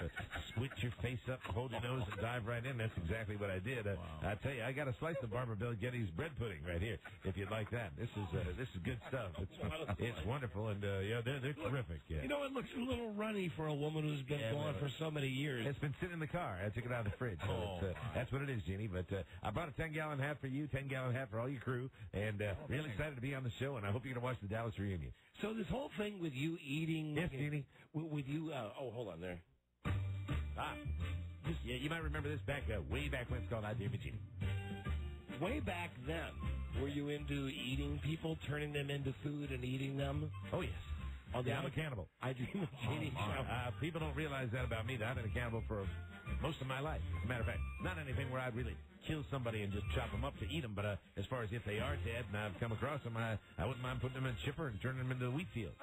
squint your face up, hold your nose, and dive right in. That's exactly what I did. I tell you, I got a slice of Barbara Bell Geddes bread pudding right here, if you'd like that. This is good stuff. It's wonderful, and they're terrific. Yeah. It looks a little runny for a woman who's been gone for so many years. It's been sitting in the car. I took it out of the fridge. So that's what it is, Jeannie. But I brought a 10-gallon hat for you, 10-gallon hat for all your crew, and really excited to be on the show, and I hope you're going to watch the Dallas reunion. So this whole thing with you eating... Yes, Jeannie? With you... hold on there. Yeah, you might remember this way back when it's called I Dream of Jeannie. Way back then, were you into eating people, turning them into food and eating them? Oh, yes. I'm a cannibal. I Dream of Jeannie. People don't realize that about me, that I've been a cannibal for most of my life. As a matter of fact, not anything where I'd really kill somebody and just chop them up to eat them, but as far as if they are dead and I've come across them, I wouldn't mind putting them in a chipper and turning them into a wheat field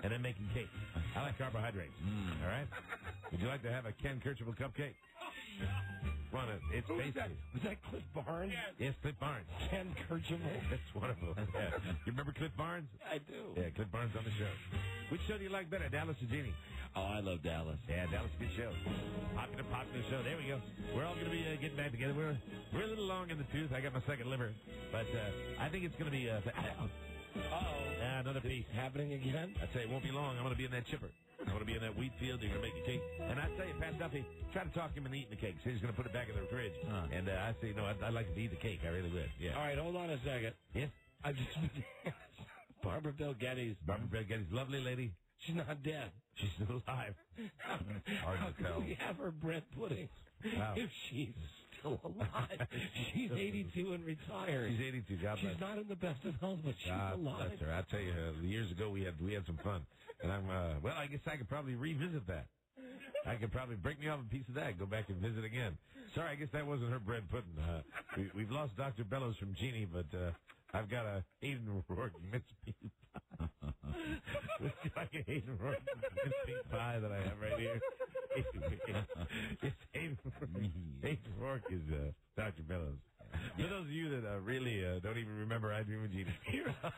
and then making cake. I like carbohydrates. All right? Would you like to have a Ken Kirchhoff cupcake? It's basically... Was that Cliff Barnes? Yes, Cliff Barnes. Ken Kirchhoff? That's wonderful. Yeah. You remember Cliff Barnes? I do. Yeah, Cliff Barnes on the show. Which show do you like better, Dallas or Jeannie? Oh, I love Dallas. Yeah, Dallas is a good show. Popular show. There we go. We're all going to be getting back together. We're a little long in the tooth. I got my second liver. But I think it's going to be... another piece. Happening again? I'd say it won't be long. I'm going to be in that chipper. I'm going to be in that wheat field. You're going to make the cake. And I tell you, Pat Duffy, try to talk him into eating the cake. So he's going to put it back in the fridge. And I say, no, I'd like to eat the cake. I really would. Yeah. All right, hold on a second. Yes? I just... Barbara Bell Geddes. Barbara Bell Geddes, lovely lady. She's not dead. She's still alive. How can we have her bread pudding if she's still alive? She's 82 and retired. She's 82. God bless. She's not in the best of health, but she's alive. Bless her. I tell you, years ago we had some fun, and I guess I could probably revisit that. I could probably break me off a piece of that, go back and visit again. Sorry, I guess that wasn't her bread pudding. We've lost Dr. Bellows from Jeannie, but I've got a Hayden Rourke mince meat pie. Like a Hayden Rourke mince meat pie that I have right here. It's Hayden Rourke is Dr. Bellows. For those of you that really don't even remember I Dream of Jeannie,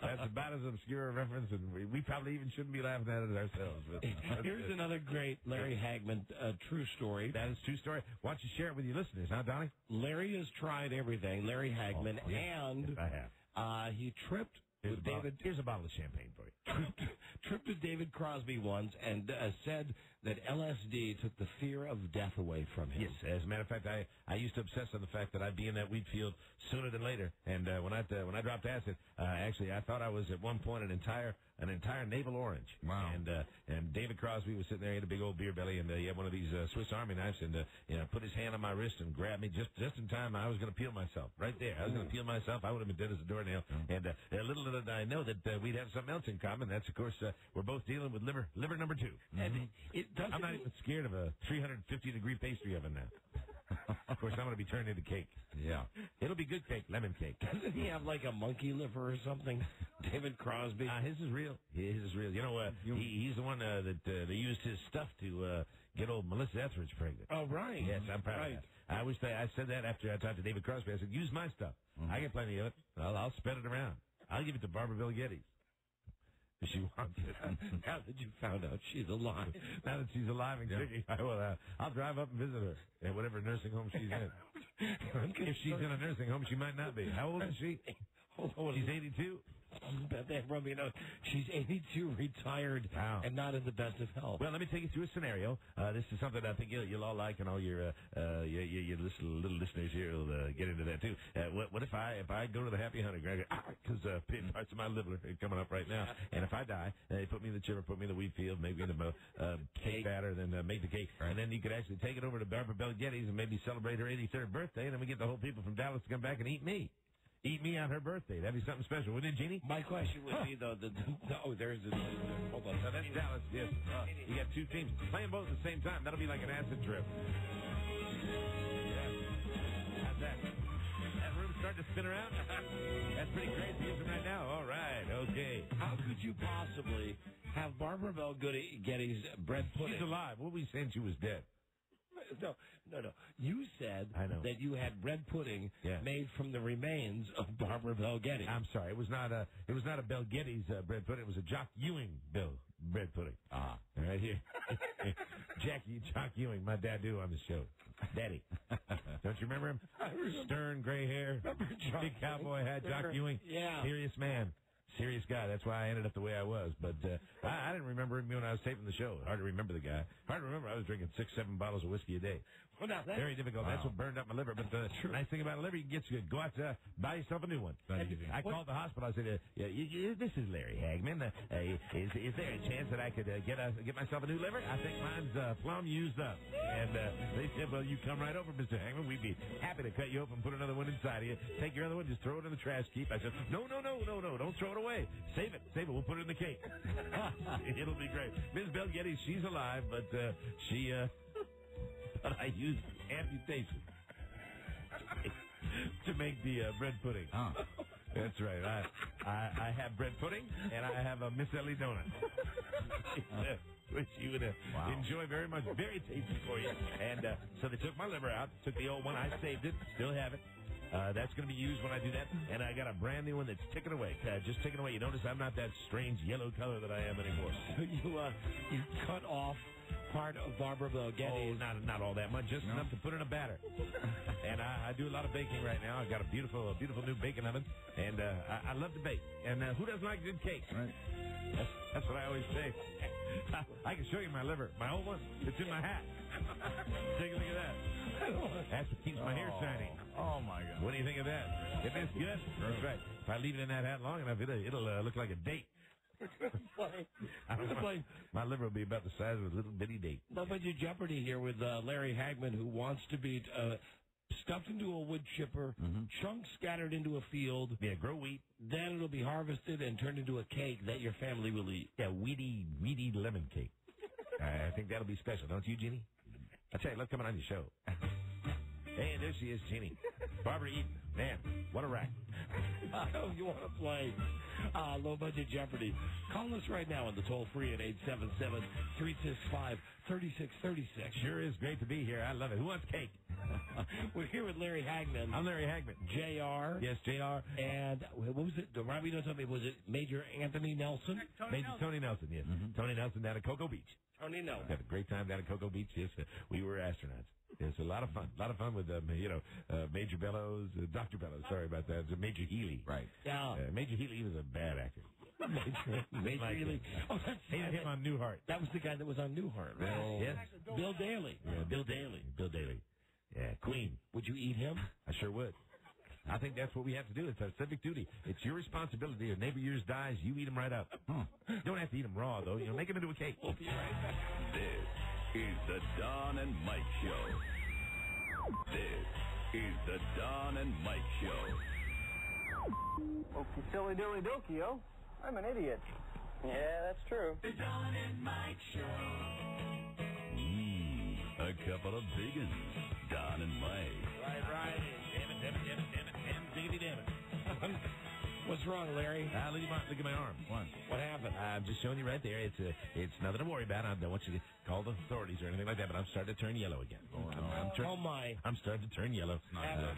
that's about as obscure a reference, and we probably even shouldn't be laughing at it ourselves. But here's another great Larry Hagman true story. That is a true story. Why don't you share it with your listeners, huh, Donnie? Larry has tried everything, Larry Hagman, and yes, I have. He tripped with David. Here's a bottle of champagne for you. trip to David Crosby once and said that LSD took the fear of death away from him. Yes, as a matter of fact, I used to obsess on the fact that I'd be in that wheat field sooner than later. And when I dropped acid, actually, I thought I was at one point an entire navel orange. Wow. And David Crosby was sitting there, he had a big old beer belly, and he had one of these Swiss Army knives, and put his hand on my wrist and grabbed me just in time. I was going to peel myself right there. I was going to peel myself. I would have been dead as a doornail. And little did I know that we'd have something else in common. That's, of course, we're both dealing with liver number 2. And I'm not even scared of a 350-degree pastry oven now. Of course, I'm going to be turned into cake. Yeah. It'll be good cake, lemon cake. Doesn't he have like a monkey liver or something? David Crosby? His is real. His is real. You know, he's the one that they used his stuff to get old Melissa Etheridge pregnant. Oh, right. Yes, I'm proud of that. I said that after I talked to David Crosby. I said, use my stuff. I get plenty of it. I'll spread it around. I'll give it to Barbara Bill Geddes. If she wants it. Now that you found out she's alive. Now that she's alive and kicking, I'll drive up and visit her at whatever nursing home she's in. If she's in a nursing home, she might not be. How old is she? Hold on. She's 82. She's 82, retired, and not in the best of health. Well, let me take you through a scenario. This is something I think you'll all like, and all your little listeners here will get into that too. What if I go to the Happy Hunter, because parts of my liver are coming up right now, and if I die, they put me in the chipper, put me in the wheat field, make me in the cake batter, then make the cake, and then you could actually take it over to Barbara Bell Geddes and maybe celebrate her 83rd birthday, and then we get the whole people from Dallas to come back and eat me. Eat me on her birthday. That'd be something special, wouldn't it, Jeannie? My question would be, though, there's hold on. Now, that's Dallas, yes. You got 2 teams playing both at the same time. That'll be like an acid trip. Yeah. How's that? That room starting to spin around? That's pretty crazy, isn't it, right now? All right, okay. How could you possibly have Barbara Bell Geddes bread pudding? She's alive. What were we saying she was dead? No. You said that you had bread pudding made from the remains of Barbara Bell Geddes. I'm sorry. It was not a Bell Geddes bread pudding. It was a Jock Ewing bread pudding. Right here. Jock Ewing, my dad on the show. Daddy. Don't you remember him? Stern, gray hair, big cowboy hat, Jock Ewing. Yeah. Serious man. Serious guy. That's why I ended up the way I was. But I didn't remember him when I was taping the show. Hard to remember the guy. Hard to remember. I was drinking 6-7 bottles of whiskey a day. Well, now very difficult. Wow. That's what burned up my liver. But the nice thing about a liver, you can go out to buy yourself a new one. I called the hospital. I said, "This is Larry Hagman. Is there a chance that I could get myself a new liver? I think mine's plumb used up." And they said, "Well, you come right over, Mr. Hagman. We'd be happy to cut you open and put another one inside of you. Take your other one, just throw it in the trash heap." I said, "No, don't throw it away. Save it. We'll put it in the cake. It'll be great." Ms. Bell Geddes, she's alive, but but I used amputation to make the bread pudding. That's right. I have bread pudding, and I have a Miss Ellie donut, which you would enjoy very much. Very tasty for you. And so they took my liver out, took the old one. I saved it. Still have it. That's going to be used when I do that. And I got a brand new one that's ticking away. Just ticking away. You notice I'm not that strange yellow color that I am anymore. You cut off part of Barbara Bell Geddes. Oh, not all that much. Just enough to put in a batter. And I do a lot of baking right now. I've got a beautiful new baking oven. And I love to bake. And who doesn't like good cake? Right. That's what I always say. I can show you my liver. My old one. It's in my hat. Take a look at that. That's what keeps my hair shiny. Oh, my God. What do you think of that? Isn't this good? That's right. If I leave it in that hat long enough, it'll look like a date. My liver will be about the size of a little bitty date. No, but you Jeopardy here with Larry Hagman, who wants to be stuffed into a wood chipper, chunks scattered into a field. Yeah, grow wheat. Then it'll be harvested and turned into a cake that your family will eat. Yeah, weedy lemon cake. I think that'll be special, don't you, Jeannie? I'll tell you, love coming on your show. Hey, there she is, Jeannie. Barbara Eaton. Man, what a rack. You want to play Low Budget Jeopardy? Call us right now on the toll-free at 877-365-3636. Sure is great to be here. I love it. Who wants cake? We're here with Larry Hagman. I'm Larry Hagman. JR. Yes, JR. And what was it? Robbie, you know something? Was it Major Anthony Nelson? Tony Nelson, yes. Tony Nelson down at Cocoa Beach. Tony Nelson. Had a great time down at Cocoa Beach. Yes, we were astronauts. It's a lot of fun. A lot of fun with, Major Bellows, Dr. Bellows. Sorry about that. Major Healy. Right. Yeah. Major Healy was a bad actor. Major League. Oh, that's him on Newhart. That was the guy that was on Newhart. Right? Oh. Yes. Bill Daly. Yeah, Bill Daly. Yeah, Queen. Would you eat him? I sure would. I think that's what we have to do. It's our civic duty. It's your responsibility. If neighbor yours dies, you eat him right up. You don't have to eat him raw, though. Make him into a cake. We'll be right back. This is the Don and Mike Show. This is the Don and Mike Show. Okie silly dilly dokey, yo. I'm an idiot. Yeah, that's true. The Don and Mike Show. A couple of big uns. Don and Mike. Right. Damn it. What's wrong, Larry? Look at my arm. What happened? I'm just showing you right there. It's nothing to worry about. I don't want you to call the authorities or anything like that, but I'm starting to turn yellow again. Oh, my. I'm starting to turn yellow.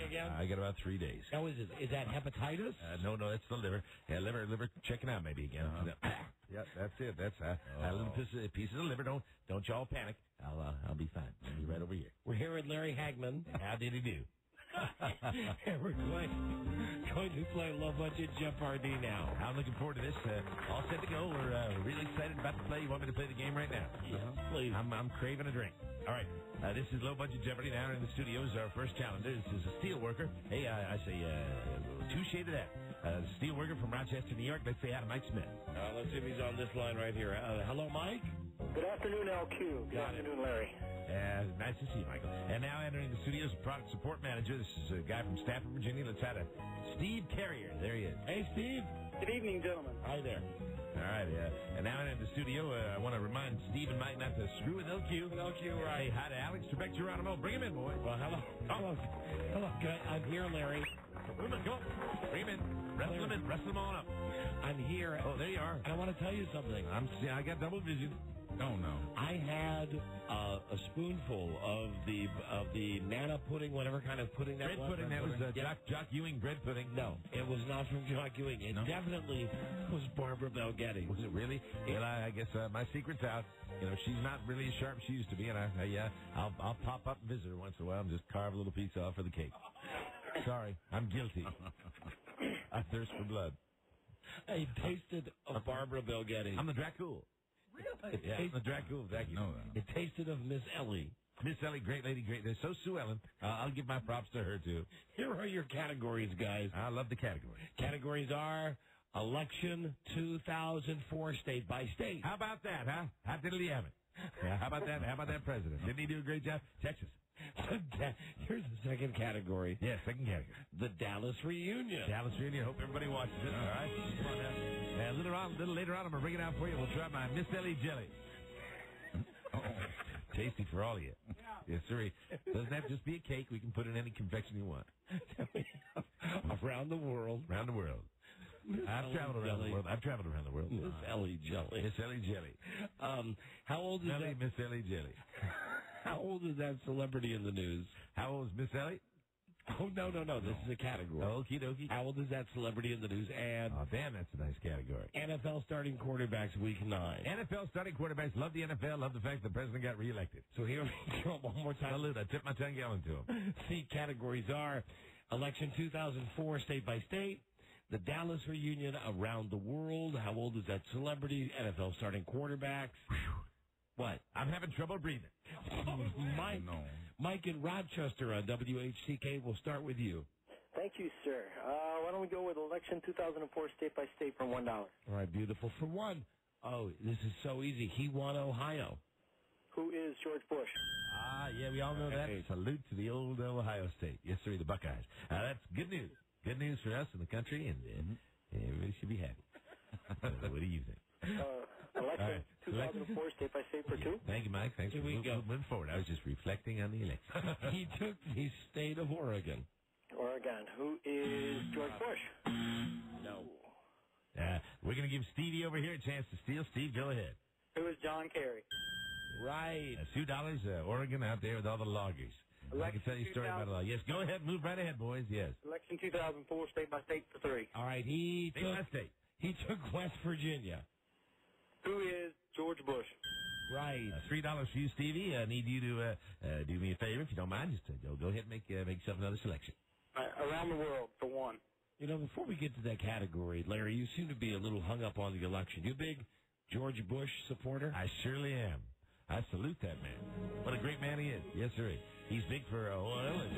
Again? I got about 3 days. How is it? Is that hepatitis? No, that's the liver. Yeah, liver checking out maybe again. Yep, that's it. That's a little pieces of liver. Don't y'all panic. I'll be fine. I'll be right over here. We're here with Larry Hagman. How did he do? And we're going to play Low Budget Jeopardy now. I'm looking forward to this. All set to go. We're really excited about the play. You want me to play the game right now? Yes, please. I'm craving a drink. All right. This is Low Budget Jeopardy. Now in the studio is our first challenger. This is a steel worker. Hey, I say touche to that. Steel worker from Rochester, New York. Let's say hi to Mike Smith. Let's see if he's on this line right here. Hello, Mike. Good afternoon, LQ. Good afternoon, Larry. Nice to see you, Michael. And now entering the studio is a product support manager. This is a guy from Stafford, Virginia. Let's have a Steve Carrier. There he is. Hey, Steve. Good evening, gentlemen. Hi there. All right, and now entering the studio, I want to remind Steve and Mike not to screw with LQ. Right. Say hi to Alex Trebek Geronimo. Bring him in, boy. Well, hello. Good. I'm here, Larry. Come on. Bring him in. Wrestle him on up. I'm here. Oh, there you are. And I want to tell you something. I got double vision. Oh, no. I had a spoonful of the nana pudding, whatever kind of pudding that was. Bread pudding. That was Jock Ewing bread pudding. No, it was not from Jock Ewing. It definitely was Barbara Bel Geddes. Was it really? Well, I guess my secret's out. She's not really as sharp as she used to be, and I'll pop up and visit her once in a while and just carve a little piece off for the cake. Sorry, I'm guilty. I thirst for blood. I tasted of Barbara Bel Geddes. I'm the Dracul. Really? I'm the Dracul. Thank you. It tasted of Miss Ellie. Miss Ellie, great lady, great. So Sue Ellen. I'll give my props to her, too. Here are your categories, guys. I love the categories. Categories are election 2004 state by state. How about that, huh? How diddly have it? Yeah, how about that? How about that president? Didn't he do a great job? Texas. Here's the second category. Yeah, second category. The Dallas Reunion. Dallas Reunion. Hope everybody watches it. All right. Come on now. A little later on, I'm going to bring it out for you. We'll try my Miss Ellie jelly. Tasty for all of you. Yes, sir. Doesn't have to just be a cake. We can put in any confection you want. Around the world. Around the world. I've traveled around the world. Miss Ellie jelly. Miss Ellie jelly. How old is that? Miss Ellie jelly. How old is that celebrity in the news? How old is Miss Ellie? Oh, no. This is a category. Okie dokie. How old is that celebrity in the news? And oh, damn, that's a nice category. NFL starting quarterbacks week 9. NFL starting quarterbacks. Love the NFL. Love the fact the president got reelected. So here we go one more time. Salute. I tip my 10 gallon to him. See, categories are election 2004 state by state, the Dallas Reunion around the world. How old is that celebrity? NFL starting quarterbacks. What? I'm having trouble breathing. Mike in Rochester on WHCK. We'll start with you. Thank you, sir. Why don't we go with election 2004 state by state for $1? All right, beautiful. For one. Oh, this is so easy. He won Ohio. Who is George Bush? Yeah, we all know that. Salute to the old Ohio State. Yes, sir, the Buckeyes. That's good news. Good news for us in the country, and everybody should be happy. What do you think? Election 2004 state by state for 2. Thank you, Mike. Thanks for moving forward. I was just reflecting on the election. He took the state of Oregon. Oregon. Who is George Bush? No. We're going to give Stevie over here a chance to steal. Steve, go ahead. Who is John Kerry? Right. $2, Oregon out there with all the loggers. I can tell you a story about it all. Yes, go ahead. Move right ahead, boys. Yes. Election 2004 state by state for 3. All right. He took West Virginia. Who is George Bush? Right. $3 for you, Stevie. I need you to do me a favor, if you don't mind. Just go ahead and make yourself another selection. Around the world for 1. You know, before we get to that category, Larry, you seem to be a little hung up on the election. You a big George Bush supporter? I surely am. I salute that man. What a great man he is. Yes, sir. He's big for oil and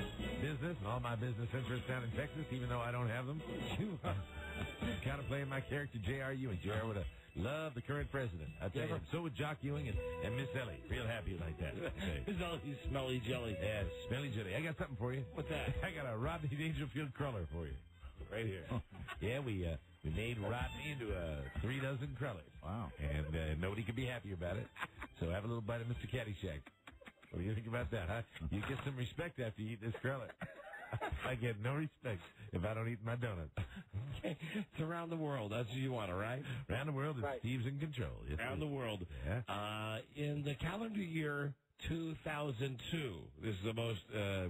business and all my business interests down in Texas, even though I don't have them. Kind of playing my character, J.R. Ewing. J.R. would have loved the current president. I tell you. So would Jock Ewing and Miss Ellie. Real happy like that. Miss Ellie's smelly jelly. Yeah, smelly jelly. I got something for you. What's that? I got a Rodney Dangerfield cruller for you. Right here. Yeah, we made Rodney into 3 dozen crullers. Wow. And nobody could be happier about it. So have a little bite of Mr. Caddyshack. What do you think about that, huh? You get some respect after you eat this cruller. I get no respect if I don't eat my donuts. Okay. It's around the world. That's what you want, all right? Around the world, Steve's in control. Yes, around the world. Yeah. In the calendar year 2002, this is the most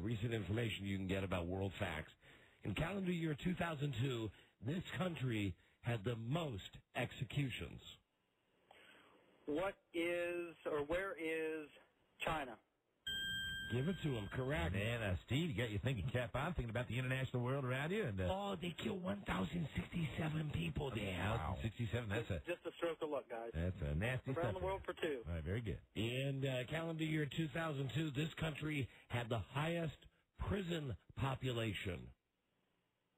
recent information you can get about world facts. In calendar year 2002, this country had the most executions. What is, or where is China? Give it to him. Correct. Man, Steve, you got your thinking cap on, thinking about the international world around you. And they killed 1,067 people there. Wow. 67, that's just a stroke of luck, guys. That's a nasty Around stuff. the world for 2. All right, very good. In calendar year 2002, this country had the highest prison population.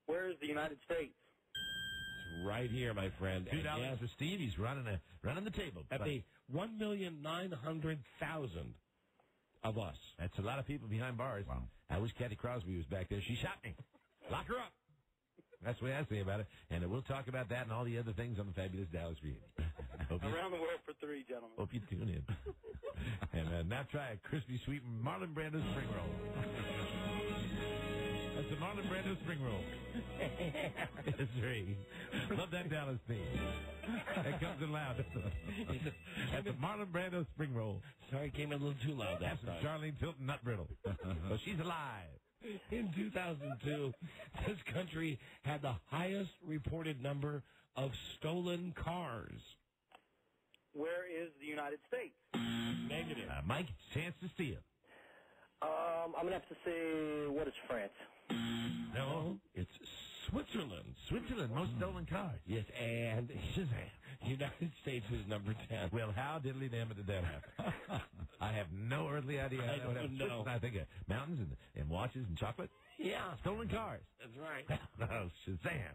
Where is the United States? It's right here, my friend. $2 for Steve. He's running the table. At the 1,900,000 of us. That's a lot of people behind bars. Wow. I wish Kathy Crosby was back there. She shot me. Lock her up. That's the way I say about it. And we'll talk about that and all the other things on the Fabulous Dallas Reunion. Around the world for 3, gentlemen. Hope you tune in. And now try a crispy, sweet Marlon Brando spring roll. That's a Marlon Brando spring roll. That's right. Love that Dallas theme. That comes in loud. That's a Marlon Brando spring roll. Sorry, it came in a little too loud that time. Charlene Tilton Nut Brittle. Well, she's alive. In 2002, this country had the highest reported number of stolen cars. Where is the United States? Negative. Mike, chance to steal. I'm going to have to say, what is France? No, it's Switzerland. Switzerland, most stolen cars. Yes, and United States was number 10. Well, how diddly-damn did that happen? I have no earthly idea how that would happen. know. I think of mountains and watches and chocolate. Yeah. Stolen cars. That's right. Oh, Shazam.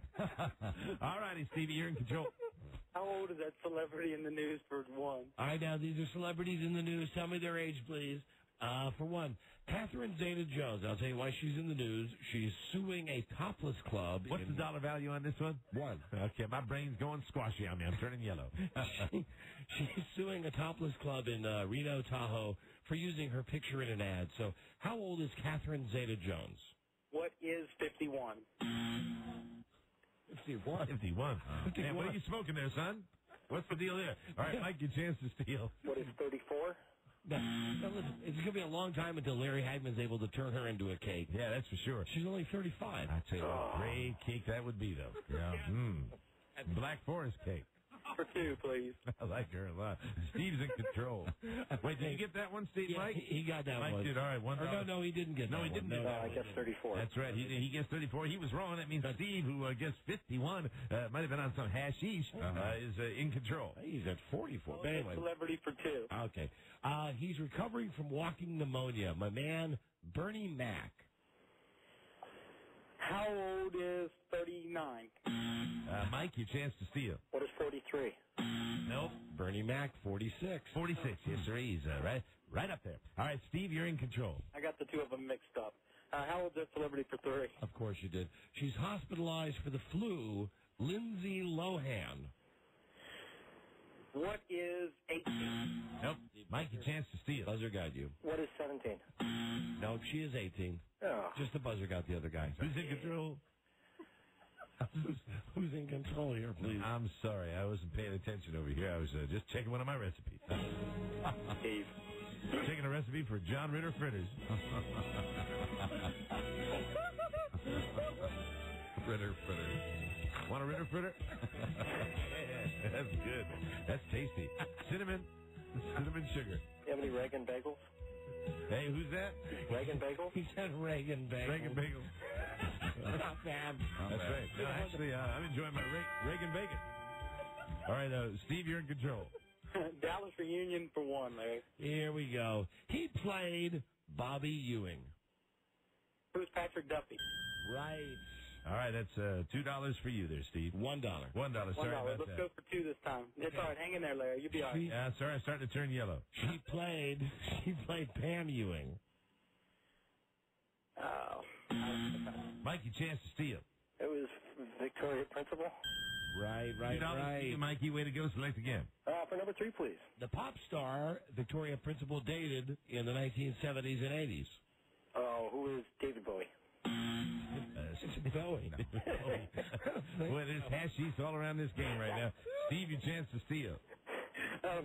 All righty, Stevie, you're in control. How old is that celebrity in the news for 1? All right, now, these are celebrities in the news. Tell me their age, please. For 1, Catherine Zeta-Jones. I'll tell you why she's in the news. She's suing a topless club. What's the dollar value on this one? 1. Okay, my brain's going squashy on me. I'm turning yellow. She's suing a topless club in Reno, Tahoe for using her picture in an ad. So how old is Catherine Zeta-Jones? What is 51? 51. 51. Man, what are you smoking there, son? What's the deal there? All right, Mike, your chance to steal. What is 34? Now, listen, it's going to be a long time until Larry Hagman's able to turn her into a cake. Yeah, that's for sure. She's only 35. I tell you what, great cake that would be, though. Yeah. Black Forest cake. For 2, please. I like her a lot. Steve's in control. Wait, did you get that one, Steve, yeah, Mike? He got that Mike one. did, all right. No, he didn't get that one. No, he didn't get that I guess 34. That's right. He gets 34. He was wrong. That means Steve, who gets 51, might have been on some hashish, is in control. He's at 44. But anyway. Celebrity for 2. Okay. He's recovering from walking pneumonia. My man, Bernie Mac. How old is 39? Mike, your chance to steal. What is 43? Nope. Bernie Mac, 46. 46. Yes, sir. He's right up there. All right, Steve, you're in control. I got the 2 of them mixed up. How old is that celebrity for 3? Of course you did. She's hospitalized for the flu, Lindsay Lohan. What is 18? Nope. Mike, your chance to steal. Buzzer got you. What is 17? Nope, she is 18. Oh. Just the buzzer got the other guy. Who's in control? Who's in control here, please? I'm sorry. I wasn't paying attention over here. I was just checking one of my recipes. Steve. Checking a recipe for John Ritter fritters. Ritter fritters. Want a Ritter fritter? That's good. That's tasty. Cinnamon sugar. You have any Reagan bagels? Hey, who's that? Reagan bagels? He said Reagan bagels. Reagan bagels. Not bad. That's right. No, actually, I'm enjoying my Reagan bacon. All right, Steve, you're in control. Dallas Reunion for 1, Larry. Here we go. He played Bobby Ewing. Who's Patrick Duffy? Right. All right, that's $2 for you there, Steve. $1. $1. Sorry about Let's that. go for 2 this time. It's all right. Hang in there, Larry. You'll be all right. Yeah, sorry, I'm starting to turn yellow. She played Pam Ewing. Oh. Mikey, chance to steal. It was Victoria Principal. Right. $2 Mikey, way to go. Select again. For number 3, please. The pop star Victoria Principal dated in the 1970s and 80s. Oh, who is David Bowie? Bowie. Boy, there's hashish all around this game right now. Steve, your chance to steal.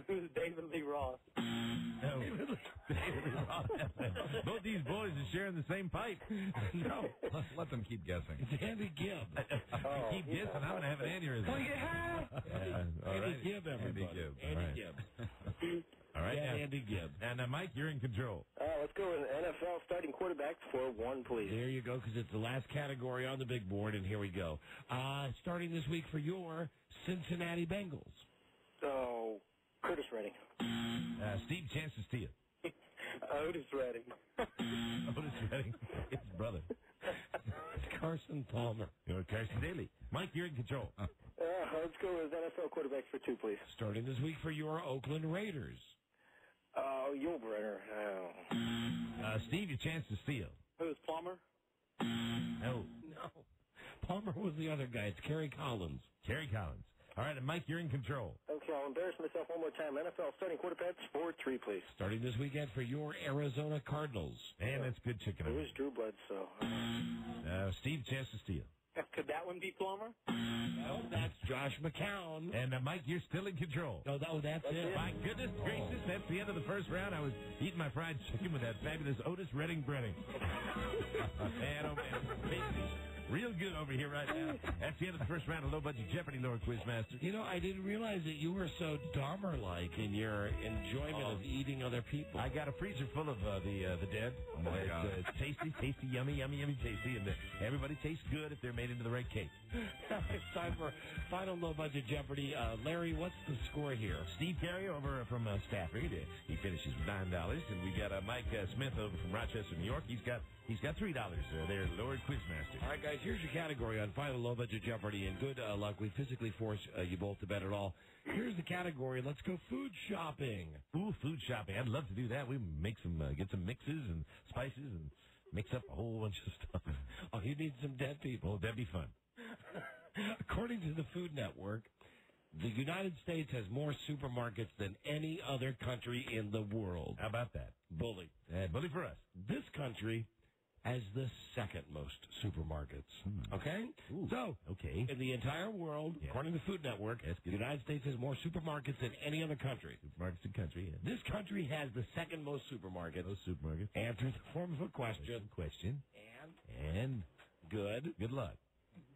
Who's David Lee Roth? No. David Lee Roth. Both these boys are sharing the same pipe. No. Let them keep guessing. It's Andy Gibb. Keep guessing. I'm going to have an aneurysm. Andy Gibb, everybody. Andy Gibb. All right. Yeah, Andy Gibb. And Mike, you're in control. Let's go with NFL starting quarterbacks for 1, please. There you go, because it's the last category on the big board, and here we go. Starting this week for your Cincinnati Bengals. Oh, Curtis Redding. Steve, chance to steal. Otis Redding. Otis Redding. His brother. It's Carson Palmer. You're Carson Daly. Mike, you're in control. Let's go with NFL quarterbacks for 2, please. Starting this week for your Oakland Raiders. Oh, Yulbrenner. Oh. Steve, your chance to steal. Who's Palmer? No. Palmer was the other guy. It's Kerry Collins. Kerry Collins. All right, and Mike, you're in control. Okay, I'll embarrass myself one more time. NFL starting quarterbacks for 3, please. Starting this weekend for your Arizona Cardinals. And that's good chicken. Who's Drew Bledsoe? Steve, chance to steal. Could that one be Palmer? No, that's Josh McCown. And Mike, you're still in control. No, that's it. My goodness gracious, that's the end of the first round. I was eating my fried chicken with that fabulous Otis Redding breading. Man, oh man. Real good over here right now. That's the end of the first round of Low Budget Jeopardy, Lord Quizmaster. You know, I didn't realize that you were so Dahmer-like in your enjoyment of eating other people. I got a freezer full of the dead. Oh, my God. It's tasty, yummy, tasty, and everybody tastes good if they're made into the right cake. It's time for final Low Budget Jeopardy. Larry, what's the score here? Steve Carey over from Stafford. He finishes with $9, and we got Mike Smith over from Rochester, New York. He's got $3 there, Lord Quizmaster. All right, guys, here's your category on final Low Budget Jeopardy, and good luck. We physically force you both to bet it all. Here's the category. Let's go food shopping. Ooh, food shopping. I'd love to do that. We make get some mixes and spices and mix up a whole bunch of stuff. Oh, you need some dead people. Oh, that'd be fun. According to the Food Network, the United States has more supermarkets than any other country in the world. How about that? Bully. Bully for us. This country has the second most supermarkets. Okay? Ooh, so, okay. In the entire world, according to the Food Network, the United States has more supermarkets than any other country. Supermarkets in country, yeah. This country has the second most supermarkets. Most supermarkets. Answer in the form of a question. And good luck.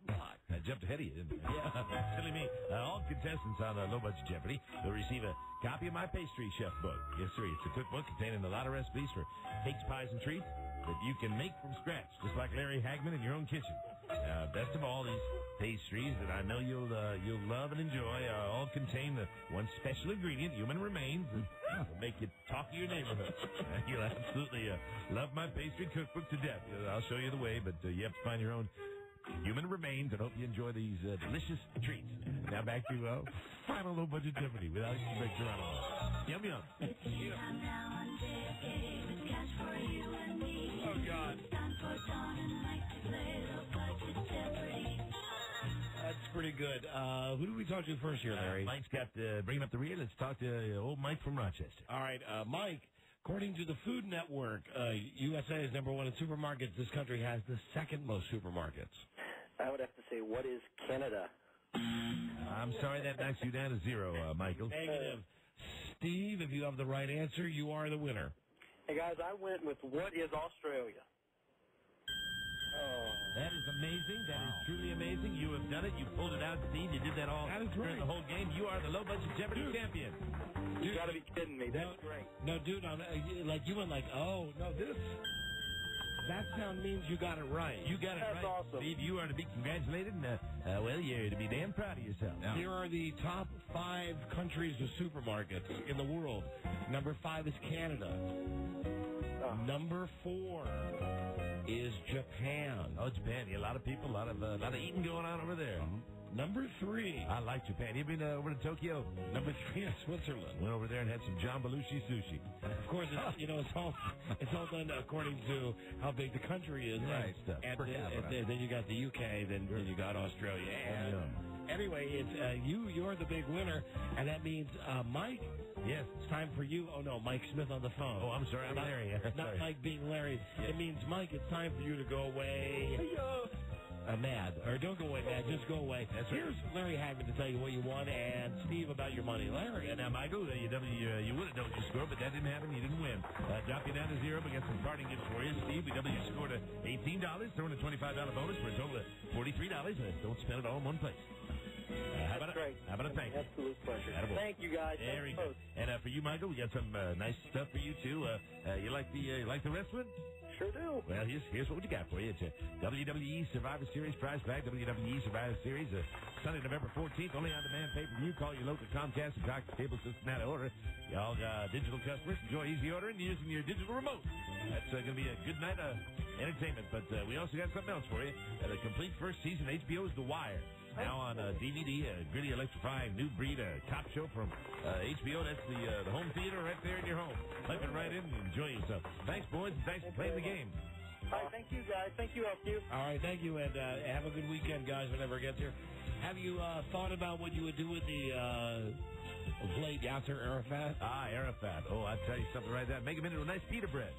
I jumped ahead of you, didn't I? Yeah. Silly me. All contestants on Low Budget Jeopardy will receive a copy of my pastry chef book. Yes, sir. It's a cookbook containing a lot of recipes for cakes, pies, and treats that you can make from scratch, just like Larry Hagman in your own kitchen. Best of all, these pastries that I know you'll love and enjoy all contain the one special ingredient, human remains, and will make you talk to your neighborhood. You'll absolutely love my pastry cookbook to death. I'll show you the way, but you have to find your own human remains, and hope you enjoy these delicious treats. Now back to final Low Budget Jeopardy with Alex and Greg Geronimo. Yum, yum. Oh, God. That's pretty good. Who do we talk to first here, Larry? Mike's got bringing up the rear. Let's talk to old Mike from Rochester. All right, Mike. According to the Food Network, USA is number one in supermarkets. This country has the second most supermarkets. I would have to say, what is Canada? I'm sorry, that knocks you down to 0, Michael. Negative. Steve, if you have the right answer, you are the winner. Hey, guys, I went with what is Australia? Oh. That is amazing. That is truly amazing. You have done it. You pulled it out, Steve. You did that all during the whole game. You are the Low Budget Jeopardy champion. You got to be kidding me. That's great. No, dude, like you went like, oh, no, this. That sound means you got it right. You got it That's right. awesome. Steve, you are to be congratulated, and, well, you're to be damn proud of yourself. Yeah. Here are the top 5 countries of supermarkets in the world. Number 5 is Canada. Number 4 is Japan. Oh, Japan. Yeah, a lot of people, a lot of eating going on over there. Number 3. I like Japan. You been over to Tokyo? Number 3 is Switzerland. Went over there and had some John Belushi sushi. Of course, it's all done according to how big the country is. Right. And then you got the UK, then you got Australia. And anyway, it's you're the big winner, and that means Mike. Yes. It's time for you. Oh no, Mike Smith on the phone. Oh, I'm sorry, I'm Larry. Not Sorry. Mike being Larry. Yes. It means Mike. It's time for you to go away. Mad. Or don't go away mad, just go away. That's right. Here's Larry Hagman to tell you what you won, and Steve about your money. Larry. And now, Michael, you would have known your score, but that didn't happen. You didn't win. Drop you down to 0, but got some parting gifts for you. Steve, you scored $18, throwing a $25 bonus for a total of $43. Don't spend it all in one place. How about a thank you? Absolute pleasure. Attaboy. Thank you, guys. There we go. And for you, Michael, we got some nice stuff for you too. You like the wrestling? Sure do. Well, here's what we got for you. It's a WWE Survivor Series prize bag. WWE Survivor Series, Sunday, November 14th, only on demand pay-per-view. Call your local Comcast and Cox cable system now to order. Y'all digital customers enjoy easy ordering using your digital remote. That's going to be a good night of entertainment. But we also got something else for you. The complete first season HBO's The Wire. Now on DVD, a gritty, electrifying new breed cop show from HBO. That's the home theater right there in your home. Plug it right in and enjoy yourself. Thanks, boys, and thanks for playing the game. All right, thank you, guys. Thank you, LQ. All right, thank you, and have a good weekend, guys, whenever it gets here. Have you thought about what you would do with the blade Yasser Arafat? Arafat. Oh, I'll tell you something right there. Make him into a nice pita bread.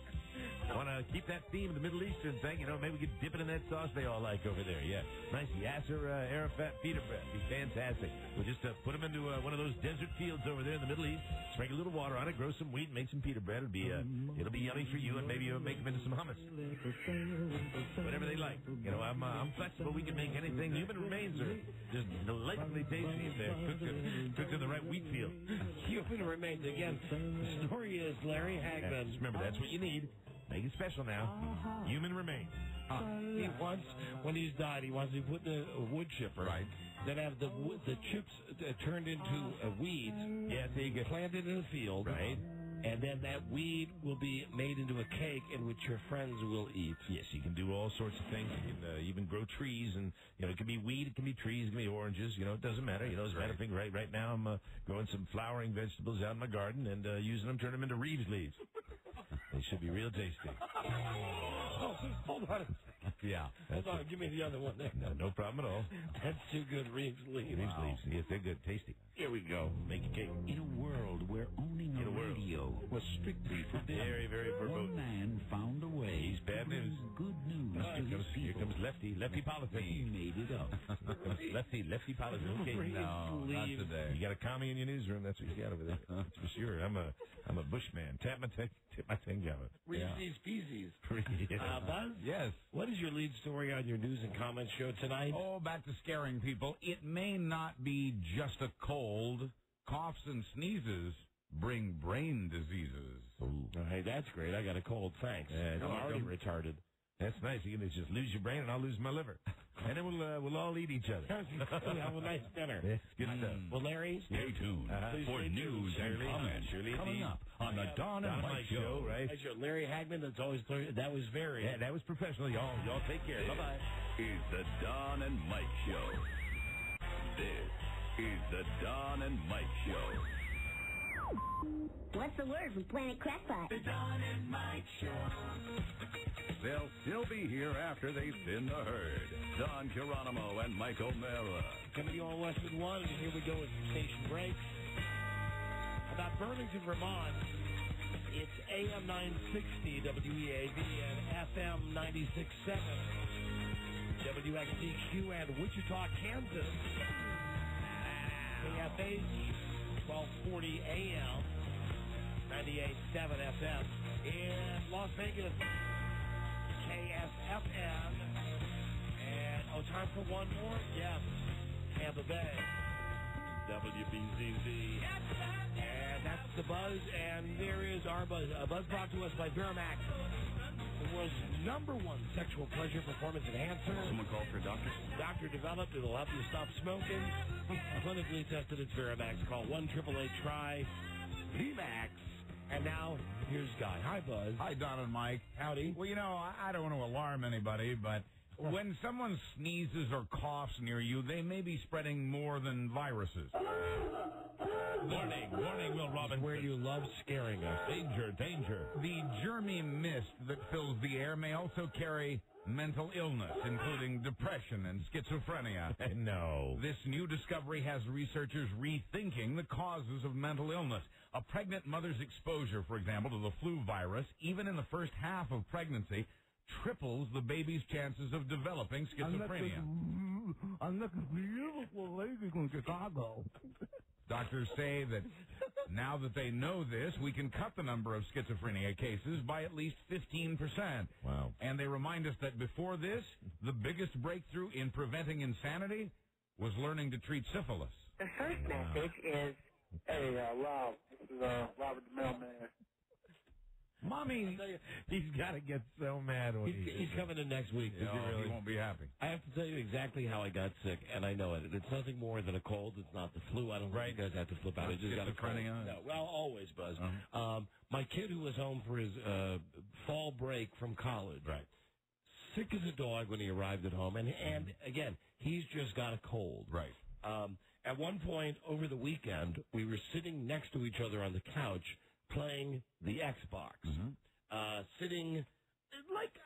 I want to keep that theme of the Middle Eastern thing. Maybe we could dip it in that sauce they all like over there. Yeah. Nice Yasser Arafat pita bread. Be fantastic. We'll just put them into one of those desert fields over there in the Middle East. Sprinkle a little water on it, grow some wheat, make some pita bread. It'll be yummy for you, and maybe you'll make them into some hummus. Whatever they like. I'm flexible. We can make anything. Human remains are just delightfully tasty if they're cooked in the right wheat field. Human remains. Again, the story is Larry Hagman. Just remember, that's what you need. Make it special now. Human remains. He wants, when he's died, he wants to put in a wood chipper. Right. Then have the chips turned into weeds. Yeah, so you get planted in the field. Right. And then that weed will be made into a cake in which your friends will eat. Yes, you can do all sorts of things. You can even grow trees, and it can be weed, it can be trees, it can be oranges. It doesn't matter. As a matter of fact, right now I'm growing some flowering vegetables out in my garden and using them, turning them into Reeves leaves. They should be real tasty. Oh, hold on. Yeah. Hold on. Give me the other one there. No problem at all. That's too good, Reeves leaves. Reeves leaves. Yes, they're good. Tasty. Here we go. Make a cake. In a world where owning a radio was strictly forbidden, very, very verboten. one man found a way. He's bad news. Good news to his people. Here comes Lefty politics. He made it up. Lefty politics. Okay. No, not today. You got a commie in your newsroom. That's what you got over there. That's for sure. I'm a bushman. Tip my thing going. Reese's Pieces. Buzz? Yes. What is your lead story on your news and comments show tonight? Oh, back to scaring people. It may not be just a cold. Coughs and sneezes bring brain diseases. Ooh. Hey, that's great. I got a cold. Thanks. I'm already retarded. That's nice. You can just lose your brain and I'll lose my liver. And then we'll all eat each other. We'll have a nice dinner. Yeah, good stuff. Well, Larry, stay tuned for news and comments coming up on the Don and Mike Show. Right? That's your Larry Hagman. That was very. Yeah, that was professional. Y'all take care. Bye bye. It's the Don and Mike Show. This is the Don and Mike Show. What's the word from Planet Crackpot? The Don and Mike Show. They'll still be here after they spin the herd. Don Geronimo and Mike O'Mara. Coming to you on Westwood 1, and here we go with station breaks. About Burlington, Vermont, it's AM 960 WEAV and FM 96.7 WXDQ and Wichita, Kansas. KFH 1240 AM 98.7 FM in Las Vegas. KSFM. And, time for one more? Yes. Tampa Bay. WBZZ. And that's the Buzz, and there is our Buzz. A Buzz brought to us by Duramax. world's #1 sexual pleasure performance enhancer. Someone call for a doctor? Doctor developed. It'll help you stop smoking. Clinically tested. It's Veramax. Call 1-888-TRY-VMAX. And now, here's Guy. Hi, Buzz. Hi, Don and Mike. Howdy. Well, I don't want to alarm anybody, but when someone sneezes or coughs near you, they may be spreading more than viruses. Warning, Will Robinson. Where you love scaring us. Danger. The germy mist that fills the air may also carry mental illness, including depression and schizophrenia. No. This new discovery has researchers rethinking the causes of mental illness. A pregnant mother's exposure, for example, to the flu virus, even in the first half of pregnancy, triples the baby's chances of developing schizophrenia. I met a beautiful lady from Chicago. Doctors say that now that they know this, we can cut the number of schizophrenia cases by at least 15%. Wow. And they remind us that before this, the biggest breakthrough in preventing insanity was learning to treat syphilis. The first message is, hey, Rob, this is Robert the Mailman. Mommy, he's got to get so mad when he's coming in next week. He won't be happy. I have to tell you exactly how I got sick, and I know it. It's nothing more than a cold. It's not the flu. I don't think you guys have to flip out. I just got a cold. No, well, always, Buzz. My kid who was home for his fall break from college, right, sick as a dog when he arrived at home, and again, he's just got a cold. Right. At one point over the weekend, we were sitting next to each other on the couch, playing the Xbox, sitting like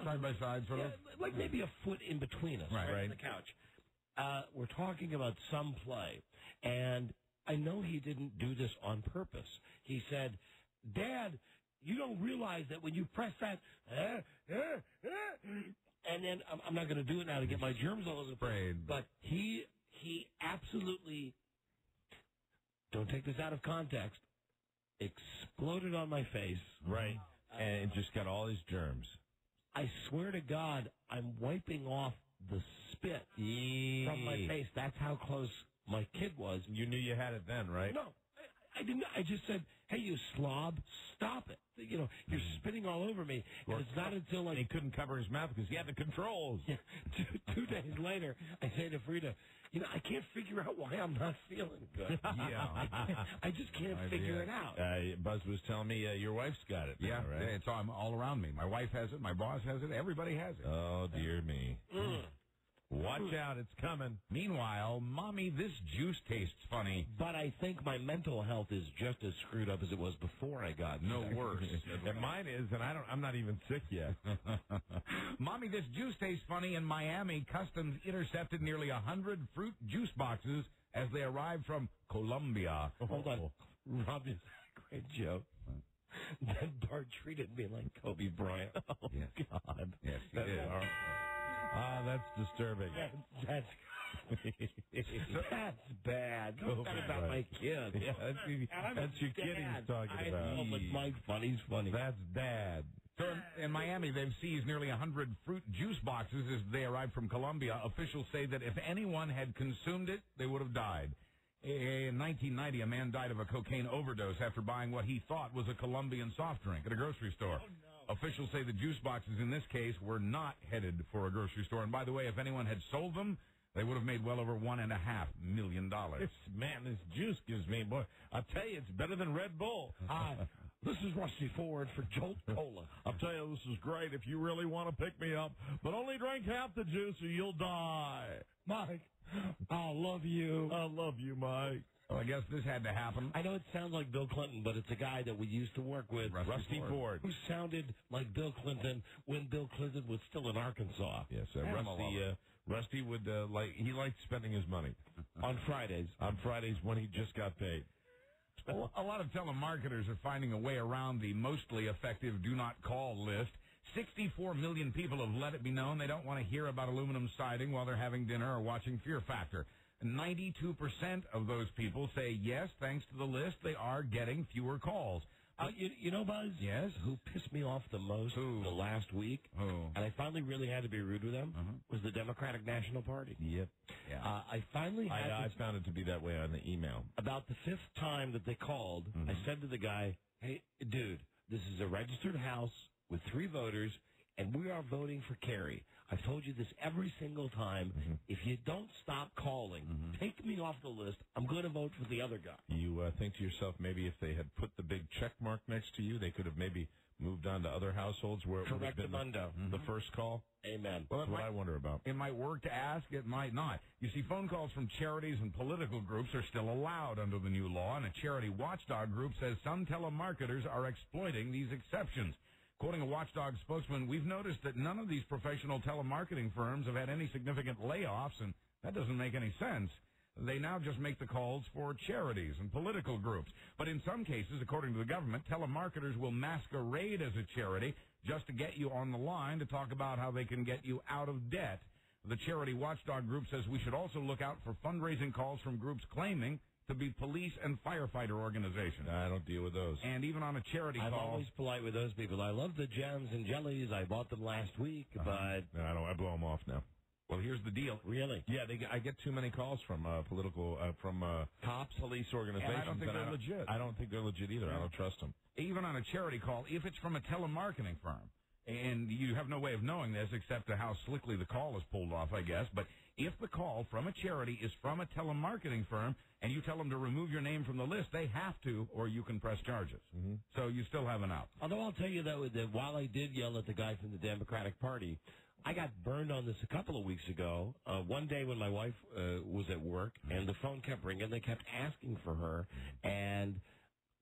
side by side, sort of, like maybe a foot in between us, right on the couch. We're talking about some play, and I know he didn't do this on purpose. He said, "Dad, you don't realize that when you press that, and then I'm not going to do it now to get my germs all over the place, but he absolutely, don't take this out of context, exploded on my face. Right. And it just got all his germs. I swear to God, I'm wiping off the spit from my face. That's how close my kid was. You knew you had it then, right? No, I didn't. I just said, hey, you slob, stop it. You know, you're spitting all over me. And it's not until he couldn't cover his mouth because he had the controls. Yeah. Two days later, I say to Freda, I can't figure out why I'm not feeling good. I just can't figure it out. Buzz was telling me your wife's got it. Yeah, right? It's all around me. My wife has it. My boss has it. Everybody has it. Oh, dear me. Watch out, it's coming. Meanwhile, Mommy, this juice tastes funny. But I think my mental health is just as screwed up as it was before I got no worse. And mine is, and I'm not even sick yet. Mommy, this juice tastes funny. In Miami, Customs intercepted nearly 100 fruit juice boxes as they arrived from Colombia. Hold on. Rob is a great joke. Then Bart treated me like Kobe Bryant. Oh, yes. God. Yes, he did. That's disturbing. That's bad. Don't talk about my kid. Yeah, that's your kid he's talking about. I know, but Mike, funny's funny. That's dad. So in Miami, they've seized nearly 100 fruit juice boxes as they arrived from Colombia. Officials say that if anyone had consumed it, they would have died. In 1990, a man died of a cocaine overdose after buying what he thought was a Colombian soft drink at a grocery store. Oh, no. Officials say the juice boxes in this case were not headed for a grocery store. And by the way, if anyone had sold them, they would have made well over $1.5 million. This juice gives me, boy, I'll tell you, it's better than Red Bull. This is Rusty Ford for Jolt Cola. I'll tell you, this is great if you really want to pick me up, but only drink half the juice or you'll die. Mike, I love you. I love you, Mike. Well, I guess this had to happen. I know it sounds like Bill Clinton, but it's a guy that we used to work with, Rusty Ford, who sounded like Bill Clinton when Bill Clinton was still in Arkansas. Yes, Rusty would he liked spending his money on Fridays. On Fridays when he just got paid. Well, a lot of telemarketers are finding a way around the mostly effective do not call list. 64 million people have let it be known they don't want to hear about aluminum siding while they're having dinner or watching Fear Factor. 92% of those people say yes, thanks to the list, they are getting fewer calls. You know, Buzz? Yes? Who pissed me off the most the last week, and I finally really had to be rude with them, was the Democratic National Party. Yep. Yeah. I finally had I found it to be that way on the email. About the fifth time that they called, I said to the guy, hey, dude, this is a registered house with 3 voters. and we are voting for Kerry. I've told you this every single time. Mm-hmm. If you don't stop calling, take me off the list. I'm going to vote for the other guy. You think to yourself, maybe if they had put the big check mark next to you, they could have maybe moved on to other households where it would have been the first call? Amen. Well, that's what I wonder about. It might work to ask, it might not. You see, phone calls from charities and political groups are still allowed under the new law, and a charity watchdog group says some telemarketers are exploiting these exceptions. Quoting a watchdog spokesman, we've noticed that none of these professional telemarketing firms have had any significant layoffs, and that doesn't make any sense. They now just make the calls for charities and political groups. But in some cases, according to the government, telemarketers will masquerade as a charity just to get you on the line to talk about how they can get you out of debt. The charity watchdog group says we should also look out for fundraising calls from groups claiming to be police and firefighter organizations. I don't deal with those. And even on a charity I'm call... I'm always polite with those people. I love the gems and jellies. I bought them last week, but... No, I blow them off now. Well, here's the deal. Really? Yeah, I get too many calls from political, cops, police organizations. And I don't think they're legit. I don't think they're legit either. I don't trust them. Even on a charity call, if it's from a telemarketing firm, and you have no way of knowing this except to how slickly the call is pulled off, I guess, but if the call from a charity is from a telemarketing firm and you tell them to remove your name from the list, they have to, or you can press charges. Mm-hmm. So you still have an out. Although I'll tell you, though, that while I did yell at the guy from the Democratic Party, I got burned on this a couple of weeks ago. One day when my wife was at work, and the phone kept ringing, they kept asking for her, and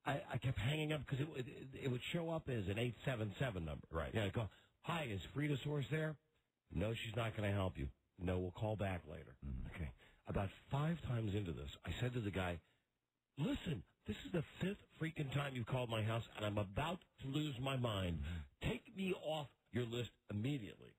I kept hanging up because it would show up as an 877 number. Right. Yeah, I go, hi, is Freda Source there? No, she's not going to help you. No, we'll call back later. Okay. About 5 times into this, I said to the guy, listen, this is the 5th freaking time you've called my house, and I'm about to lose my mind. Take me off your list immediately.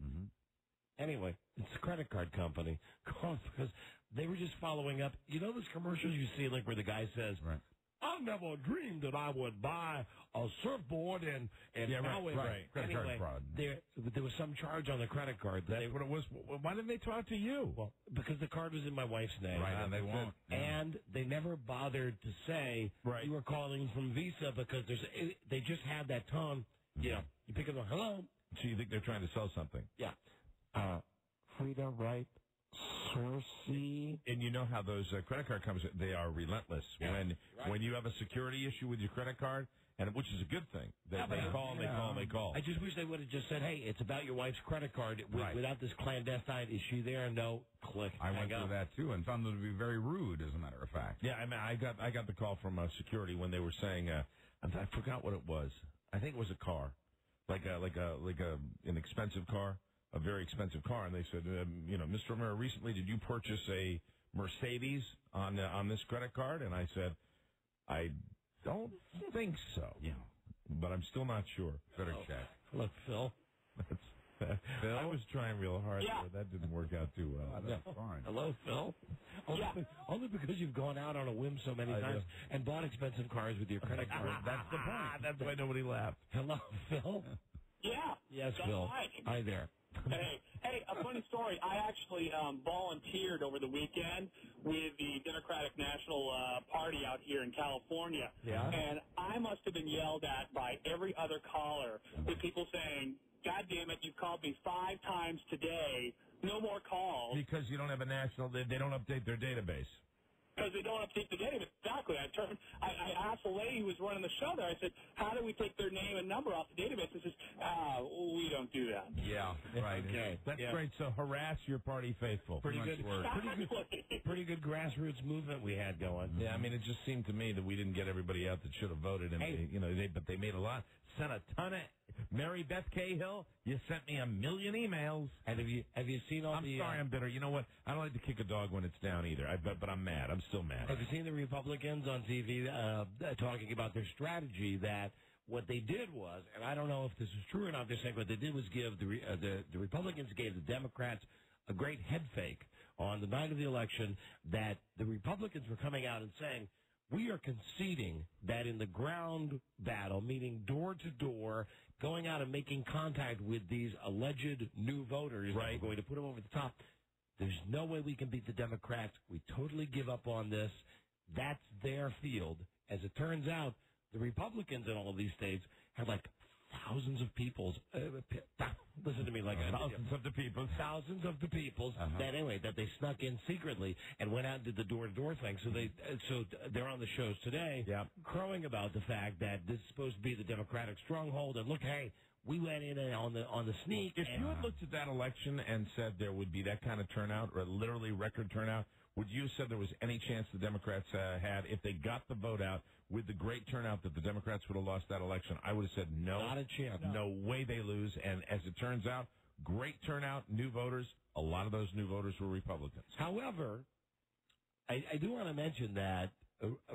Anyway, it's a credit card company because they were just following up. You know those commercials you see, like where the guy says, right. I never dreamed that I would buy a surfboard and now right. Credit anyway, card fraud. There was some charge on the credit card. That's what it was. Why didn't they talk to you? Well, because the card was in my wife's name. Right, and they won't. And they never bothered to say you were calling from Visa because they just had that tone. You know, you pick up the hello. So you think they're trying to sell something? Yeah. Freda, right? Sourcey. And you know how those credit card companies, they are relentless. Yeah. When you have a security issue with your credit card, and which is a good thing, they call and they call and they call. I just wish they would have just said, hey, it's about your wife's credit card without this clandestine issue there. No, click. I went through that, too, and found them to be very rude, as a matter of fact. Yeah, I mean, I got the call from security when they were saying, I forgot what it was. I think it was a car, like an expensive car. A very expensive car, and they said, Mr. Romero, recently did you purchase a Mercedes on this credit card? And I said, I don't think so. Yeah, but I'm still not sure. Better check. Look, Phil. Phil? I was trying real hard, but that didn't work out too well. That's fine. Hello, Phil. Only because you've gone out on a whim so many times and bought expensive cars with your credit card. That's the point. That's why nobody laughed. Hello, Phil. Yeah. Yes, Phil. Hi there. Hey, a funny story. I actually volunteered over the weekend with the Democratic National Party out here in California. Yeah. And I must have been yelled at by every other caller with people saying, God damn it, you've called me 5 times today. No more calls. Because you don't have a national, they don't update their database. Because they don't update the database. Exactly. I asked the lady who was running the show there, I said, how do we take their name and number off the database? And she says, we don't do that. Yeah, right. Okay. That's great. So harass your party faithful. Pretty good grassroots movement we had going. Yeah, I mean, it just seemed to me that we didn't get everybody out that should have voted. And but they made a lot. Sent a ton of Mary Beth Cahill. You sent me 1 million emails. And have you seen all I'm sorry, I'm bitter. You know what? I don't like to kick a dog when it's down either. But I'm mad. I'm still mad. Have you seen the Republicans on TV talking about their strategy? That what they did was, and I don't know if this is true or not, they're saying what they did was give the Republicans gave the Democrats a great head fake on the night of the election, that the Republicans were coming out and saying, we are conceding that in the ground battle, meaning door to door, going out and making contact with these alleged new voters, that are going to put them over the top, there's no way we can beat the Democrats. We totally give up on this. That's their field. As it turns out, the Republicans in all of these states have like thousands of peoples. Listen to me like thousands of the people. Thousands of the peoples that they snuck in secretly and went out and did the door-to-door thing. So they're on the shows today, crowing about the fact that this is supposed to be the Democratic stronghold. And look, hey, we went in on the sneak. If you had looked at that election and said there would be that kind of turnout, or literally record turnout, would you have said there was any chance the Democrats had, if they got the vote out with the great turnout, that the Democrats would have lost that election? I would have said no. Not a chance. No way they lose. And as it turns out, great turnout, new voters. A lot of those new voters were Republicans. However, I do want to mention that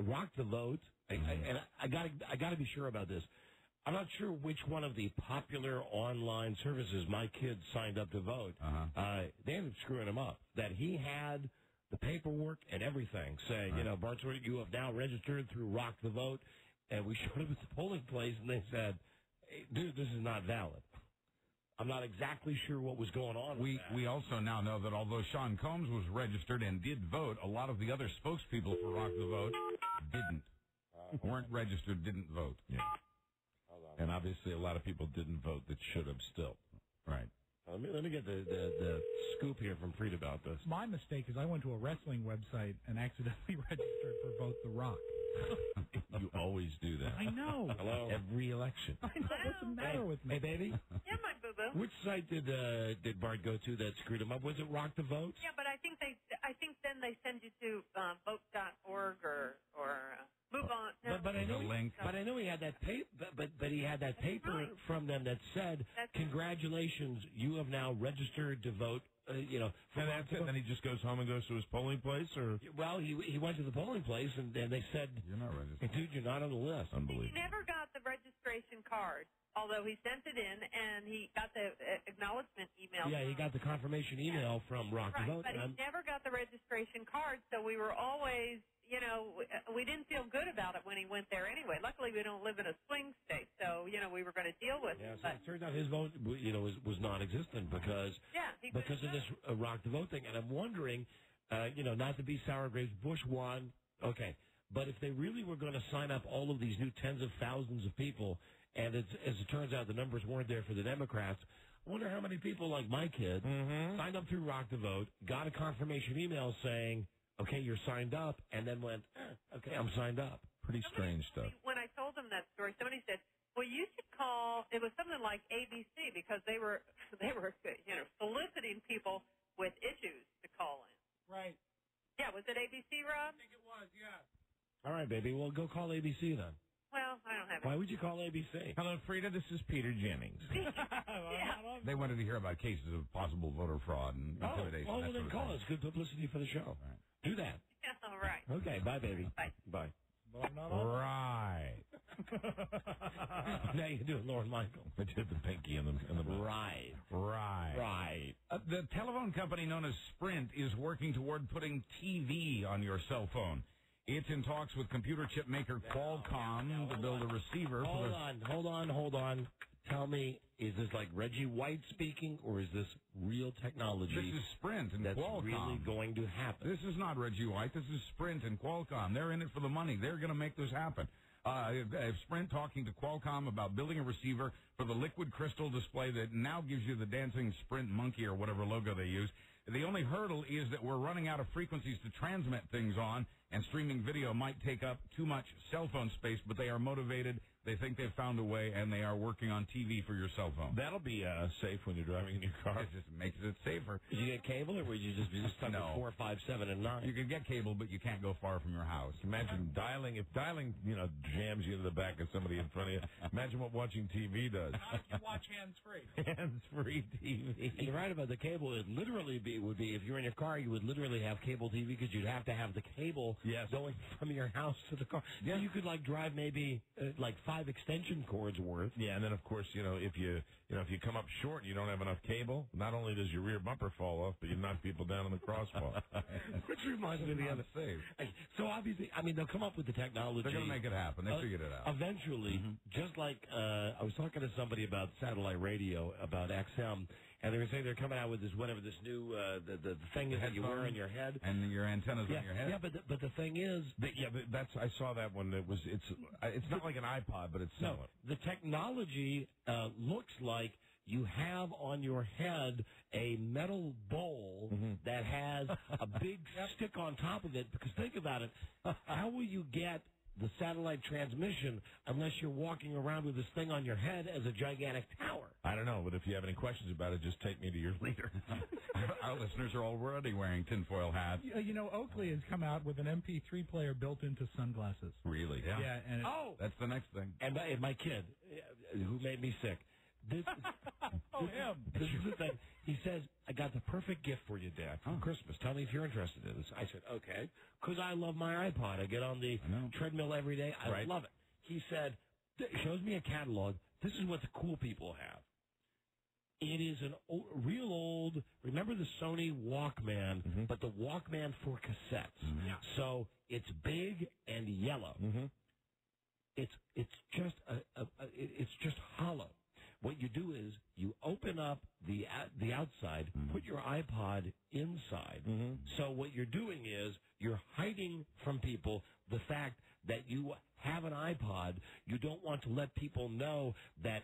Rock the Vote, and I got to be sure about this. I'm not sure which one of the popular online services my kids signed up to vote. They ended up screwing him up. That he had the paperwork and everything saying, Bart, you have now registered through Rock the Vote. And we showed up at the polling place, and they said, hey, dude, this is not valid. I'm not exactly sure what was going on. We also now know that although Sean Combs was registered and did vote, a lot of the other spokespeople for Rock the Vote didn't. Weren't registered, didn't vote. Yeah. And obviously a lot of people didn't vote that should have still. Right. Let me get the scoop here from Freda about this. My mistake is I went to a wrestling website and accidentally registered for Vote the Rock. You always do that. I know. Hello. Every election. I know. What's the matter with me? Hey, baby. Yeah, my boo-boo. Which site did Bart go to that screwed him up? Was it Rock the Vote? Yeah, but I think then they send you to vote.org or move on. No. But I know he had that paper. But he had that paper from them that said, "Congratulations, you have now registered to vote." And that's it. Then he just goes home and goes to his polling place, or well, he went to the polling place and they said, "You're not registered, dude. You're not on the list." Unbelievable. He never got the registration card, although he sent it in and he got the acknowledgement email. Yeah, he got the confirmation email from Rock the Vote. But he never got the registration card, so we were always. We didn't feel good about it when he went there anyway. Luckily, we don't live in a swing state, so, we were going to deal with it. So it turns out his vote, was non-existent because of this Rock the Vote thing. And I'm wondering, not to be sour grapes, Bush won, okay. But if they really were going to sign up all of these new tens of thousands of people, and as it turns out the numbers weren't there for the Democrats, I wonder how many people like my kid signed up through Rock the Vote, got a confirmation email saying, okay, you're signed up, and then went, okay, I'm signed up. Pretty strange stuff. When I told them that story, somebody said, well, you should call, it was something like ABC, because they were soliciting people with issues to call in. Right. Yeah, was it ABC, Rob? I think it was, yeah. All right, baby, well, go call ABC then. Well, I don't have Why would you call ABC? Hello, Freda, this is Peter Jennings. They wanted to hear about cases of possible voter fraud and intimidation. Well, then call us. Good publicity for the show. Right. Do that. Yeah, all right. Okay, bye, baby. Bye. Right. Now you do it, Lord Michael. I did the pinky in the Right. The telephone company known as Sprint is working toward putting TV on your cell phone. It's in talks with computer chip maker Qualcomm to build a receiver. Hold on. Tell me, is this like Reggie White speaking, or is this real technology? This is Sprint and that's Qualcomm. Really going to happen. This is not Reggie White. This is Sprint and Qualcomm. They're in it for the money. They're going to make this happen. Sprint talking to Qualcomm about building a receiver for the liquid crystal display that now gives you the dancing Sprint monkey or whatever logo they use. The only hurdle is that we're running out of frequencies to transmit things on, and streaming video might take up too much cell phone space, but they are motivated. They think they've found a way, and they are working on TV for your cell phone. That'll be safe when you're driving in your car. It just makes it safer. Did you get cable, or would you just stuck at 4, 5, 7, and 9? You can get cable, but you can't go far from your house. Imagine if dialing, jams you into the back of somebody in front of you. Imagine what watching TV does. Now you can watch hands-free. Hands-free TV. And you're right about the cable. It literally would be, if you're in your car, you would literally have cable TV because you'd have to have the cable going from your house to the car. Yeah. So you could drive maybe 5 extension cords worth. Yeah, and then of course, if you come up short and you don't have enough cable, not only does your rear bumper fall off, but you knock people down in the crosswalk. Which reminds me of the other thing. So obviously, they'll come up with the technology. They're going to make it happen. They figured it out. Eventually, just like I was talking to somebody about satellite radio, about XM, and they were saying they're coming out with this new the thing that you wear on your head, and your antennas on your head. Yeah, but the thing is, I saw that one. It's not like an iPod, but it's similar. No, the technology looks like you have on your head a metal bowl that has a big stick on top of it. Because think about it, how will you get the satellite transmission unless you're walking around with this thing on your head as a gigantic tower? I don't know, but if you have any questions about it, just take me to your leader. Our listeners are already wearing tinfoil hats. You know, Oakley has come out with an MP3 player built into sunglasses. Really? Yeah. Yeah. And that's the next thing. And my kid, who made me sick. This is the thing. He says, I got the perfect gift for you, Dad, for Christmas. Tell me if you're interested in this. I said, okay, because I love my iPod. I get on the treadmill every day. I love it. He said, shows me a catalog. This is what the cool people have. It is real old, remember the Sony Walkman, but the Walkman for cassettes. Yeah. So it's big and yellow. It's just it's just hollow. What you do is you open up the outside, put your iPod inside. So what you're doing is you're hiding from people the fact that you have an iPod. You don't want to let people know that,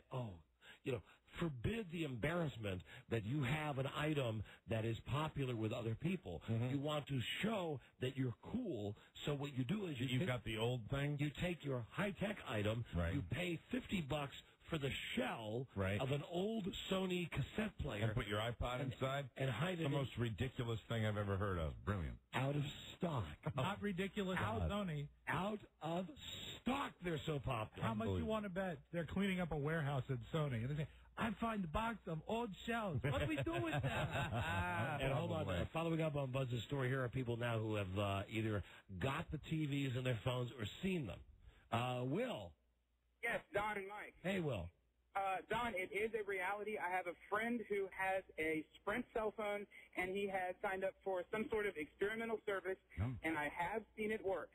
forbid the embarrassment that you have an item that is popular with other people. You want to show that you're cool. So what you do is you've got the old thing. You take your high-tech item. You pay $50 for the shell of an old Sony cassette player. And put your iPod inside? And hide it. The most ridiculous thing I've ever heard of. Brilliant. Out of stock. Not ridiculous. Sony. Out of stock. They're so popular. How much you want to bet they're cleaning up a warehouse at Sony? And they say, I find a box of old shells. What do we do with that? And hold on. Following up on Buzz's story, here are people now who have either got the TVs in their phones or seen them. Will. Yes, Don and Mike. Hey, Will. Don, it is a reality. I have a friend who has a Sprint cell phone, and he has signed up for some sort of experimental service, and I have seen it work.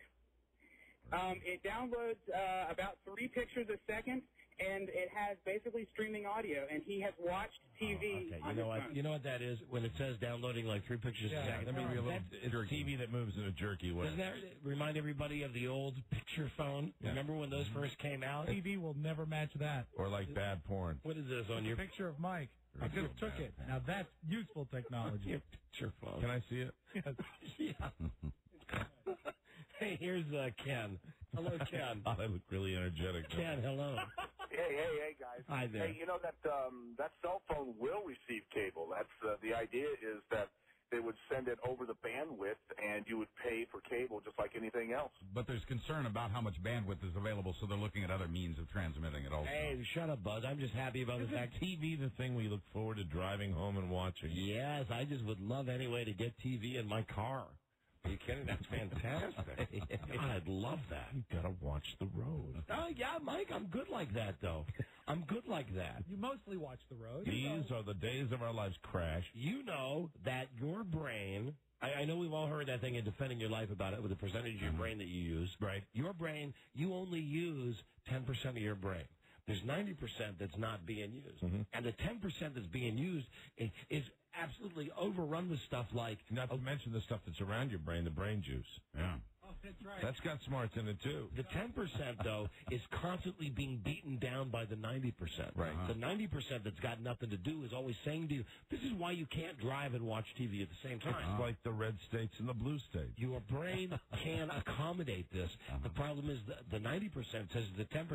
It downloads about 3 pictures a second, and it has basically streaming audio, and he has watched TV on his phone. You know what that is? When it says downloading like 3 pictures a second. It's TV that moves in a jerky way. Doesn't that remind everybody of the old picture phone? Yeah. Remember when those first came out? TV will never match that. Or like bad porn. What is this on your picture of Mike? I just took it. Now that's useful technology. Your picture phone. Can I see it? Yes. Yeah. Hey, here's Ken. Hello, Ken. I look really energetic. Ken, hello. Hey, guys. Hi there. Hey, you know that cell phone will receive cable. That's the idea is that they would send it over the bandwidth, and you would pay for cable just like anything else. But there's concern about how much bandwidth is available, so they're looking at other means of transmitting it also. Hey, shut up, Buzz. I'm just happy about the fact TV the thing we look forward to driving home and watching. Yes, I just would love any way to get TV in my car. Are you kidding? That's fantastic. I'd love that. You gotta watch the road. Oh, yeah, Mike, I'm good like that, though. I'm good like that. You mostly watch the road. These are the days of our lives, Crash. You know that your brain, I know we've all heard that thing in Defending Your Life about it with the percentage of your brain that you use. Right. Your brain, you only use 10% of your brain. There's 90% that's not being used. And the 10% that's being used is absolutely overrun with stuff like... Not to mention the stuff that's around your brain, the brain juice. Yeah. Oh, that's right. That's got smarts in it, too. The 10%, though, is constantly being beaten down by the 90%. Right. The 90% that's got nothing to do is always saying to you, this is why you can't drive and watch TV at the same time. It's like the red states and the blue states. Your brain can accommodate this. The problem is the 90% says to the 10%,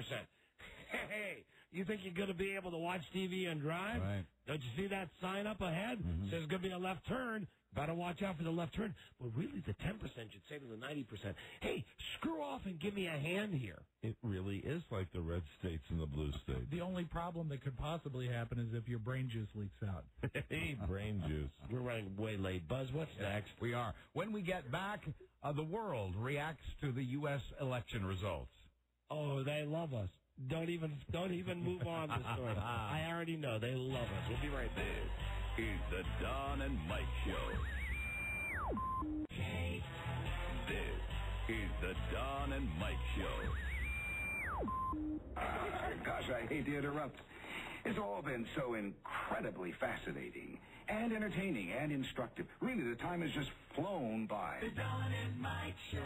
hey, you think you're going to be able to watch TV and drive? Right. Don't you see that sign up ahead? Says it's going to be a left turn. Better watch out for the left turn. But really, the 10% should say to the 90%, hey, screw off and give me a hand here. It really is like the red states and the blue states. The only problem that could possibly happen is if your brain juice leaks out. Hey, brain juice. We're running way late. Buzz, what's next? We are. When we get back, the world reacts to the U.S. election results. Oh, they love us. Don't even move on the story. I already know. They love us. We'll be right back. This is the Don and Mike Show. This is the Don and Mike Show. Gosh, I hate to interrupt. It's all been so incredibly fascinating and entertaining and instructive. Really, the time has just flown by. The Don and Mike Show.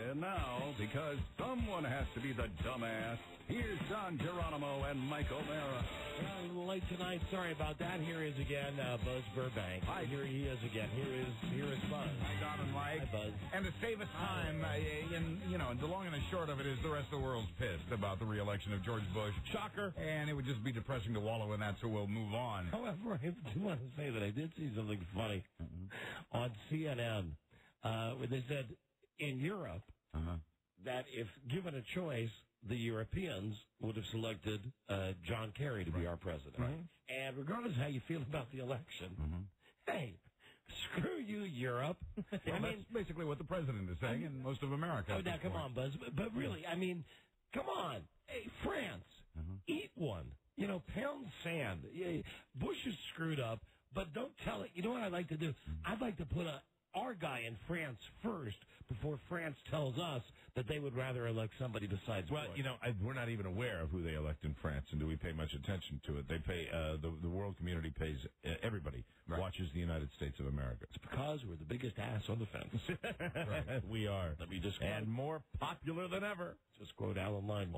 And now, because someone has to be the dumbass, here's Don Geronimo and Mike O'Mara. Late tonight, sorry about that. Here is again Buzz Burbank. Hi. Here he is again. Here is Buzz. Hi, Don and Mike. Hi, Buzz. And to save us time, the long and the short of it is the rest of the world's pissed about the re-election of George Bush. Shocker. And it would just be depressing to wallow in that, so we'll move on. However, I do want to say that I did see something funny on CNN where they said in Europe that if given a choice, the Europeans would have selected John Kerry to be our president. Right. And regardless of how you feel about the election, hey, screw you, Europe. Well, that's basically what the president is saying in most of America. Oh, now, come on, Buzz. But really, I mean, come on. Hey, France, eat one. You know, pound sand. Yeah, Bush is screwed up, but don't tell it. You know what I'd like to do? I'd like to put our guy in France first before France tells us that they would rather elect somebody besides Well, Bush. you know, we're not even aware of who they elect in France, and do we pay much attention to it? They pay, the world community pays, everybody watches the United States of America. It's because we're the biggest ass on the fence. Right. We are. Let me just and more popular than ever. Just quote Alan Line.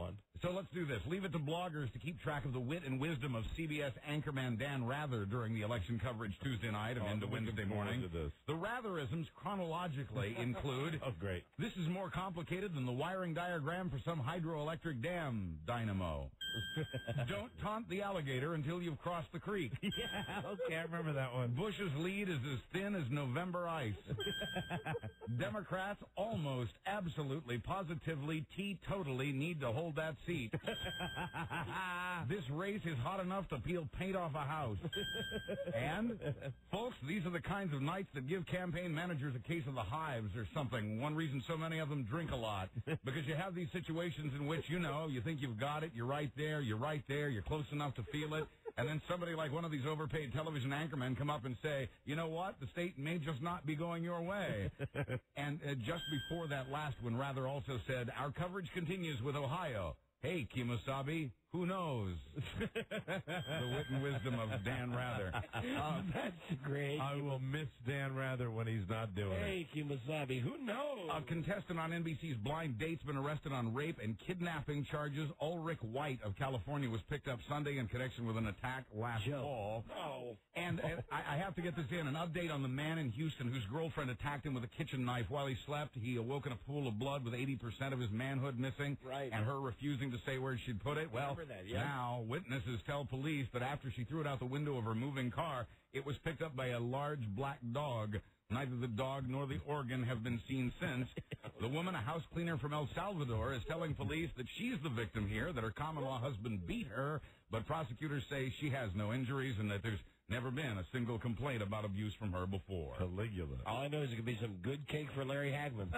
So let's do this. Leave it to bloggers to keep track of the wit and wisdom of CBS anchorman Dan Rather during the election coverage Tuesday night and into Wednesday morning. The Ratherisms chronologically include... Oh, great. This is more complicated than the wiring diagram for some hydroelectric dam dynamo. Don't taunt the alligator until you've crossed the creek. Yeah, okay, I remember that one. Bush's lead is as thin as November ice. Democrats almost, absolutely, positively, teetotally need to hold that seat. This race is hot enough to peel paint off a house. And, folks, these are the kinds of nights that give campaign managers a case of the hives or something. One reason so many of them drink a lot. Because you have these situations in which, you think you've got it, you're right there, you're close enough to feel it, and then somebody like one of these overpaid television anchormen come up and say, you know what, the state may just not be going your way. And just before that last one, Rather also said, our coverage continues with Ohio. Hey, Kemosabe, who knows? The wit and wisdom of Dan Rather. That's great. I will miss Dan Rather when he's not doing it. Hey, Kemosabe, who knows? A contestant on NBC's Blind Date's been arrested on rape and kidnapping charges. Ulrich White of California was picked up Sunday in connection with an attack last fall. Oh. And I have to get this in. An update on the man in Houston whose girlfriend attacked him with a kitchen knife while he slept. He awoke in a pool of blood with 80% of his manhood missing. Right. And her refusing to say where she'd put it. Well, now witnesses tell police that after she threw it out the window of her moving car, it was picked up by a large black dog. Neither the dog nor the organ have been seen since. The woman, a house cleaner from El Salvador, is telling police that she's the victim here, that her common-law husband beat her, but prosecutors say she has no injuries and that there's never been a single complaint about abuse from her before. Caligula. All I know is it could be some good cake for Larry Hagman.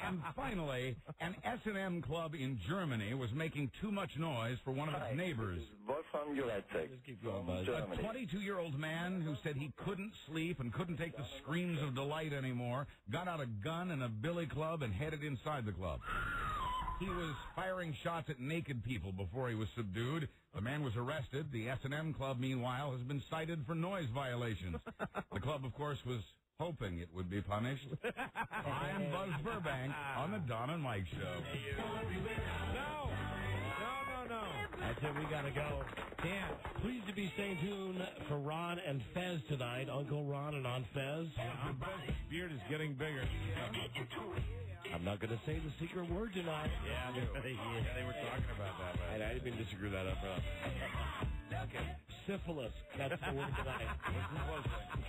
And finally, an S&M club in Germany was making too much noise for one of its neighbors. Just keep going, Buzz. A 22-year-old man who said he couldn't sleep and couldn't take the screams of delight anymore got out a gun and a billy club and headed inside the club. He was firing shots at naked people before he was subdued. The man was arrested. The S&M club, meanwhile, has been cited for noise violations. The club, of course, was hoping it would be punished. I'm Buzz Burbank on the Don and Mike Show. No. I said we got to go. Dan, please to be staying tuned for Ron and Fez tonight. Uncle Ron and Aunt Fez. Aunt Fez's beard is getting bigger. I'm not going to say the secret word tonight. Yeah, they were talking about that. And I didn't mean to screw that up. Okay. Syphilis. That's the word tonight.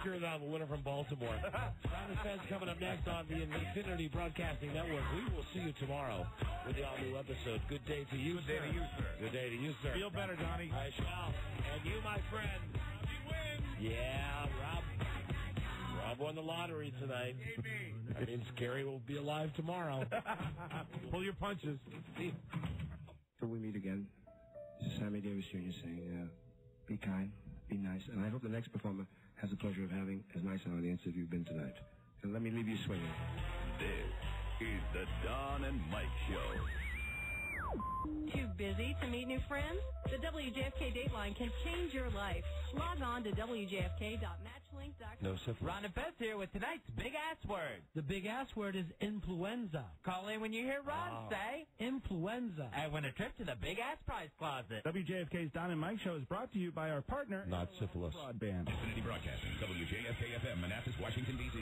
Cure that, the winner from Baltimore. Ron and Fez coming up next on the Infinity Broadcasting Network. We will see you tomorrow with the all-new episode. Good day to you, Good day to you, sir. Good day to you, sir. Feel better, Donnie. I shall. And you, my friend. You win. Yeah, Rob won the lottery tonight. That means Gary will be alive tomorrow. Pull your punches. Till we meet again, this is Sammy Davis Jr. saying, be kind, be nice, and I hope the next performer has the pleasure of having as nice an audience as you've been tonight. And let me leave you swinging. This is the Don and Mike Show. Too busy to meet new friends? The WJFK Dateline can change your life. Log on to WJFK.matchlink.com. No syphilis. Ron and Beth here with tonight's big-ass word. The big-ass word is influenza. Call in when you hear Ron say influenza. and win a trip to the big-ass prize closet. WJFK's Don and Mike Show is brought to you by our partner, Not syphilis. Broadband. Infinity Broadcasting, WJFK-FM, Manassas, Washington, D.C.